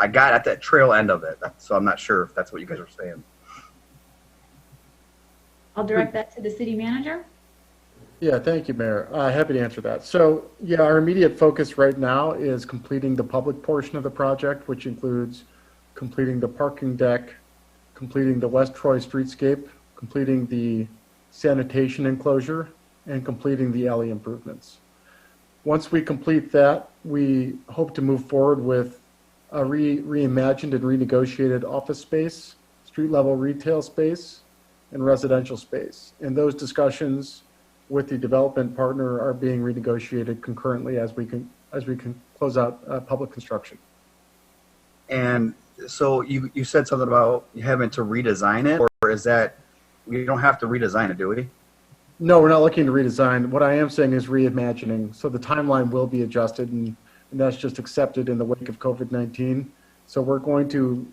got at that trail end of it? So I'm not sure if that's what you guys are saying. I'll direct that to the city manager. Yeah, thank you, Mayor. Happy to answer that. So yeah, our immediate focus right now is completing the public portion of the project, which includes completing the parking deck, completing the West Troy streetscape, completing the sanitation enclosure, and completing the alley improvements. Once we complete that, we hope to move forward with a reimagined and renegotiated office space, street level retail space, and residential space. And those discussions with the development partner are being renegotiated concurrently as we can close out public construction. And so you said something about having to redesign it, or is that we don't have to redesign it, do we? No, we're not looking to redesign. What I am saying is reimagining. So the timeline will be adjusted, and that's just accepted in the wake of COVID-19. So we're going to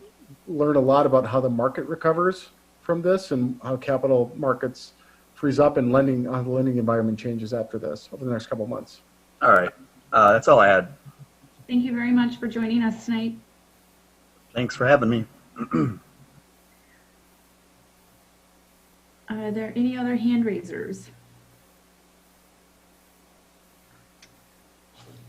learn a lot about how the market recovers from this and how capital markets freeze up and how the lending environment changes after this over the next couple of months. All right. That's all I had. Thank you very much for joining us tonight. Thanks for having me. Are there any other hand raisers?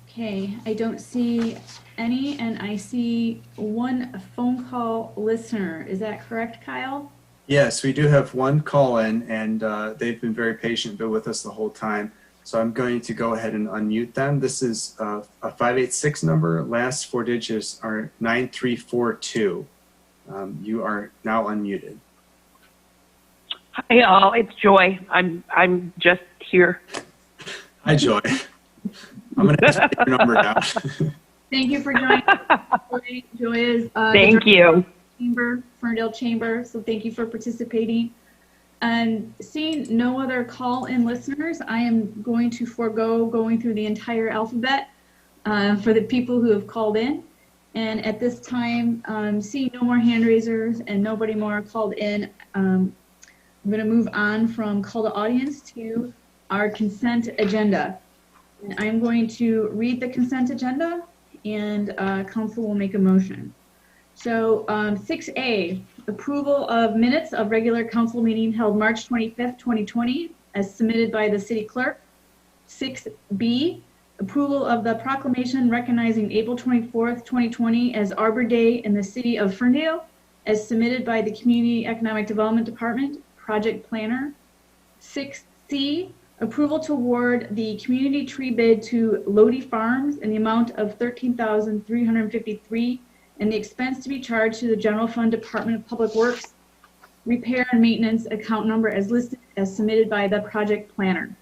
Okay, I don't see any, and I see one phone call listener. Is that correct, Kyle? Yes, we do have one call in, and they've been very patient, been with us the whole time. So I'm going to go ahead and unmute them. This is a 586 number. Last four digits are 9342. You are now unmuted. Hi all, it's Joy. I'm just here. Hi, Joy. I'm going to ask for your number now. Thank you for joining. Joy is Thank you. Chamber, Ferndale Chamber. So thank you for participating. And seeing no other call-in listeners, I am going to forego going through the entire alphabet for the people who have called in. And at this time, seeing no more hand raisers and nobody more called in, I'm going to move on from call to audience to our consent agenda. And I'm going to read the consent agenda, and council will make a motion. So 6A, approval of minutes of regular council meeting held March 25th, 2020, as submitted by the city clerk. 6B, approval of the proclamation recognizing April 24th, 2020 as Arbor Day in the city of Ferndale, as submitted by the Community Economic Development Department, project planner. 6C, approval to award the community tree bid to Lodi Farms in the amount of $13,353 and the expense to be charged to the General Fund Department of Public Works, repair and maintenance account number as listed as submitted by the project planner.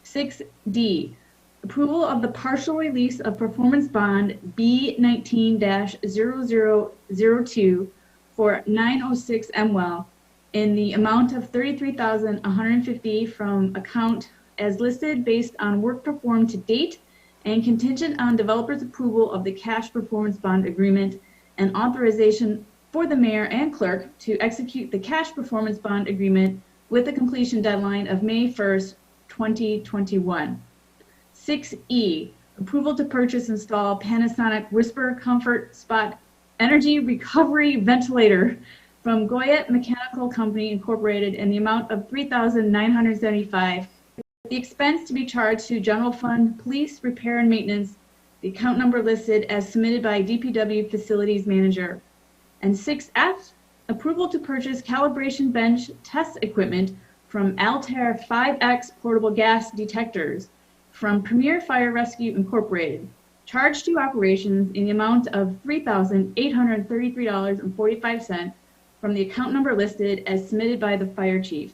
6D, approval of the partial release of performance bond B19-0002 for 906 Mwell in the amount of $33,150 from account as listed based on work performed to date and contingent on developer's approval of the cash performance bond agreement and authorization for the mayor and clerk to execute the cash performance bond agreement with a completion deadline of May 1st, 2021. 6E, approval to purchase and install Panasonic Whisper Comfort Spot Energy Recovery Ventilator from Goyette Mechanical Company Incorporated in the amount of $3,975. The expense to be charged to General Fund Police Repair and Maintenance, the account number listed as submitted by DPW Facilities Manager. And 6F, approval to purchase calibration bench test equipment from Altair 5X portable gas detectors from Premier Fire Rescue Incorporated, charged to operations in the amount of $3,833.45 from the account number listed as submitted by the fire chief.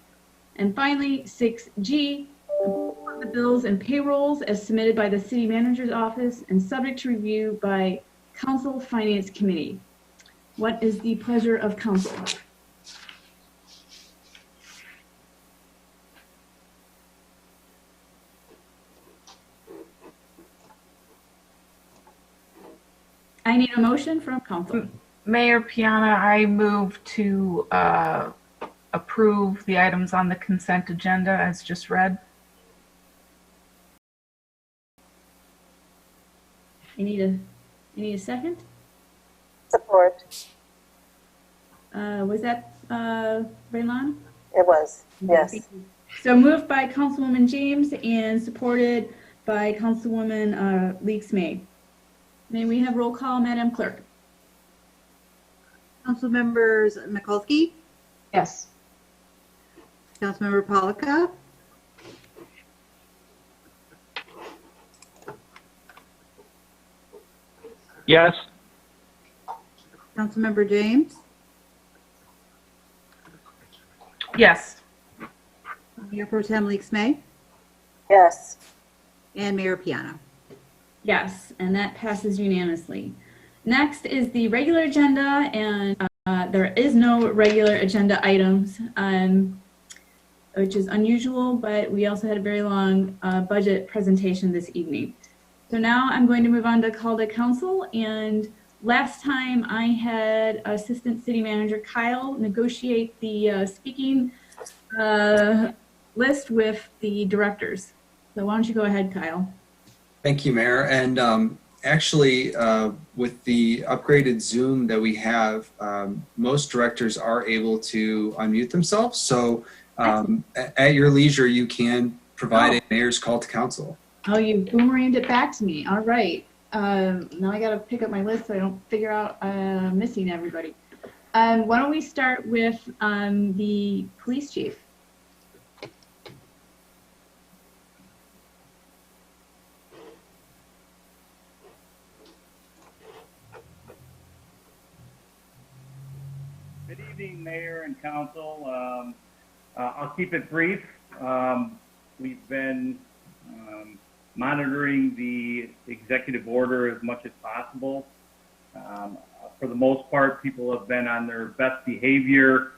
And finally, 6G, approval of the bills and payrolls as submitted by the city manager's office and subject to review by council finance committee. What is the pleasure of council? I need a motion from council. Mayor Piana, I move to approve the items on the consent agenda as just read. You need a second? Support. Was that Raylon? It was, yes. So moved by Councilwoman James and supported by Councilwoman Leaks May. May we have roll call, Madam Clerk? Council members Mikulski? Yes. Councilmember Polika? Yes. Councilmember James, Yes. Mayor Pro Tem Leaks May, Yes. and Mayor Piano. Yes, and that passes unanimously. Next is the regular agenda, and there is no regular agenda items, which is unusual, but we also had a very long budget presentation this evening. So now I'm going to move on to call to council, and last time I had Assistant City Manager Kyle negotiate the speaking list with the directors. So why don't you go ahead, Kyle? Thank you, Mayor. And actually, with the upgraded Zoom that we have, most directors are able to unmute themselves. So at your leisure, you can provide a mayor's call to council. Oh, you boomeranged it back to me. All right. Now I got to pick up my list so I don't figure out missing everybody. Why don't we start with the police chief? Good evening, Mayor and Council. I'll keep it brief. We've been monitoring the executive order as much as possible. For the most part, people have been on their best behavior.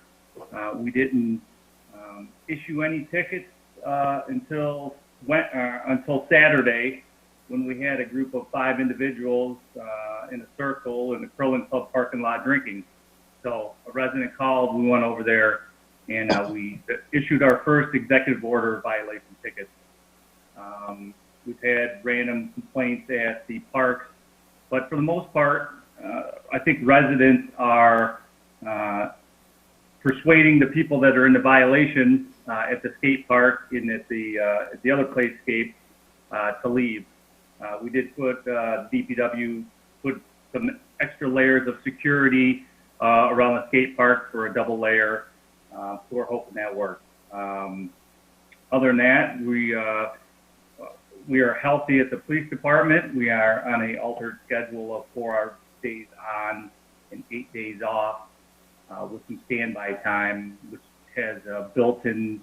We didn't issue any tickets until Saturday, when we had a group of 5 individuals in a circle in the Curling Club parking lot drinking. So a resident called, we went over there, and we issued our first executive order violation tickets. We've had random complaints at the parks, but for the most part, I think residents are persuading the people that are in the violation at the skate park and at the other place skate to leave. We did put DPW put some extra layers of security around the skate park for a double layer. So we're hoping that works. Other than that, we are healthy at the police department. We are on a altered schedule of 4 days on and 8 days off with some standby time, which has a built-in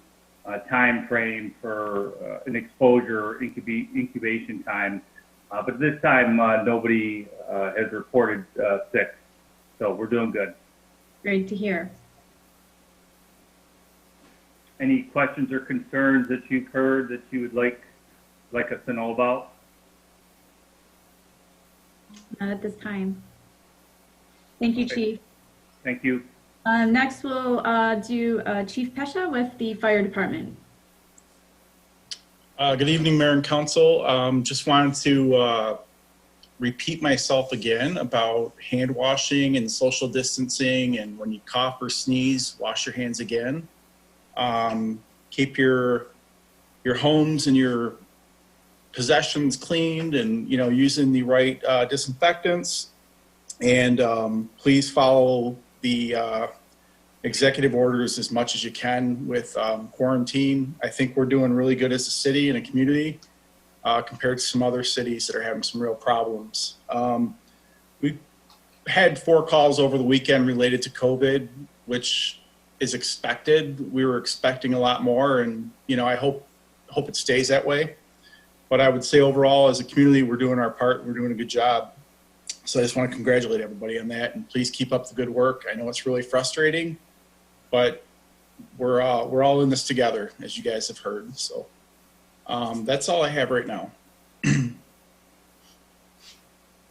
time frame for an exposure or incubation time. But this time, nobody has reported sick. So we're doing good. Great to hear. Any questions or concerns that you've heard that you would like us to know about? Not at this time. Thank you, Chief. Thank you. Next, we'll do Chief Pesha with the Fire Department. Good evening, Mayor and Council. Just wanted to repeat myself again about hand washing and social distancing, and when you cough or sneeze, wash your hands again. Keep your homes and your possessions cleaned, and using the right disinfectants. And please follow the executive orders as much as you can with quarantine. I think we're doing really good as a city and a community compared to some other cities that are having some real problems. We had 4 calls over the weekend related to COVID, which is expected. We were expecting a lot more, and I hope it stays that way. But I would say overall, as a community, we're doing our part. We're doing a good job. So I just want to congratulate everybody on that, and please keep up the good work. I know it's really frustrating, but we're all in this together, as you guys have heard. So that's all I have right now.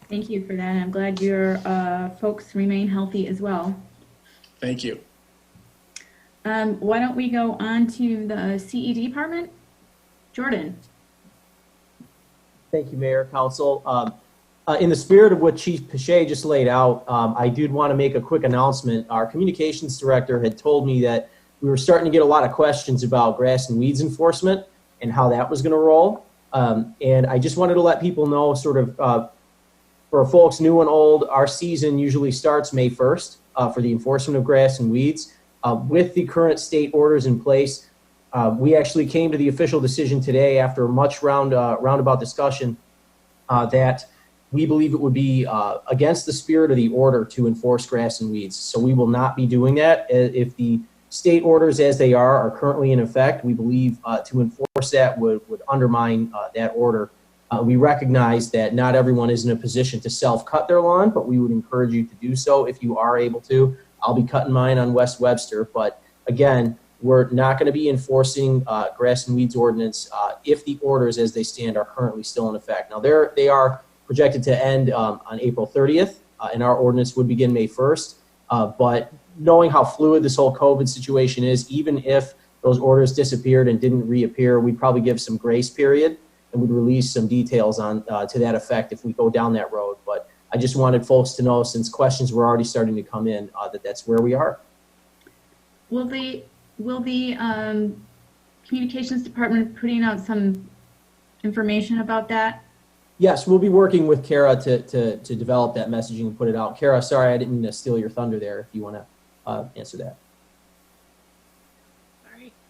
Thank you for that. I'm glad your folks remain healthy as well. Thank you. Why don't we go on to the CE department? Jordan. Thank you, Mayor, Council. In the spirit of what Chief Pache just laid out, I did want to make a quick announcement. Our communications director had told me that we were starting to get a lot of questions about grass and weeds enforcement and how that was going to roll. And I just wanted to let people know, sort of, for folks new and old, our season usually starts May 1st for the enforcement of grass and weeds. With the current state orders in place, we actually came to the official decision today after a much roundabout discussion that we believe it would be against the spirit of the order to enforce grass and weeds. So we will not be doing that. If the state orders as they are currently in effect, we believe to enforce that would undermine that order. We recognize that not everyone is in a position to self-cut their lawn, but we would encourage you to do so if you are able to. I'll be cutting mine on West Webster, but again, we're not going to be enforcing grass and weeds ordinance if the orders as they stand are currently still in effect. Now, they are projected to end on April 30th, and our ordinance would begin May 1st. But knowing how fluid this whole COVID situation is, even if those orders disappeared and didn't reappear, we'd probably give some grace period and we'd release some details on to that effect if we go down that road. But I just wanted folks to know, since questions were already starting to come in, that that's where we are. Will the communications department putting out some information about that? Yes, we'll be working with Kara to develop that messaging and put it out. Kara, sorry, I didn't mean to steal your thunder there. If you want to answer that.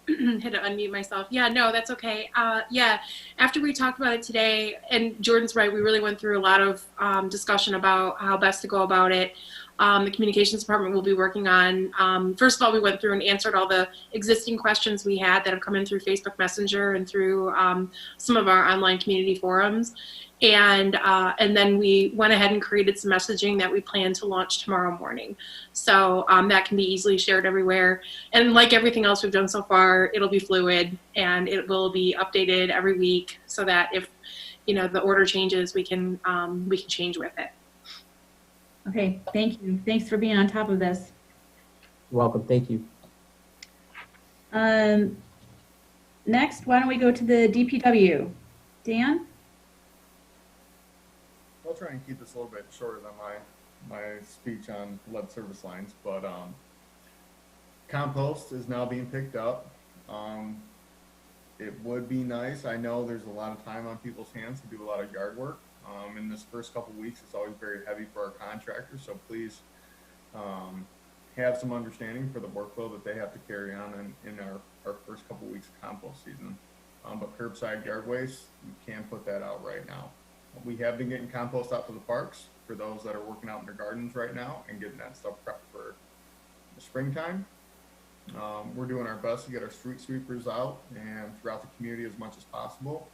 Had to unmute myself. Yeah, no, that's okay. Yeah, after we talked about it today, and Jordan's right, we really went through a lot of discussion about how best to go about it. The communications department will be working on, first of all, we went through and answered all the existing questions we had that have come in through Facebook Messenger and through some of our online community forums. And then we went ahead and created some messaging that we plan to launch tomorrow morning. So that can be easily shared everywhere. And like everything else we've done so far, it'll be fluid and it will be updated every week so that if, you know, the order changes, we can change with it. Okay, thank you. Thanks for being on top of this. You're welcome. Thank you. Next, why don't we go to the DPW? Dan? I'll try and keep this a little bit shorter than my speech on lead service lines, but compost is now being picked up. It would be nice. I know there's a lot of time on people's hands to do a lot of yard work. In this first couple weeks, it's always very heavy for our contractors, so please have some understanding for the workload that they have to carry on in our first couple weeks of compost season. But curbside yard waste, you can put that out right now. We have been getting compost out to the parks for those that are working out in their gardens right now and getting that stuff prepped for the springtime. We're doing our best to get our street sweepers out and throughout the community as much as possible.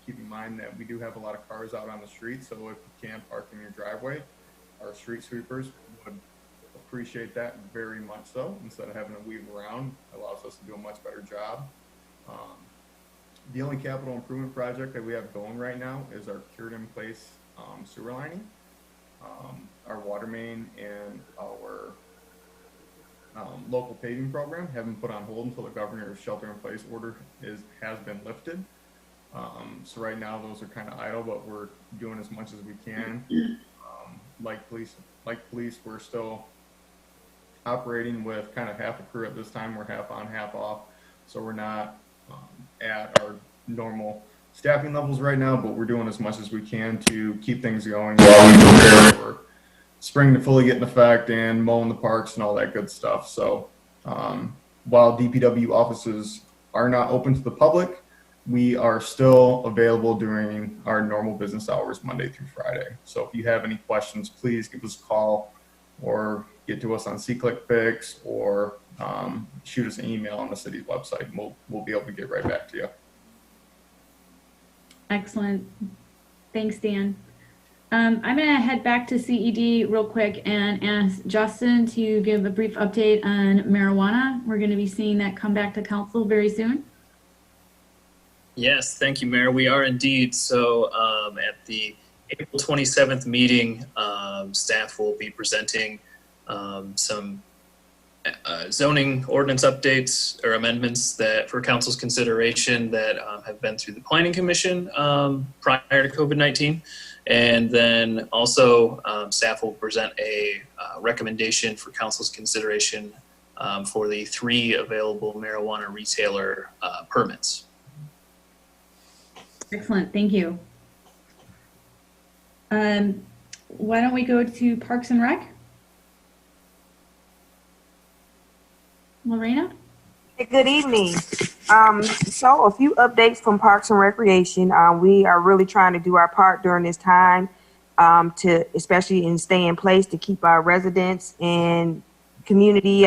Keep in mind that we do have a lot of cars out on the street, so if you can't park in your driveway, our street sweepers would appreciate that very much so. Instead of having to weave around, it allows us to do a much better job. The only capital improvement project that we have going right now is our cured in place sewer lining. Our water main and our local paving program have been put on hold until the governor's shelter in place order has been lifted. So right now those are kind of idle, but we're doing as much as we can. Like police, we're still operating with kind of half a crew at this time. We're half on, half off. So we're not at our normal staffing levels right now, but we're doing as much as we can to keep things going while we prepare for spring to fully get in effect and mowing the parks and all that good stuff. So while DPW offices are not open to the public, we are still available during our normal business hours, Monday through Friday. So if you have any questions, please give us a call or get to us on ClickFix or shoot us an email on the city's website. And we'll be able to get right back to you. Excellent. Thanks, Dan. I'm going to head back to CED real quick and ask Justin to give a brief update on marijuana. We're going to be seeing that come back to council very soon. Yes, thank you, Mayor. We are indeed. So at the April 27th meeting, staff will be presenting some zoning ordinance updates or amendments that for council's consideration that have been through the Planning Commission prior to COVID-19. And then also staff will present a recommendation for council's consideration for the 3 available marijuana retailer permits. Excellent, thank you. Why don't we go to Parks and Rec? Lorena? Good evening. So a few updates from Parks and Recreation. We are really trying to do our part during this time to especially and stay in place to keep our residents and community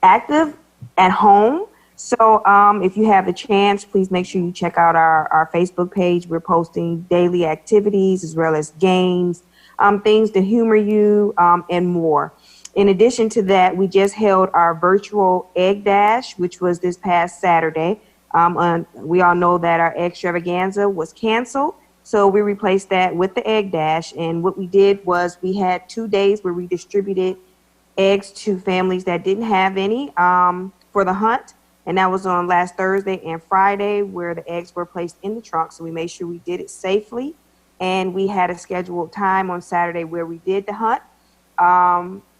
active at home. So if you have the chance, please make sure you check out our Facebook page. We're posting daily activities as well as games, things to humor you, and more. In addition to that, we just held our virtual Egg Dash, which was this past Saturday. We all know that our extravaganza was canceled, so we replaced that with the Egg Dash. And what we did was we had 2 days where we distributed eggs to families that didn't have any for the hunt. And that was on last Thursday and Friday, where the eggs were placed in the trunk. So we made sure we did it safely. And we had a scheduled time on Saturday where we did the hunt.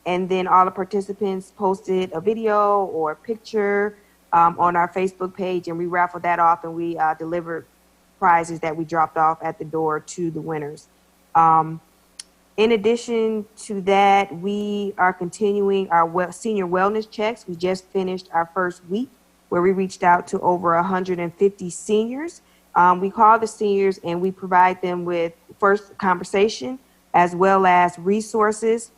And then all the participants posted a video or a picture on our Facebook page, and we raffled that off, and we delivered prizes that we dropped off at the door to the winners. In addition to that, we are continuing our senior wellness checks. We just finished our first week where we reached out to over 150 seniors. We call the seniors and we provide them with first conversation as well as resources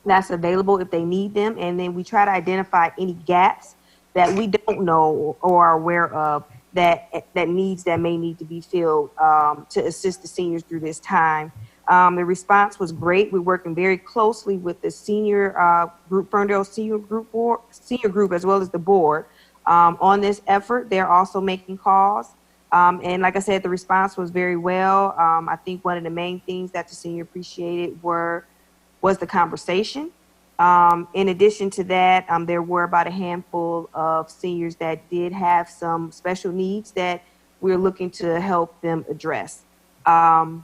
that's available if they need them. And then we try to identify any gaps that we don't know or are aware of that needs that may need to be filled to assist the seniors through this time. The response was great. We're working very closely with the senior group, Ferndale senior group, as well as the board on this effort. They're also making calls. And like I said, the response was very well. I think one of the main things that the senior appreciated was the conversation. In addition to that, there were about a handful of seniors that did have some special needs that we're looking to help them address. In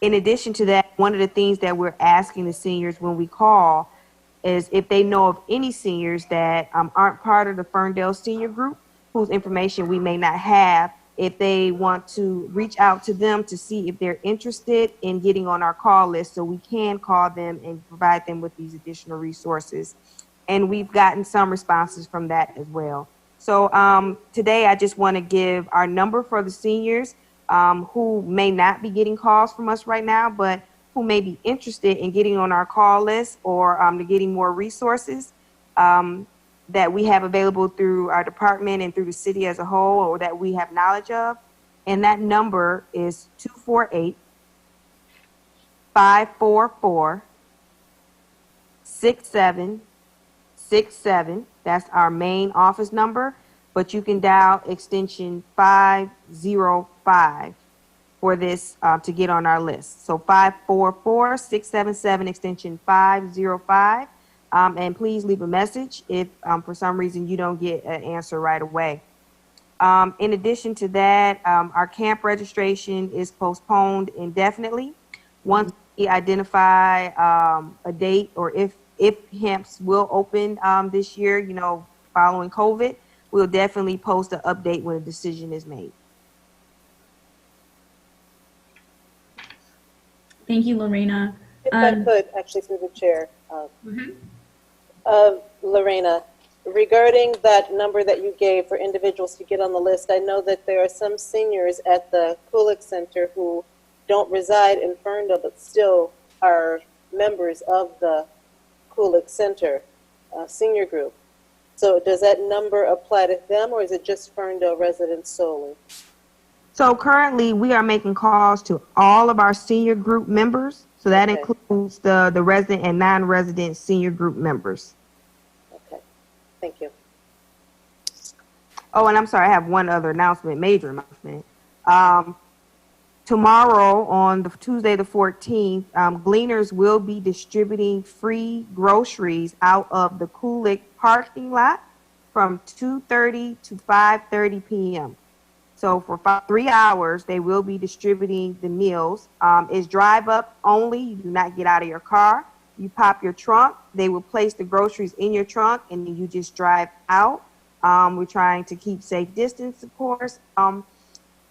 addition to that, one of the things that we're asking the seniors when we call is if they know of any seniors that aren't part of the Ferndale senior group, whose information we may not have, if they want to reach out to them to see if they're interested in getting on our call list so we can call them and provide them with these additional resources. And we've gotten some responses from that as well. So today I just want to give our number for the seniors who may not be getting calls from us right now, but who may be interested in getting on our call list or getting more resources that we have available through our department and through the city as a whole, or that we have knowledge of. And that number is 248-544-6767. That's our main office number, but you can dial extension 505 for this to get on our list. So 544-677 extension 505. And please leave a message if for some reason you don't get an answer right away. In addition to that, our camp registration is postponed indefinitely. Once we identify a date or if camps will open this year, following COVID, we'll definitely post an update when a decision is made. Thank you, Lorena. If I could, actually, through the chair. Lorena, regarding that number that you gave for individuals to get on the list, I know that there are some seniors at the Kulik Center who don't reside in Ferndale but still are members of the Kulik Center senior group. So does that number apply to them, or is it just Ferndale residents solely? So currently we are making calls to all of our senior group members. So that includes the resident and non-resident senior group members. Okay, thank you. Oh, and I'm sorry, I have one other announcement, major announcement. Tomorrow on Tuesday the 14th, Gleaners will be distributing free groceries out of the Kulik parking lot from 2:30 to 5:30 p.m. So for 3 hours, they will be distributing the meals. It's drive up only. You do not get out of your car. You pop your trunk. They will place the groceries in your trunk, and then you just drive out. We're trying to keep safe distance, of course.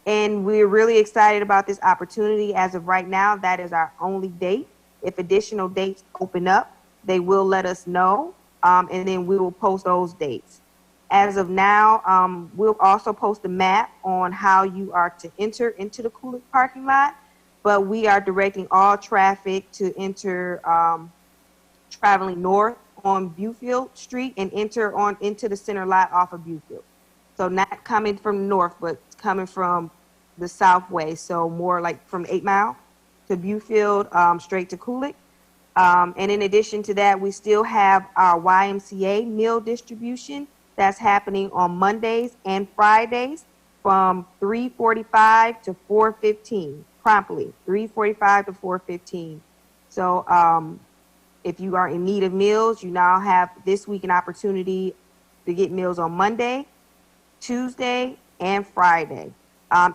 And we're really excited about this opportunity. As of right now, that is our only date. If additional dates open up, they will let us know, and then we will post those dates. As of now, we'll also post a map on how you are to enter into the Kulik parking lot. but we are directing all traffic to enter traveling north on Buffield Street and enter on into the center lot off of Buffield. So not coming from north, but coming from the south way. So more like from 8 Mile to Buffield, straight to Kulik. And in addition to that, we still have our YMCA meal distribution that's happening on Mondays and Fridays from 3:45 to 4:15, promptly 3:45 to 4:15. So if you are in need of meals, you now have this week an opportunity to get meals on Monday, Tuesday, and Friday.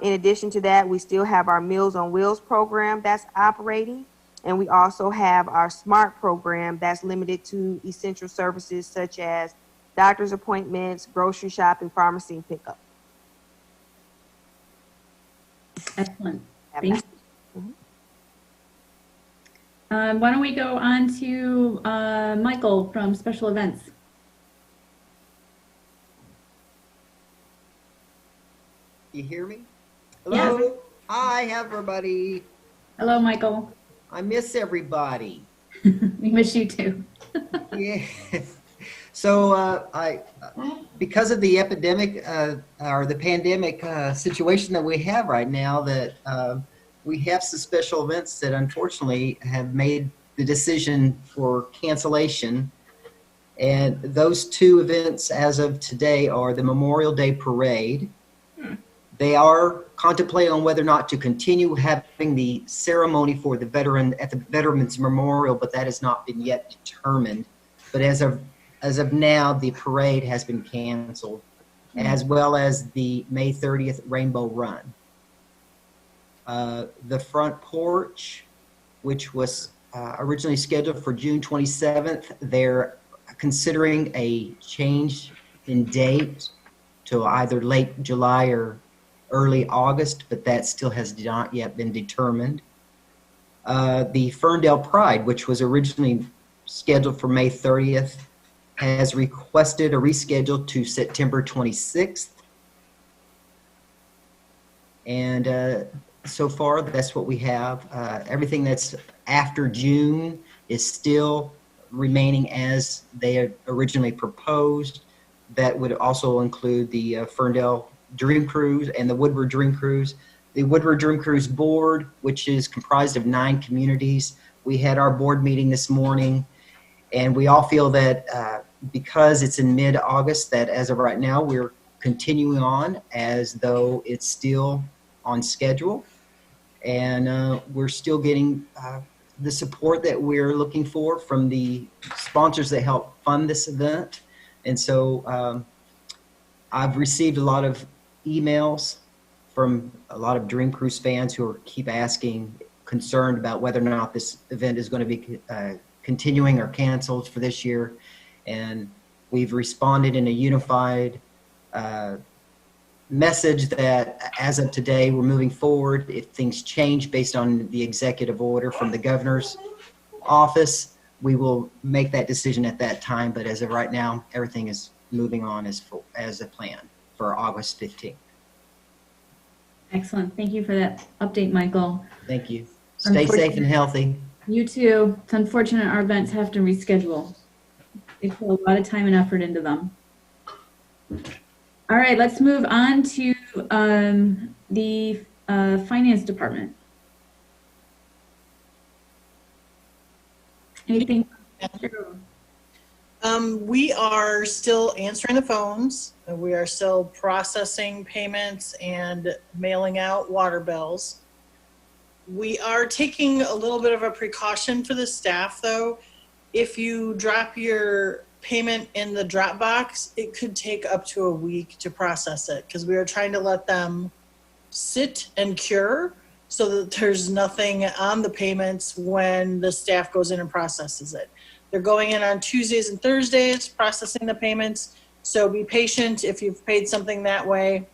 In addition to that, we still have our Meals on Wheels program that's operating. And we also have our SMART program that's limited to essential services such as doctor's appointments, grocery shopping, pharmacy, and pickup. Excellent. Thank you. Why don't we go on to Michael from Special Events? You hear me? Hello. Yes. Hi, everybody. Hello, Michael. I miss everybody. We miss you too. Yeah. So because of the epidemic or the pandemic situation that we have right now, that we have some special events that unfortunately have made the decision for cancellation. And those two events as of today are the Memorial Day Parade. They are contemplating on whether or not to continue having the ceremony for the veteran at the Veterans Memorial, but that has not been yet determined. But as of now, the parade has been canceled, as well as the May 30th Rainbow Run. The front porch, which was originally scheduled for June 27th, they're considering a change in date to either late July or early August, but that still has not yet been determined. The Ferndale Pride, which was originally scheduled for May 30th, has requested a reschedule to September 26th. And so far, that's what we have. Everything that's after June is still remaining as they had originally proposed. That would also include the Ferndale Dream Cruise and the Woodward Dream Cruise. The Woodward Dream Cruise board, which is comprised of 9 communities. We had our board meeting this morning, and we all feel that because it's in mid-August, that as of right now, we're continuing on as though it's still on schedule. And we're still getting the support that we're looking for from the sponsors that help fund this event. And so I've received a lot of emails from a lot of Dream Cruise fans who keep asking, concerned about whether or not this event is going to be continuing or canceled for this year. And we've responded in a unified message that as of today, we're moving forward. If things change based on the executive order from the governor's office, we will make that decision at that time. But as of right now, everything is moving on as a plan for August 15th. Excellent. Thank you for that update, Michael. Thank you. Stay safe and healthy. You too. It's unfortunate our events have to reschedule. They put a lot of time and effort into them. All right, let's move on to the finance department. Anything? We are still answering the phones. We are still processing payments and mailing out water bills. We are taking a little bit of a precaution for the staff, though. If you drop your payment in the drop box, it could take up to a week to process it because we are trying to let them sit and cure so that there's nothing on the payments when the staff goes in and processes it. They're going in on Tuesdays and Thursdays, processing the payments. So be patient if you've paid something that way.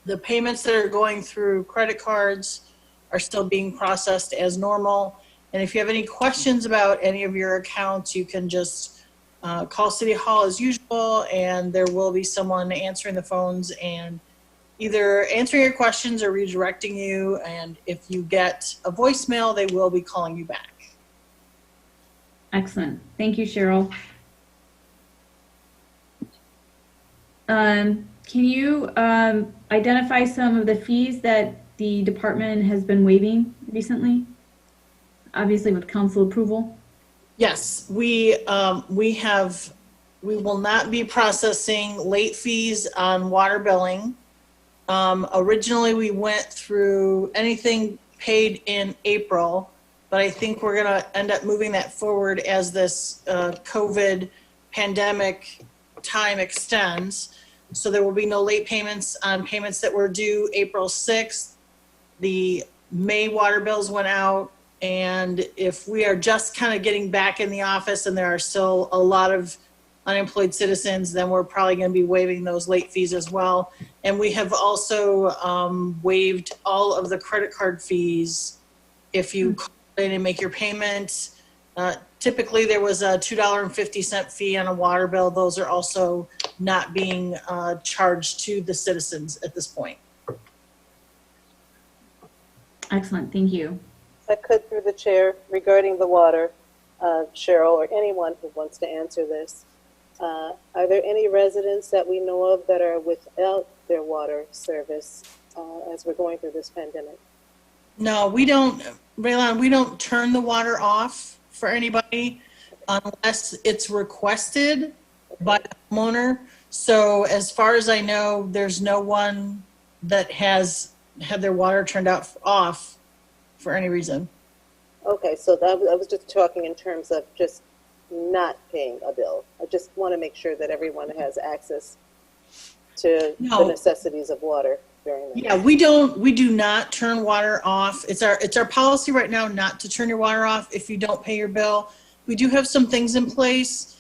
The payments that are going through credit cards are still being processed as normal. And if you have any questions about any of your accounts, you can just call City Hall as usual, and there will be someone answering the phones and either answering your questions or redirecting you. And if you get a voicemail, they will be calling you back. Excellent. Thank you, Cheryl. Can you identify some of the fees that the department has been waiving recently? Obviously with council approval. Yes, we will not be processing late fees on water billing. Originally, we went through anything paid in April, but I think we're going to end up moving that forward as this COVID pandemic time extends. So there will be no late payments on payments that were due April 6th. The May water bills went out. And if we are just kind of getting back in the office and there are still a lot of unemployed citizens, then we're probably going to be waiving those late fees as well. And we have also waived all of the credit card fees if you call in and make your payment. Typically, there was a $2.50 fee on a water bill. Those are also not being charged to the citizens at this point. Excellent. Thank you. I could, through the chair, regarding the water, Cheryl, or anyone who wants to answer this. Are there any residents that we know of that are without their water service as we're going through this pandemic? No, we don't, Raylon, we don't turn the water off for anybody unless it's requested by the homeowner. So as far as I know, there's no one that has had their water turned off for any reason. Okay, so I was just talking in terms of just not paying a bill. I just want to make sure that everyone has access to the necessities of water during the Yeah, we do not turn water off. It's our policy right now not to turn your water off if you don't pay your bill. We do have some things in place.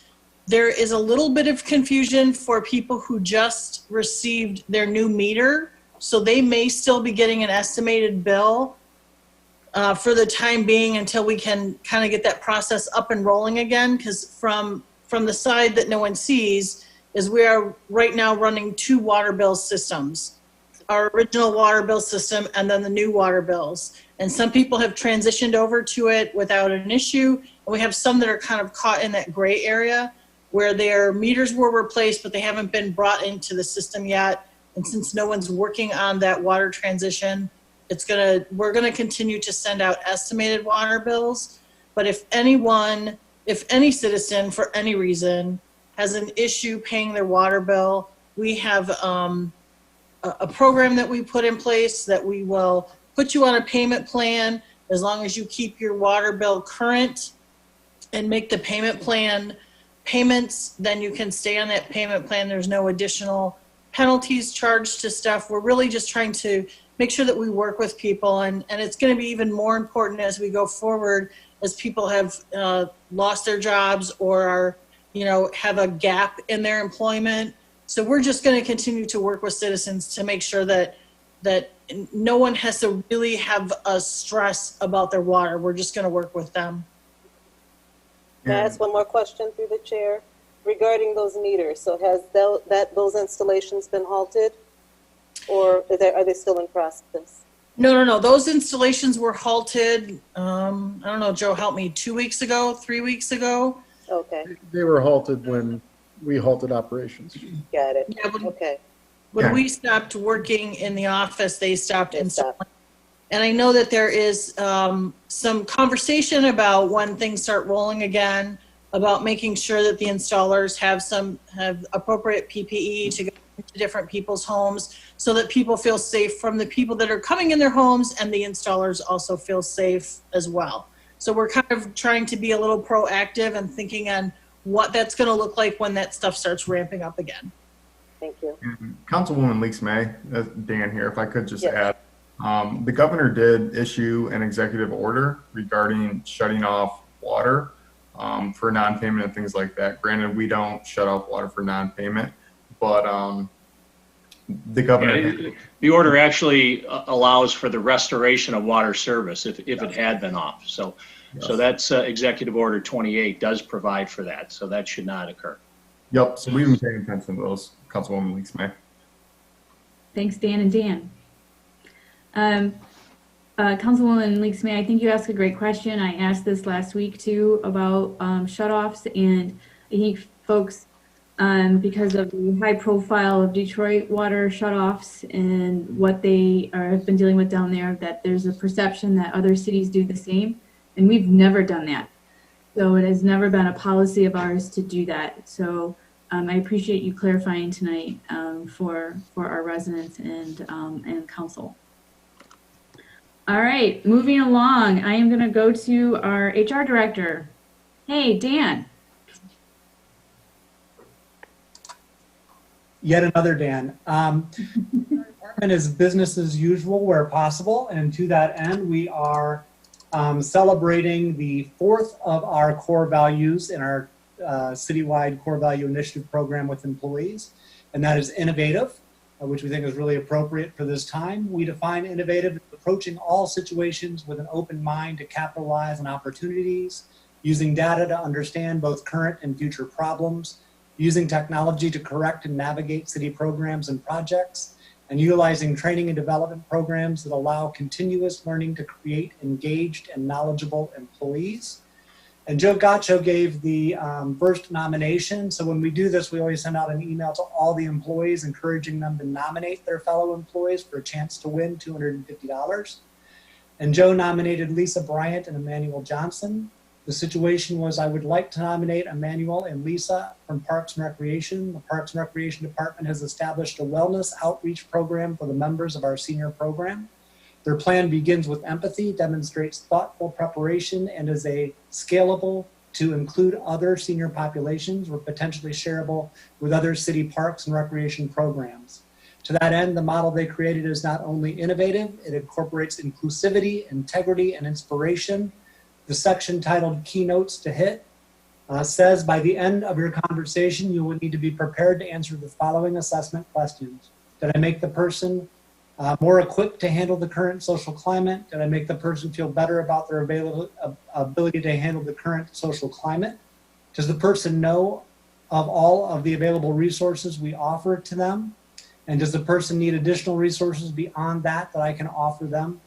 There is a little bit of confusion for people who just received their new meter, so they may still be getting an estimated bill for the time being until we can kind of get that process up and rolling again. Because from the side that no one sees is we are right now running 2 water bill systems, our original water bill system and then the new water bills. And some people have transitioned over to it without an issue. And we have some that are kind of caught in that gray area where their meters were replaced, but they haven't been brought into the system yet. And since no one's working on that water transition, we're gonna continue to send out estimated water bills. But if any citizen for any reason has an issue paying their water bill, we have a program that we put in place that we will put you on a payment plan as long as you keep your water bill current and make the payment plan payments, then you can stay on that payment plan. There's no additional penalties charged to stuff. We're really just trying to make sure that we work with people, and it's going to be even more important as we go forward as people have lost their jobs or are, have a gap in their employment. So we're just going to continue to work with citizens to make sure that no one has to really have a stress about their water. We're just going to work with them. Can I ask one more question through the chair regarding those meters? So has those installations been halted, or are they still in process? No. Those installations were halted. I don't know, Joe, help me. 2 weeks ago, 3 weeks ago. Okay. They were halted when we halted operations. Got it. Yeah, okay. When we stopped working in the office, they stopped installing. And I know that there is some conversation about when things start rolling again, about making sure that the installers have appropriate PPE to go into different people's homes so that people feel safe from the people that are coming in their homes, and the installers also feel safe as well. So we're kind of trying to be a little proactive and thinking on what that's going to look like when that stuff starts ramping up again. Thank you. Councilwoman Leaks May, Dan here, if I could just add, the governor did issue an executive order regarding shutting off water for non-payment and things like that. Granted, we don't shut off water for non-payment, but the governor... The order actually allows for the restoration of water service if it had been off. So that's Executive Order 28 does provide for that. So that should not occur. Yep. So we've been paying attention to those, Councilwoman Leaks May. Thanks, Dan and Dan. Councilwoman Leaks May, I think you asked a great question. I asked this last week too about shutoffs, and I think folks, because of the high profile of Detroit water shutoffs and what they have been dealing with down there, that there's a perception that other cities do the same, and we've never done that. So it has never been a policy of ours to do that. So I appreciate you clarifying tonight for our residents and council. All right, moving along, I am going to go to our HR director. Hey, Dan. Yet another Dan. Our department is business as usual where possible, and to that end, we are celebrating the 4th of our core values in our citywide core value initiative program with employees, and that is innovative, which we think is really appropriate for this time. We define innovative as approaching all situations with an open mind to capitalize on opportunities, using data to understand both current and future problems, using technology to correct and navigate city programs and projects, and utilizing training and development programs that allow continuous learning to create engaged and knowledgeable employees. And Joe Gaccio gave the first nomination. So when we do this, we always send out an email to all the employees, encouraging them to nominate their fellow employees for a chance to win $250. And Joe nominated Lisa Bryant and Emmanuel Johnson. The situation was I would like to nominate Emmanuel and Lisa from Parks and Recreation. The Parks and Recreation Department has established a wellness outreach program for the members of our senior program. Their plan begins with empathy, demonstrates thoughtful preparation, and is a scalable to include other senior populations or potentially shareable with other city parks and recreation programs. To that end, the model they created is not only innovative, it incorporates inclusivity, integrity, and inspiration. The section titled Keynotes to Hit says, by the end of your conversation, you will need to be prepared to answer the following assessment questions. Did I make the person more equipped to handle the current social climate? Did I make the person feel better about their ability to handle the current social climate? Does the person know of all of the available resources we offer to them? And does the person need additional resources beyond that I can offer them?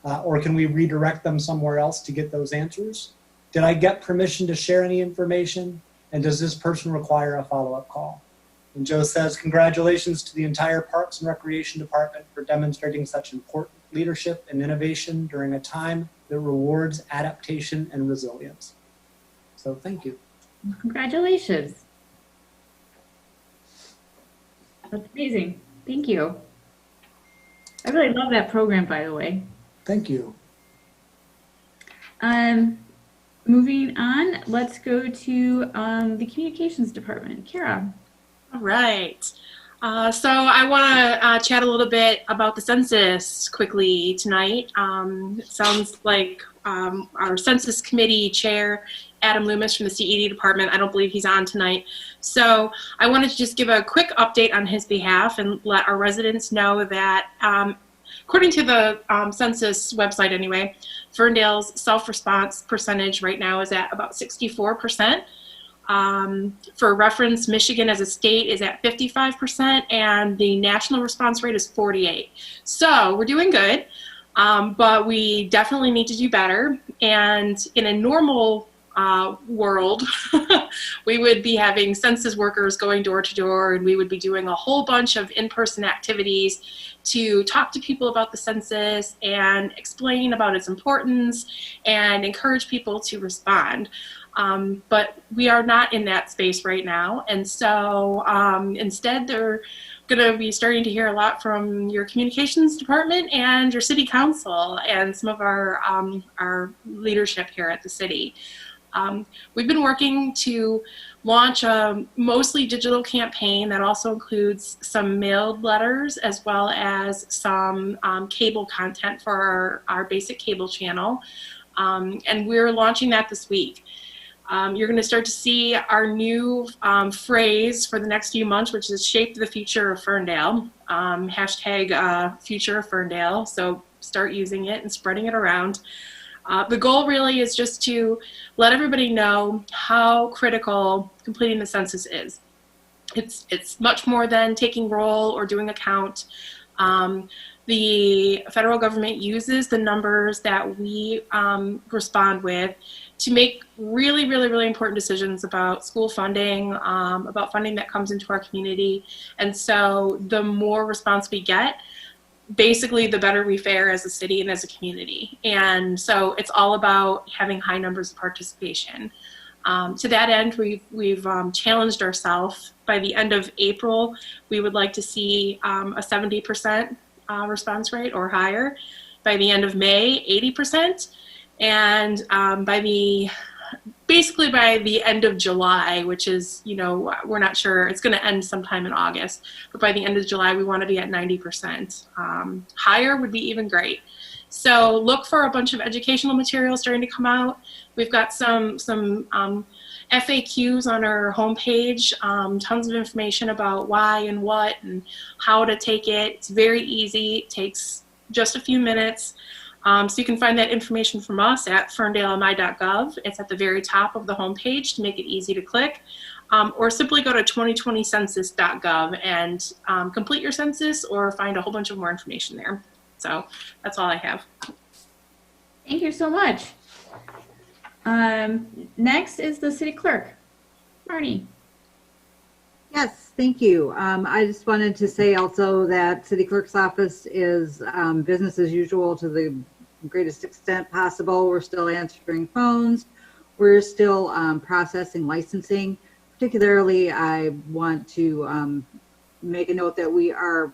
Or can we redirect them somewhere else to get those answers? Did I get permission to share any information? And does this person require a follow-up call? And Joe says, congratulations to the entire Parks and Recreation Department for demonstrating such important leadership and innovation during a time that rewards adaptation and resilience. So thank you. Congratulations. That's amazing. Thank you. I really love that program, by the way. Thank you. Moving on, let's go to the communications department. Kara. All right. So I want to chat a little bit about the census quickly tonight. It sounds like our census committee chair, Adam Loomis from the CED department, I don't believe he's on tonight. So I wanted to just give a quick update on his behalf and let our residents know that according to the census website anyway, Ferndale's self-response percentage right now is at about 64%. For reference, Michigan as a state is at 55%, and the national response rate is 48%. So we're doing good, but we definitely need to do better. And in a normal world, we would be having census workers going door to door, and we would be doing a whole bunch of in-person activities to talk to people about the census and explain about its importance and encourage people to respond. But we are not in that space right now. And so instead, they're going to be starting to hear a lot from your communications department and your city council and some of our leadership here at the city. We've been working to launch a mostly digital campaign that also includes some mailed letters as well as some cable content for our basic cable channel. And we're launching that this week. You're going to start to see our new phrase for the next few months, which is Shape the Future of Ferndale, hashtag Future of Ferndale. So start using it and spreading it around. The goal really is just to let everybody know how critical completing the census is. It's much more than taking roll or doing a count. The federal government uses the numbers that we respond with to make really, really, really important decisions about school funding, about funding that comes into our community. And so the more response we get, basically the better we fare as a city and as a community. And so it's all about having high numbers of participation. To that end, we've challenged ourselves. By the end of April, we would like to see a 70% response rate or higher. By the end of May, 80%. And basically by the end of July, which is, we're not sure, it's going to end sometime in August, but by the end of July, we want to be at 90%. Higher would be even great. So look for a bunch of educational materials starting to come out. We've got some FAQs on our homepage, tons of information about why and what and how to take it. It's very easy. It takes just a few minutes. So you can find that information from us at ferndalemi.gov. It's at the very top of the homepage to make it easy to click. Or simply go to 2020census.gov and complete your census or find a whole bunch of more information there. So that's all I have. Thank you so much. Next is the city clerk, Marnie. Yes, thank you. I just wanted to say also that city clerk's office is business as usual to the greatest extent possible. We're still answering phones. We're still processing licensing. Particularly, I want to make a note that we are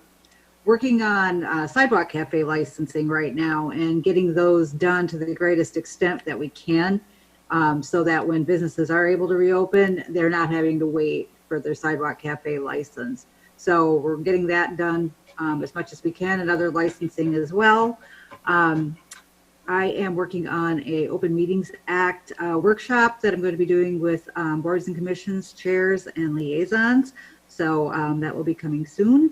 working on sidewalk cafe licensing right now and getting those done to the greatest extent that we can, so that when businesses are able to reopen, they're not having to wait for their sidewalk cafe license. So we're getting that done as much as we can, and other licensing as well. I am working on a Open Meetings Act workshop that I'm going to be doing with boards and commissions, chairs, and liaisons. So that will be coming soon.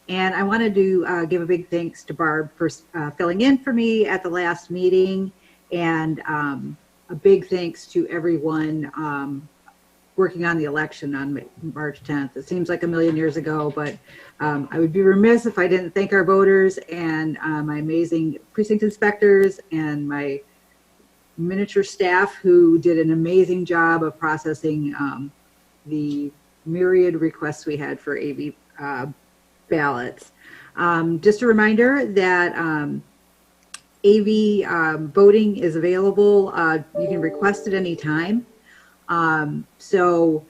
And I wanted to give a big thanks to Barb for filling in for me at the last meeting, and a big thanks to everyone working on the election on March 10th. It seems like a million years ago, but I would be remiss if I didn't thank our voters and my amazing precinct inspectors and my miniature staff who did an amazing job of processing the myriad requests we had for AV ballots. Just a reminder that AV voting is available. You can request it anytime. So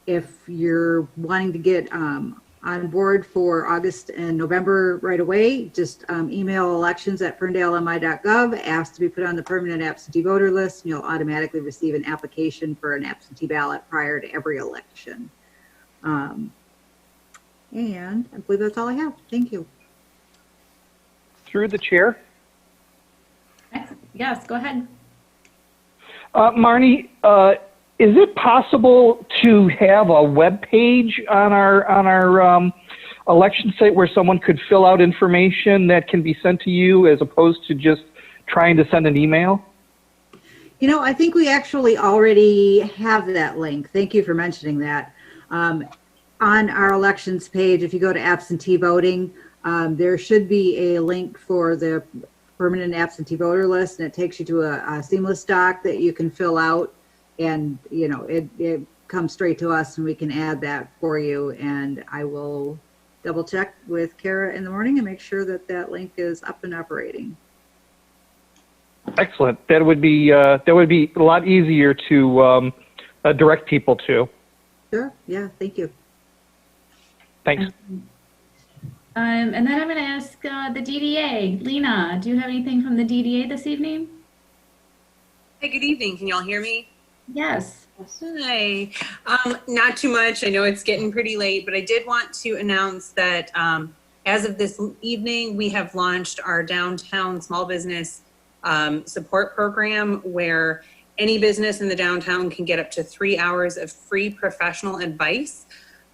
if you're wanting to get on board for August and November right away, just email elections@ferndalemi.gov, ask to be put on the permanent absentee voter list, and you'll automatically receive an application for an absentee ballot prior to every election. And I believe that's all I have. Thank you. Through the chair. Yes, go ahead. Marnie, is it possible to have a web page on our election site where someone could fill out information that can be sent to you as opposed to just trying to send an email? I think we actually already have that link. Thank you for mentioning that. On our elections page, if you go to absentee voting, there should be a link for the permanent absentee voter list, and it takes you to a seamless doc that you can fill out, and it comes straight to us and we can add that for you. And I will double check with Kara in the morning and make sure that that link is up and operating. Excellent. That would be a lot easier to direct people to. Sure. Yeah. Thank you. Thanks. And then I'm going to ask the DDA. Lena, do you have anything from the DDA this evening? Hey, good evening. Can y'all hear me? Yes. Hi. Not too much. I know it's getting pretty late, but I did want to announce that as of this evening, we have launched our downtown small business support program, where any business in the downtown can get up to 3 hours of free professional advice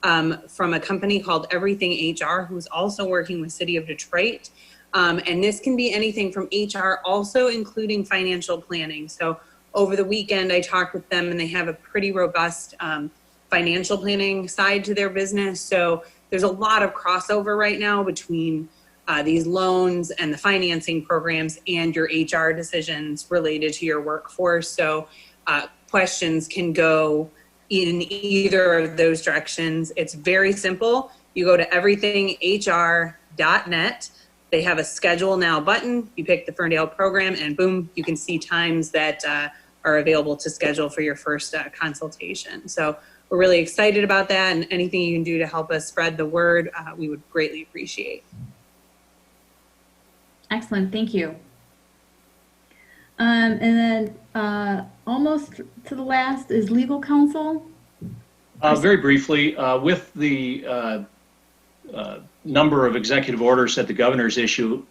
from a company called Everything HR, who's also working with City of Detroit. And this can be anything from HR, also including financial planning. So over the weekend, I talked with them, and they have a pretty robust financial planning side to their business. So there's a lot of crossover right now between these loans and the financing programs and your HR decisions related to your workforce. So questions can go in either of those directions. It's very simple. You go to everythinghr.net. They have a schedule now button. You pick the Ferndale program and boom, you can see times that are available to schedule for your first consultation. So we're really excited about that, and anything you can do to help us spread the word, we would greatly appreciate. Excellent, thank you. And then almost to the last is legal counsel. Very briefly, with the number of executive orders that the governor's issue,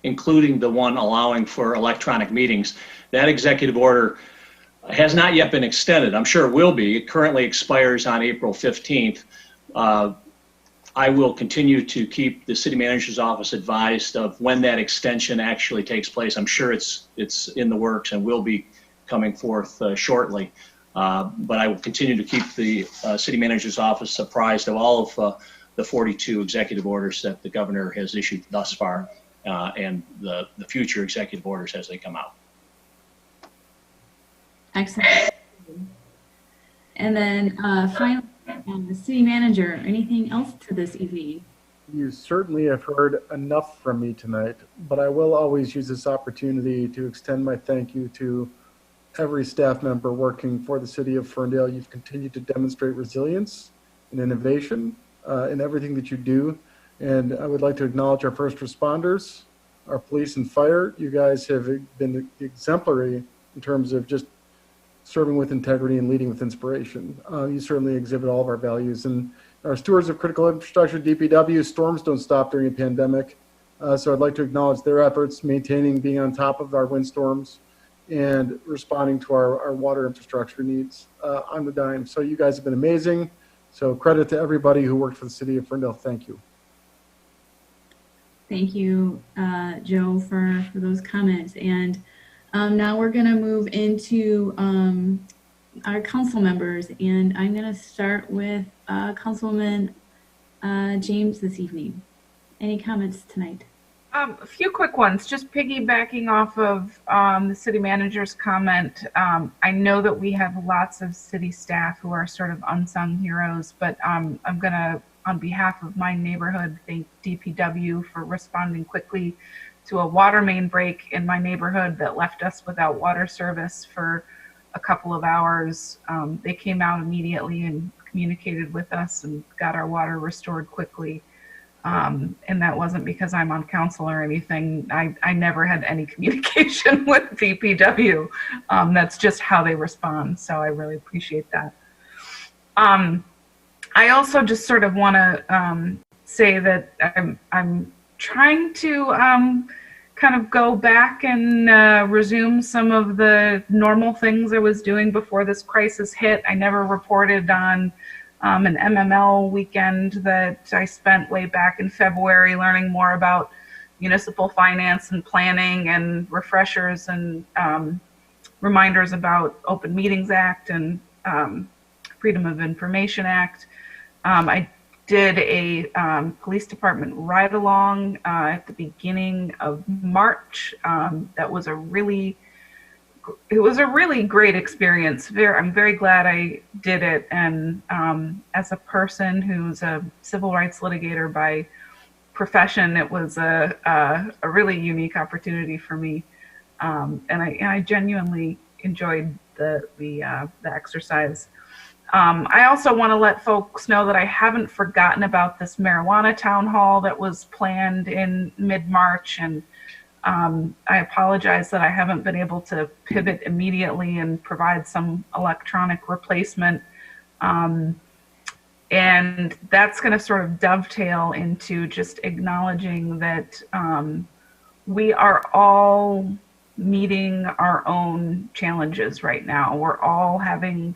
including the one allowing for electronic meetings, that executive order has not yet been extended. I'm sure it will be. It currently expires on April 15th. I will continue to keep the city manager's office advised of when that extension actually takes place. I'm sure it's in the works and will be coming forth shortly. But I will continue to keep the city manager's office apprised of all of the 42 executive orders that the governor has issued thus far, and the future executive orders as they come out. Excellent. And then finally, the city manager, anything else to this evening? You certainly have heard enough from me tonight, but I will always use this opportunity to extend my thank you to every staff member working for the city of Ferndale. You've continued to demonstrate resilience and innovation in everything that you do. And I would like to acknowledge our first responders, our police and fire. You guys have been exemplary in terms of just serving with integrity and leading with inspiration. You certainly exhibit all of our values. And our stewards of critical infrastructure, DPW, storms don't stop during a pandemic. So I'd like to acknowledge their efforts, maintaining, being on top of our windstorms and responding to our water infrastructure needs on the dime. So you guys have been amazing. So credit to everybody who worked for the city of Ferndale. Thank you. Thank you, Joe, for those comments. And now we're going to move into our council members. And I'm going to start with Councilwoman James this evening. Any comments tonight? A few quick ones, just piggybacking off of the city manager's comment. I know that we have lots of city staff who are sort of unsung heroes, but I'm going to, on behalf of my neighborhood, thank DPW for responding quickly to a water main break in my neighborhood that left us without water service for a couple of hours. They came out immediately and communicated with us and got our water restored quickly. And that wasn't because I'm on council or anything. I never had any communication with DPW. That's just how they respond. So I really appreciate that. I also just sort of want to say that I'm trying to kind of go back and resume some of the normal things I was doing before this crisis hit. I never reported on an MML weekend that I spent way back in February learning more about municipal finance and planning and refreshers and reminders about Open Meetings Act and Freedom of Information Act. I did a police department ride-along at the beginning of March. That was a really great experience. I'm very glad I did it. And as a person who's a civil rights litigator by profession, it was a really unique opportunity for me. And I genuinely enjoyed the exercise. I also want to let folks know that I haven't forgotten about this marijuana town hall that was planned in mid-March, and I apologize that I haven't been able to pivot immediately and provide some electronic replacement. And that's going to sort of dovetail into just acknowledging that we are all meeting our own challenges right now. We're all having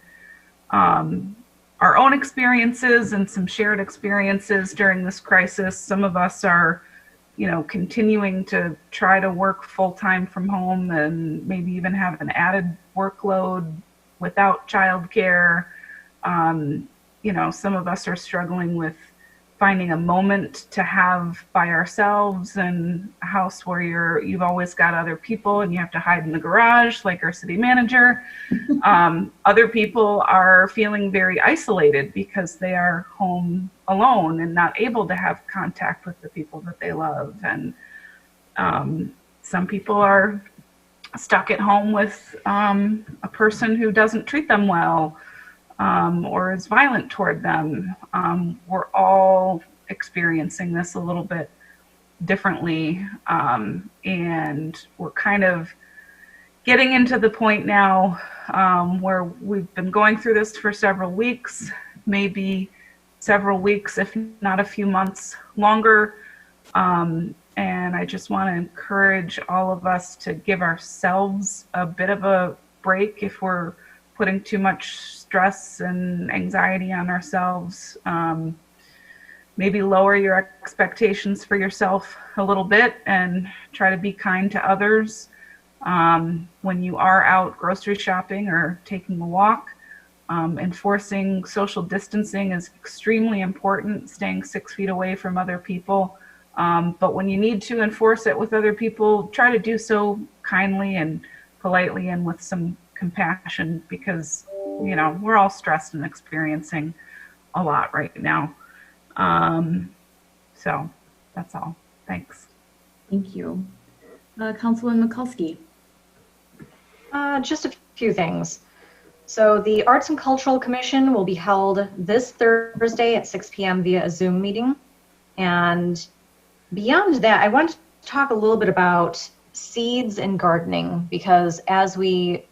our own experiences and some shared experiences during this crisis. Some of us are continuing to try to work full-time from home and maybe even have an added workload without childcare. Some of us are struggling with finding a moment to have by ourselves, and a house where you've always got other people and you have to hide in the garage like our city manager. Other people are feeling very isolated because they are home alone and not able to have contact with the people that they love. And some people are stuck at home with a person who doesn't treat them well, or is violent toward them. We're all experiencing this a little bit differently, and we're kind of getting into the point now where we've been going through this for several weeks, maybe several weeks, if not a few months longer. And I just want to encourage all of us to give ourselves a bit of a break if we're putting too much stress and anxiety on ourselves. Maybe lower your expectations for yourself a little bit and try to be kind to others. When you are out grocery shopping or taking a walk, enforcing social distancing is extremely important, staying 6 feet away from other people. But when you need to enforce it with other people, try to do so kindly and politely and with some compassion, because, you know, we're all stressed and experiencing a lot right now. So that's all. Thanks. Thank you. Councilwoman Mikulski. Just a few things. So the Arts and Cultural Commission will be held this Thursday at 6 p.m. via a Zoom meeting. And beyond that, I want to talk a little bit about seeds and gardening, because as we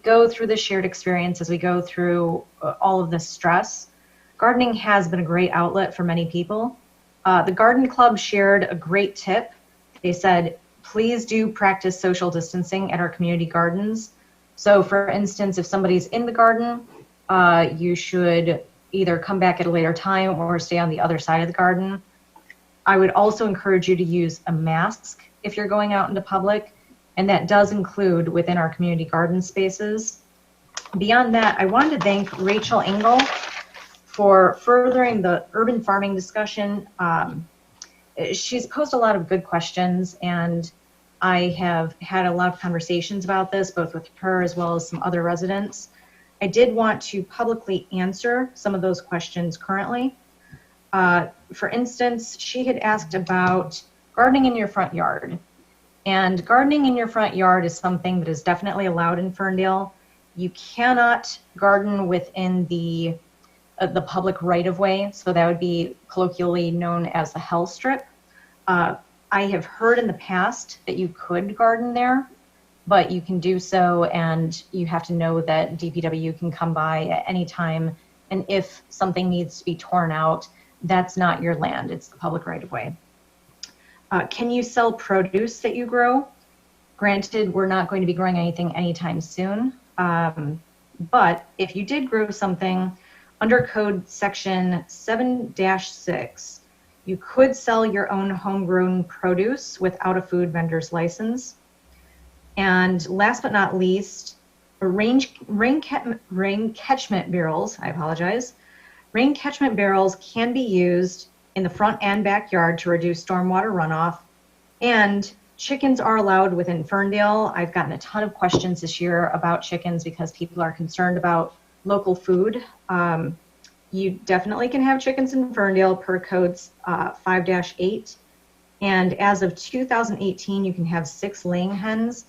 go through the shared experience, as we go through all of this stress, gardening has been a great outlet for many people. The Garden Club shared a great tip. They said, please do practice social distancing at our community gardens. So for instance, if somebody's in the garden, you should either come back at a later time or stay on the other side of the garden. I would also encourage you to use a mask if you're going out into public, and that does include within our community garden spaces. Beyond that, I wanted to thank Rachel Engel for furthering the urban farming discussion. She's posed a lot of good questions, and I have had a lot of conversations about this, both with her as well as some other residents. I did want to publicly answer some of those questions currently. For instance, she had asked about gardening in your front yard. And gardening in your front yard is something that is definitely allowed in Ferndale. You cannot garden within the public right-of-way, so that would be colloquially known as the hell strip. I have heard in the past that you could garden there, but you can do so, and you have to know that DPW can come by at any time, and if something needs to be torn out, that's not your land, it's the public right-of-way. Can you sell produce that you grow? Granted, we're not going to be growing anything anytime soon, but if you did grow something, under code section 7-6, you could sell your own homegrown produce without a food vendor's license. And last but not least, rain catchment barrels, I apologize. Rain catchment barrels can be used in the front and backyard to reduce stormwater runoff. And chickens are allowed within Ferndale. I've gotten a ton of questions this year about chickens because people are concerned about local food. You definitely can have chickens in Ferndale per codes 5-8. And as of 2018, you can have 6 laying hens.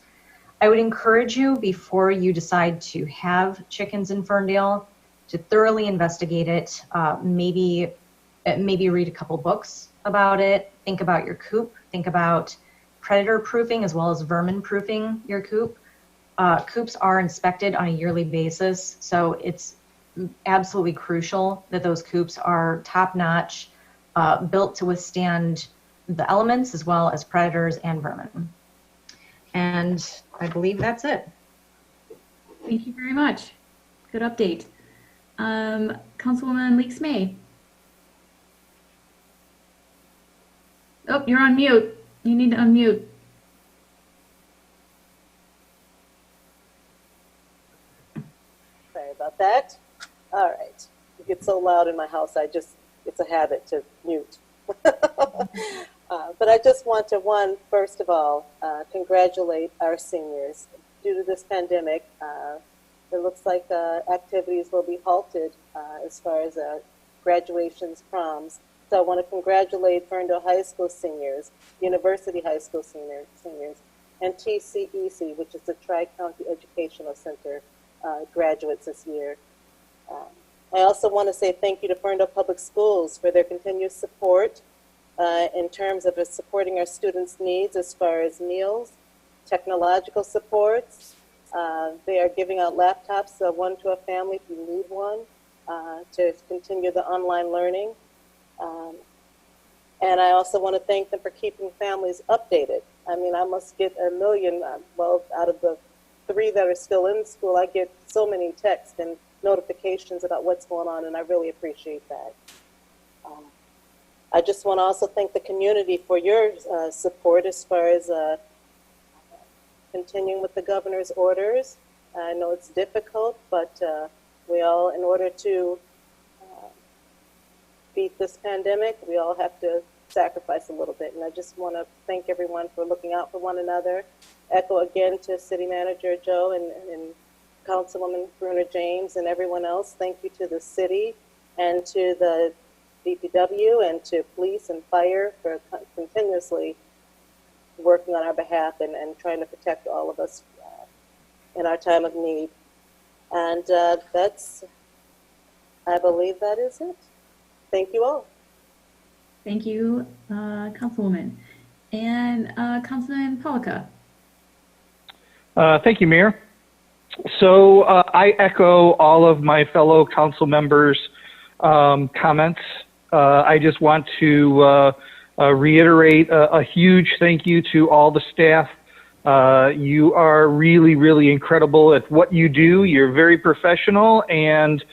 I would encourage you, before you decide to have chickens in Ferndale, to thoroughly investigate it. Maybe read a couple books about it. Think about your coop. Think about predator proofing as well as vermin proofing your coop. Coops are inspected on a yearly basis, so it's absolutely crucial that those coops are top-notch, built to withstand the elements as well as predators and vermin. And I believe that's it. Thank you very much. Good update. Councilwoman Leaks May. Oh, you're on mute. You need to unmute. Sorry about that. All right. It gets so loud in my house, I just it's a habit to mute. But I just want to, first of all, congratulate our seniors. Due to this pandemic, it looks like activities will be halted as far as graduations, proms. So I want to congratulate Ferndale High School seniors, University High School seniors, and TCEC, which is the Tri-County Educational Center graduates this year. I also want to say thank you to Ferndale Public Schools for their continued support in terms of supporting our students' needs as far as meals, technological supports. They are giving out laptops, one to a family if you need one, to continue the online learning. And I also want to thank them for keeping families updated. I mean, I must get a million, well, out of the 3 that are still in school, I get so many texts and notifications about what's going on, and I really appreciate that. I just want to also thank the community for your support as far as continuing with the governor's orders. I know it's difficult, but we all, in order to beat this pandemic, we all have to sacrifice a little bit. And I just want to thank everyone for looking out for one another. Echo again to City Manager Joe and Councilwoman Bruna James and everyone else. Thank you to the city and to the DPW and to police and fire for continuously working on our behalf and trying to protect all of us in our time of need. And I believe that is it. Thank you all. Thank you, Councilwoman. And Councilman Polika. Thank you, Mayor. So I echo all of my fellow council members' comments. I just want to reiterate a huge thank you to all the staff. You are really, really incredible at what you do. You're very professional, and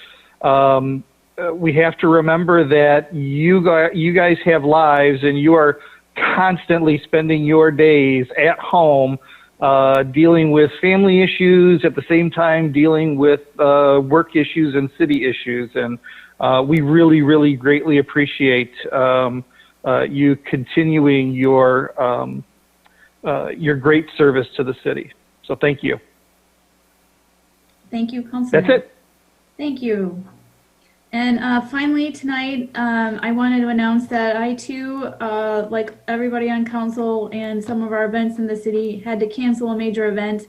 we have to remember that you guys have lives, and you are constantly spending your days at home dealing with family issues, at the same time dealing with work issues and city issues. And we really, really greatly appreciate you continuing your great service to the city. So thank you. Thank you, Councilman. That's it. Thank you. And finally tonight, I wanted to announce that I too, like everybody on council and some of our events in the city, had to cancel a major event.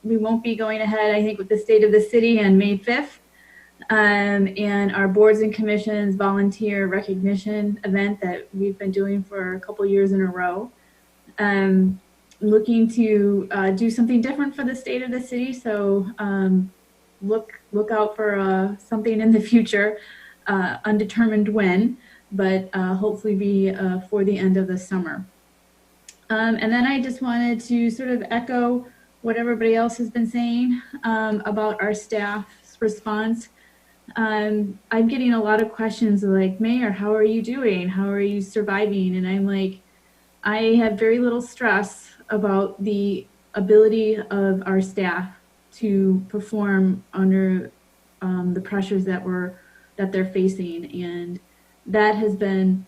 We won't be going ahead, I think, with the State of the City on May 5th. And our boards and commissions volunteer recognition event that we've been doing for a couple years in a row. Looking to do something different for the state of the city. So look out for something in the future, undetermined when, but hopefully be for the end of the summer. And then I just wanted to sort of echo what everybody else has been saying about our staff's response. I'm getting a lot of questions like, Mayor, how are you doing? How are you surviving? And I'm like, I have very little stress about the ability of our staff to perform under the pressures that they're facing, and that has been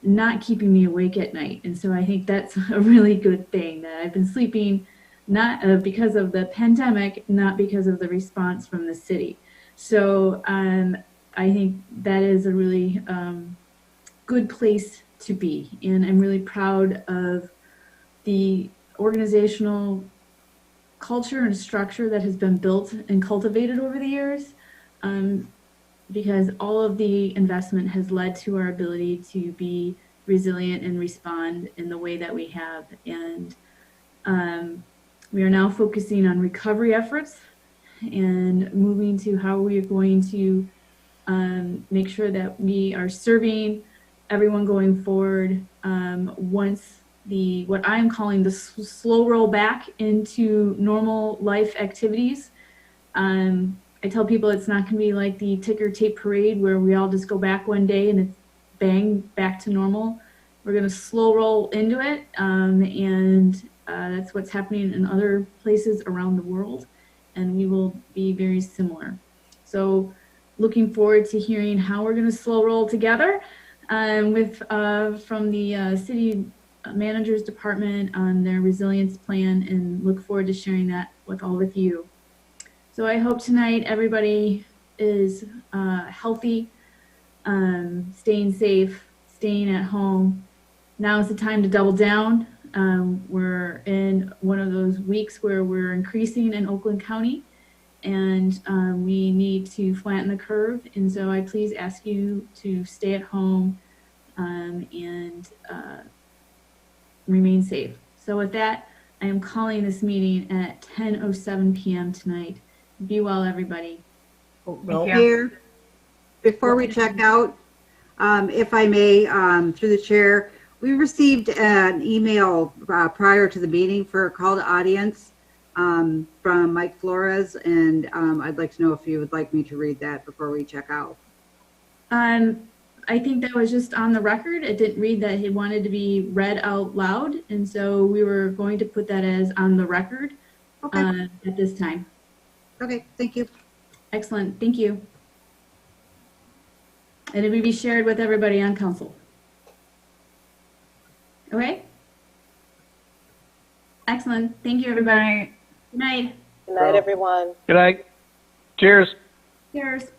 not keeping me awake at night. And so I think that's a really good thing, that I've been sleeping not because of the pandemic, not because of the response from the city. So I think that is a really good place to be, and I'm really proud of the organizational culture and structure that has been built and cultivated over the years, because all of the investment has led to our ability to be resilient and respond in the way that we have. And we are now focusing on recovery efforts and moving to how we are going to make sure that we are serving everyone going forward once what I'm calling the slow roll back into normal life activities. I tell people it's not going to be like the ticker tape parade where we all just go back one day and it's bang, back to normal. We're going to slow roll into it, and that's what's happening in other places around the world, and we will be very similar. So looking forward to hearing how we're going to slow roll together with from the city manager's department on their resilience plan, and look forward to sharing that with all of you. So I hope tonight everybody is healthy, staying safe, staying at home. Now is the time to double down. We're in one of those weeks where we're increasing in Oakland County, and we need to flatten the curve. And so I please ask you to stay at home and remain safe. So with that, I am calling this meeting at 10:07 p.m. tonight. Be well, everybody. Here, before we check out, if I may, through the chair, we received an email prior to the meeting for a call to audience from Mike Flores, and I'd like to know if you would like me to read that before we check out. I think that was just on the record. It didn't read that he wanted to be read out loud, and so we were going to put that as on the record at this time. Okay, thank you. Excellent, thank you. And it will be shared with everybody on council. Okay? Excellent, thank you, everybody. Good night. Good night, everyone. Good night. Cheers. Cheers.